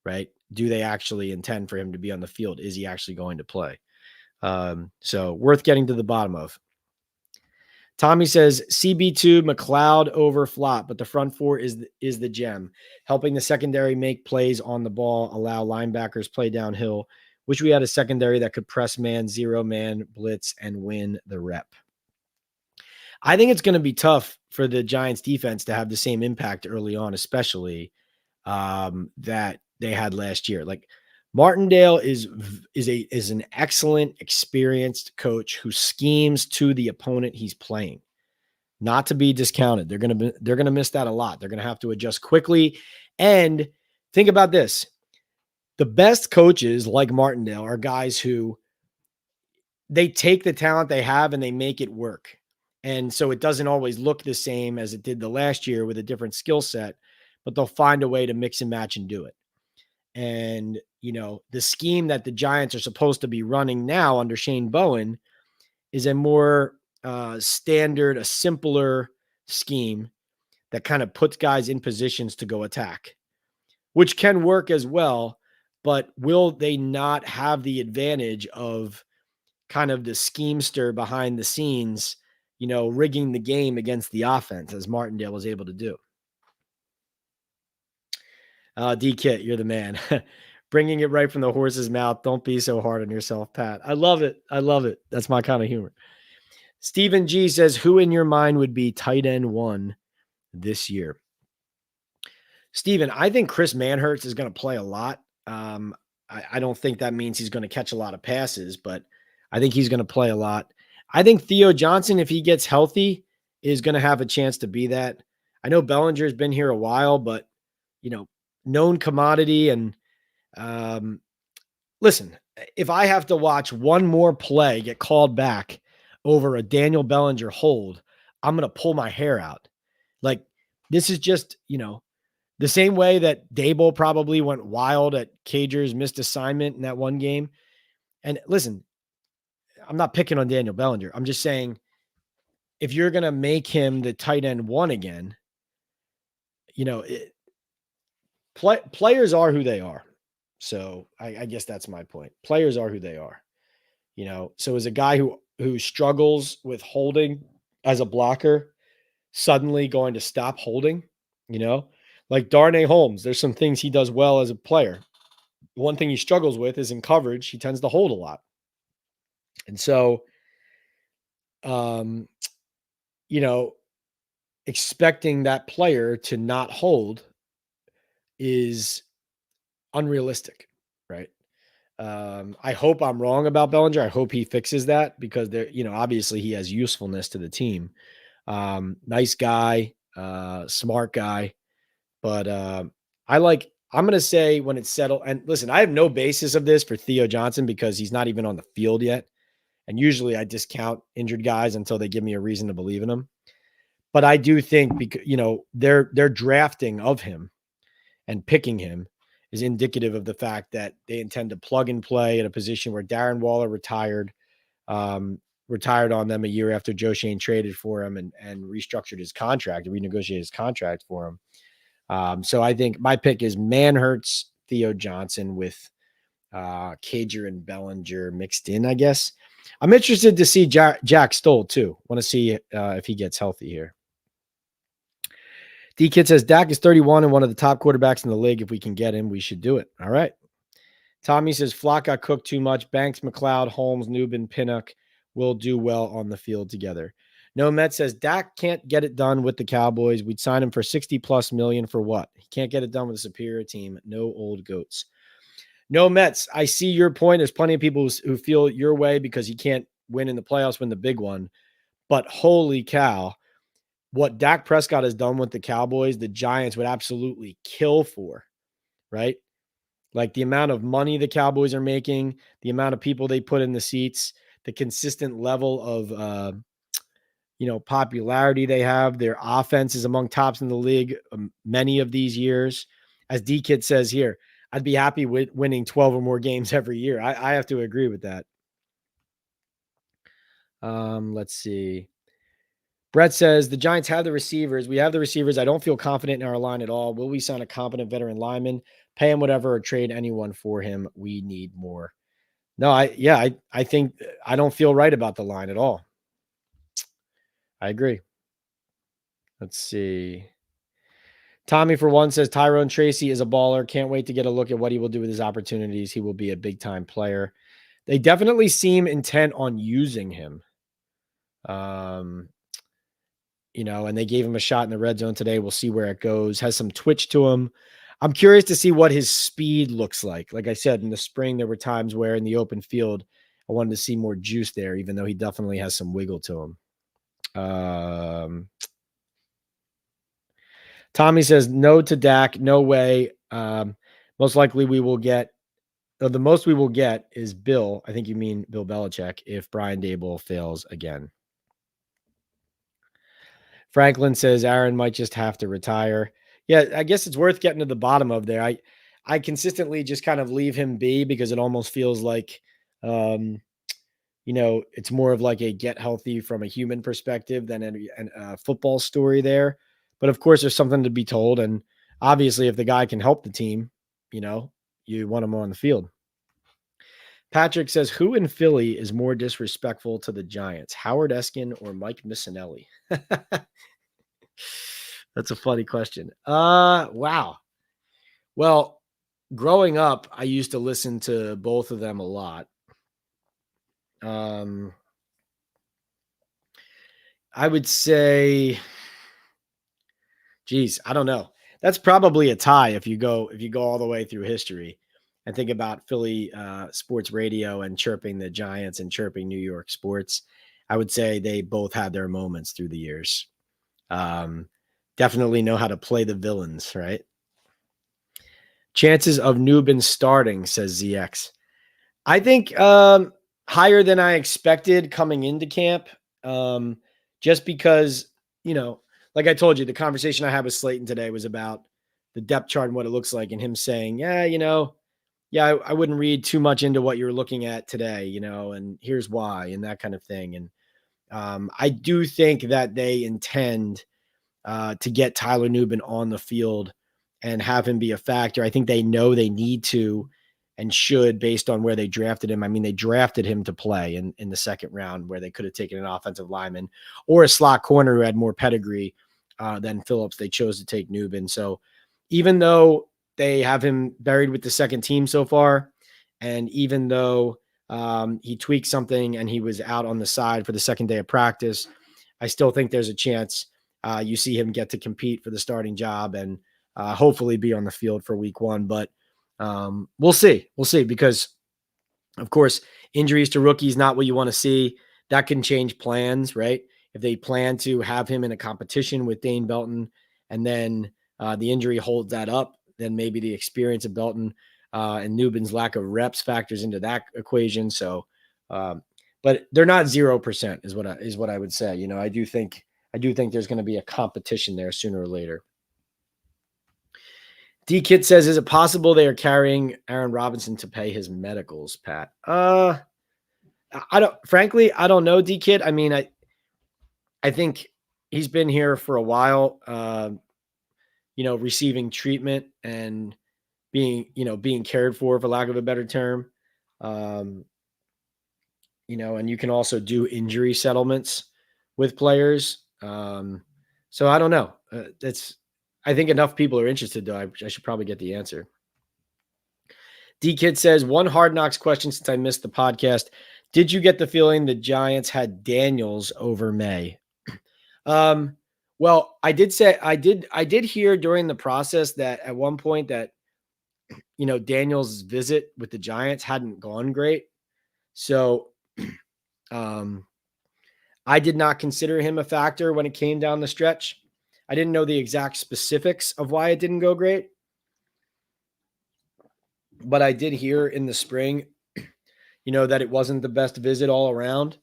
Right? Do they actually intend for him to be on the field? Is he actually going to play? So worth getting to the bottom of. Tommy says CB2 McLeod over Flott, but the front four is the gem, helping the secondary make plays on the ball, allow linebackers play downhill. Wish we had a secondary that could press man, zero man, blitz, and win the rep. I think it's going to be tough for the Giants defense to have the same impact early on, especially that they had last year. Like Martindale is an excellent, experienced coach who schemes to the opponent he's playing. Not to be discounted. They're going to miss that a lot. They're going to have to adjust quickly. And think about this. The best coaches like Martindale are guys who they take the talent they have and they make it work. And so it doesn't always look the same as it did the last year with a different skill set, but they'll find a way to mix and match and do it. And, the scheme that the Giants are supposed to be running now under Shane Bowen is a more standard, a simpler scheme that kind of puts guys in positions to go attack, which can work as well. But will they not have the advantage of kind of the schemester behind the scenes, rigging the game against the offense, as Martindale was able to do? D-Kit, you're the man. Bringing it right from the horse's mouth. Don't be so hard on yourself, Pat. I love it. That's my kind of humor. Stephen G says, who in your mind would be tight end 1 this year? Stephen, I think Chris Manhertz is going to play a lot. I don't think that means he's going to catch a lot of passes, but I think he's going to play a lot. I think Theo Johnson, if he gets healthy, is going to have a chance to be that. I know Bellinger's been here a while, but, known commodity. And listen, if I have to watch one more play get called back over a Daniel Bellinger hold, I'm going to pull my hair out. Like, this is just, the same way that Dable probably went wild at Cager's missed assignment in that one game. And listen, I'm not picking on Daniel Bellinger. I'm just saying, if you're going to make him the tight end 1 again, players are who they are. So I guess that's my point. Players are who they are. So as a guy who struggles with holding as a blocker, suddenly going to stop holding, like Darnay Holmes, there's some things he does well as a player. One thing he struggles with is in coverage. He tends to hold a lot. And so, expecting that player to not hold is unrealistic, right? I hope I'm wrong about Bellinger. I hope he fixes that, because obviously he has usefulness to the team. Nice guy, smart guy, but I'm going to say when it's settled, and listen, I have no basis of this for Theo Johnson because he's not even on the field yet. And usually I discount injured guys until they give me a reason to believe in them. But I do think, because, their drafting of him and picking him is indicative of the fact that they intend to plug and play at a position where Darren Waller retired on them a year after Joe Shane traded for him and restructured his contract, renegotiated his contract for him. So I think my pick is Manhertz, Theo Johnson with Cager and Bellinger mixed in, I guess. I'm interested to see Jack Stoll too. Want to see if he gets healthy here. D-Kid says, Dak is 31 and one of the top quarterbacks in the league. If we can get him, we should do it. All right. Tommy says, Flock got cooked too much. Banks, McLeod, Holmes, Newbin, Pinnock will do well on the field together. No Met says, Dak can't get it done with the Cowboys. We'd sign him for $60+ million for what? He can't get it done with a superior team. No old goats. No Mets. I see your point. There's plenty of people who feel your way because you can't win in the playoffs, win the big one. But holy cow, what Dak Prescott has done with the Cowboys, the Giants would absolutely kill for, right? Like the amount of money the Cowboys are making, the amount of people they put in the seats, the consistent level of popularity they have. Their offense is among tops in the league many of these years. As D Kid says here, I'd be happy with winning 12 or more games every year. I have to agree with that. Let's see. Brett says the Giants have the receivers. We have the receivers. I don't feel confident in our line at all. Will we sign a competent veteran lineman, pay him whatever, or trade anyone for him? We need more. No, I think I don't feel right about the line at all. I agree. Let's see. Tommy, for one, says Tyrone Tracy is a baller. Can't wait to get a look at what he will do with his opportunities. He will be a big-time player. They definitely seem intent on using him. And they gave him a shot in the red zone today. We'll see where it goes. Has some twitch to him. I'm curious to see what his speed looks like. Like I said, in the spring, there were times where in the open field, I wanted to see more juice there, even though he definitely has some wiggle to him. Tommy says no to Dak. No way. Most likely we will get the most we will get is Bill. I think you mean Bill Belichick if Brian Daboll fails again. Franklin says Aaron might just have to retire. Yeah, I guess it's worth getting to the bottom of there. I consistently just kind of leave him be because it almost feels like it's more of like a get healthy from a human perspective than a football story there. But of course, there's something to be told. And obviously, if the guy can help the team, you want him on the field. Patrick says, who in Philly is more disrespectful to the Giants, Howard Eskin or Mike Missinelli? That's a funny question. Wow. Well, growing up, I used to listen to both of them a lot. I would say, geez, I don't know. That's probably a tie if you go all the way through history and think about Philly sports radio and chirping the Giants and chirping New York sports. I would say they both had their moments through the years. Definitely know how to play the villains, right? Chances of Nubin starting, says ZX. I think higher than I expected coming into camp. Just because, like I told you, the conversation I had with Slayton today was about the depth chart and what it looks like, and him saying, I wouldn't read too much into what you're looking at today, and here's why, and that kind of thing. And I do think that they intend to get Tyler Nubin on the field and have him be a factor. I think they know they need to and should based on where they drafted him. I mean, they drafted him to play in the second round where they could have taken an offensive lineman or a slot corner who had more pedigree than Phillips. They chose to take Nubin. So even though they have him buried with the second team so far, and even though he tweaked something and he was out on the side for the second day of practice, I still think there's a chance you see him get to compete for the starting job and hopefully be on the field for week one. But we'll see because of course injuries to rookies, not what you want to see. That can change plans, right? If they plan to have him in a competition with Dane Belton and then the injury holds that up, then maybe the experience of Belton and Nubin's lack of reps factors into that equation. So, but they're not 0% is what I would say. I do think there's going to be a competition there sooner or later. D Kit says, is it possible they are carrying Aaron Robinson to pay his medicals, Pat? I don't know, D Kit. I mean, I think he's been here for a while, receiving treatment and being cared for lack of a better term. And you can also do injury settlements with players. So I don't know. I think enough people are interested, though. I should probably get the answer. D-Kid says, one Hard Knocks question since I missed the podcast. Did you get the feeling the Giants had Daniels over May? Well, I did hear during the process that at one point that Daniel's visit with the Giants hadn't gone great. So I did not consider him a factor when it came down the stretch. I didn't know the exact specifics of why it didn't go great. But I did hear in the spring, that it wasn't the best visit all around.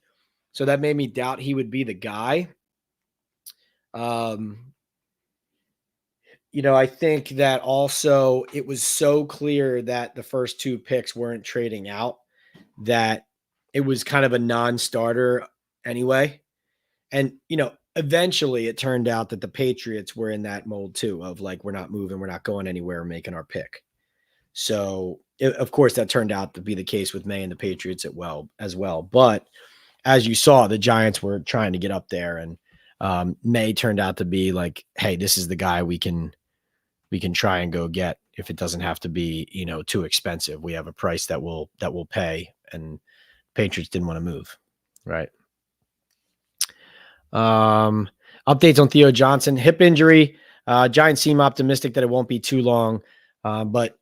So that made me doubt he would be the guy. I think that also it was so clear that the first two picks weren't trading out that it was kind of a non-starter anyway. And, eventually it turned out that the Patriots were in that mold too of like, we're not moving, we're not going anywhere, making our pick. So, of course, that turned out to be the case with May and the Patriots as well. But as you saw, the Giants were trying to get up there, and May turned out to be like, hey, this is the guy we can try and go get if it doesn't have to be, too expensive. We have a price that we'll pay, and Patriots didn't want to move. Right. Updates on Theo Johnson, hip injury. Giants seem optimistic that it won't be too long. But,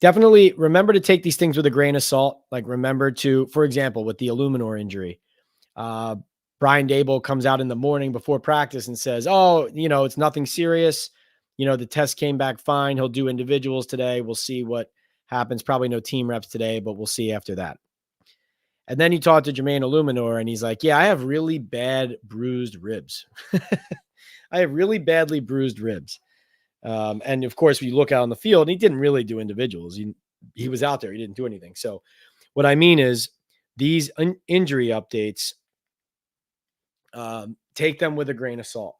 definitely remember to take these things with a grain of salt. Like remember to, for example, with the Eluemunor injury, Brian Daboll comes out in the morning before practice and says, oh, it's nothing serious. The test came back fine. He'll do individuals today. We'll see what happens. Probably no team reps today, but we'll see after that. And then you talk to Jermaine Eluemunor and he's like, yeah, I have really bad bruised ribs. I have really badly bruised ribs. And of course, we look out on the field, and he didn't really do individuals. He was out there. He didn't do anything. So what I mean is these injury updates, take them with a grain of salt,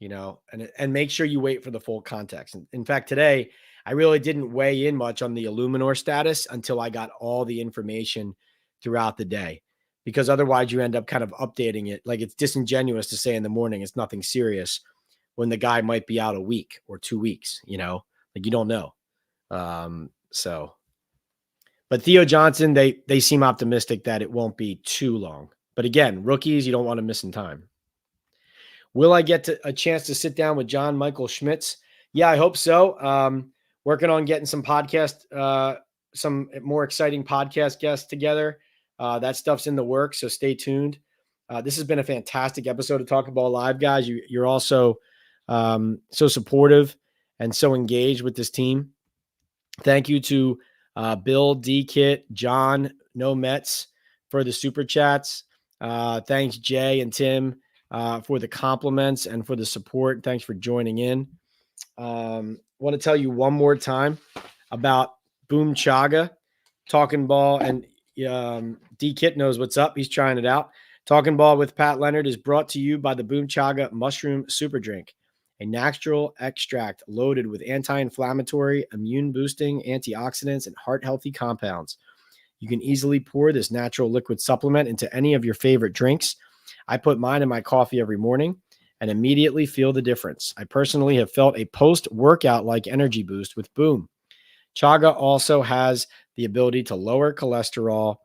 and make sure you wait for the full context. In fact, today, I really didn't weigh in much on the Eluemunor status until I got all the information throughout the day, because otherwise you end up kind of updating it. Like it's disingenuous to say in the morning, it's nothing serious, when the guy might be out a week or 2 weeks, like you don't know. But Theo Johnson, they seem optimistic that it won't be too long. But again, rookies, you don't want to miss in time. Will I get a chance to sit down with John Michael Schmitz? Yeah, I hope so. Working on getting some some more exciting podcast guests together. That stuff's in the works, so stay tuned. This has been a fantastic episode of Talkin Ball Live, guys. You're also so supportive and so engaged with this team. Thank you to Bill, D-Kit, John, No Mets for the super chats. Thanks, Jay and Tim, for the compliments and for the support. Thanks for joining in. I want to tell you one more time about Boom Chaga, Talkin Ball, and D-Kit knows what's up. He's trying it out. Talkin Ball with Pat Leonard is brought to you by the Boom Chaga Mushroom Super Drink, a natural extract loaded with anti-inflammatory, immune-boosting, antioxidants, and heart-healthy compounds. You can easily pour this natural liquid supplement into any of your favorite drinks. I put mine in my coffee every morning and immediately feel the difference. I personally have felt a post-workout-like energy boost with Boom. Chaga also has the ability to lower cholesterol,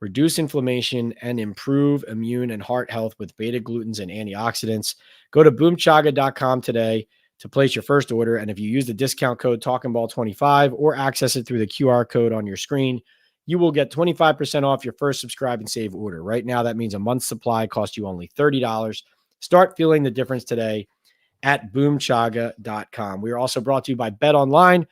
reduce inflammation, and improve immune and heart health with beta-glucans and antioxidants. Go to boomchaga.com today to place your first order. And if you use the discount code TalkinBall25 or access it through the QR code on your screen, you will get 25% off your first subscribe and save order. Right now, that means a month's supply costs you only $30. Start feeling the difference today at boomchaga.com. We are also brought to you by Bet Online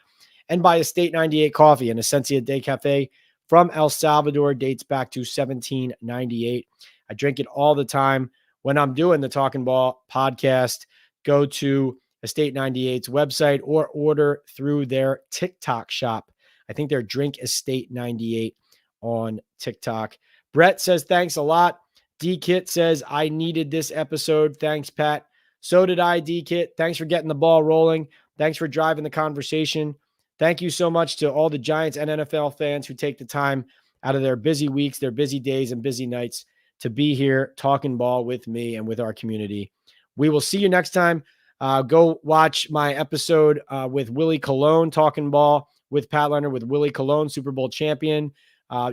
and by Estate 98 Coffee, an Essencia Day Cafe from El Salvador, dates back to 1798. I drink it all the time when I'm doing the Talkin Ball podcast. Go to Estate 98's website or order through their TikTok shop. I think they're Drink Estate 98 on TikTok. Brett says, thanks a lot. D-Kit says, I needed this episode. Thanks, Pat. So did I, D-Kit. Thanks for getting the ball rolling. Thanks for driving the conversation. Thank you so much to all the Giants and NFL fans who take the time out of their busy weeks, their busy days, and busy nights to be here talking ball with me and with our community. We will see you next time. Go watch my episode with Willie Colon, Talking Ball with Pat Leonard, with Willie Colon, Super Bowl champion,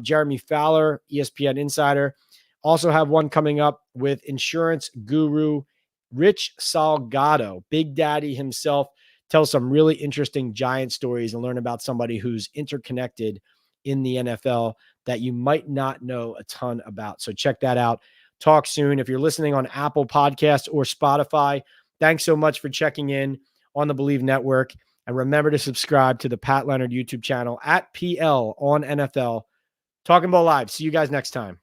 Jeremy Fowler, ESPN insider. Also have one coming up with insurance guru Rich Salgado, Big Daddy himself, tell some really interesting Giant stories and learn about somebody who's interconnected in the NFL that you might not know a ton about. So check that out. Talk soon. If you're listening on Apple Podcasts or Spotify, thanks so much for checking in on the Believe Network. And remember to subscribe to the Pat Leonard YouTube channel at PL on NFL. Talkin Ball Live. See you guys next time.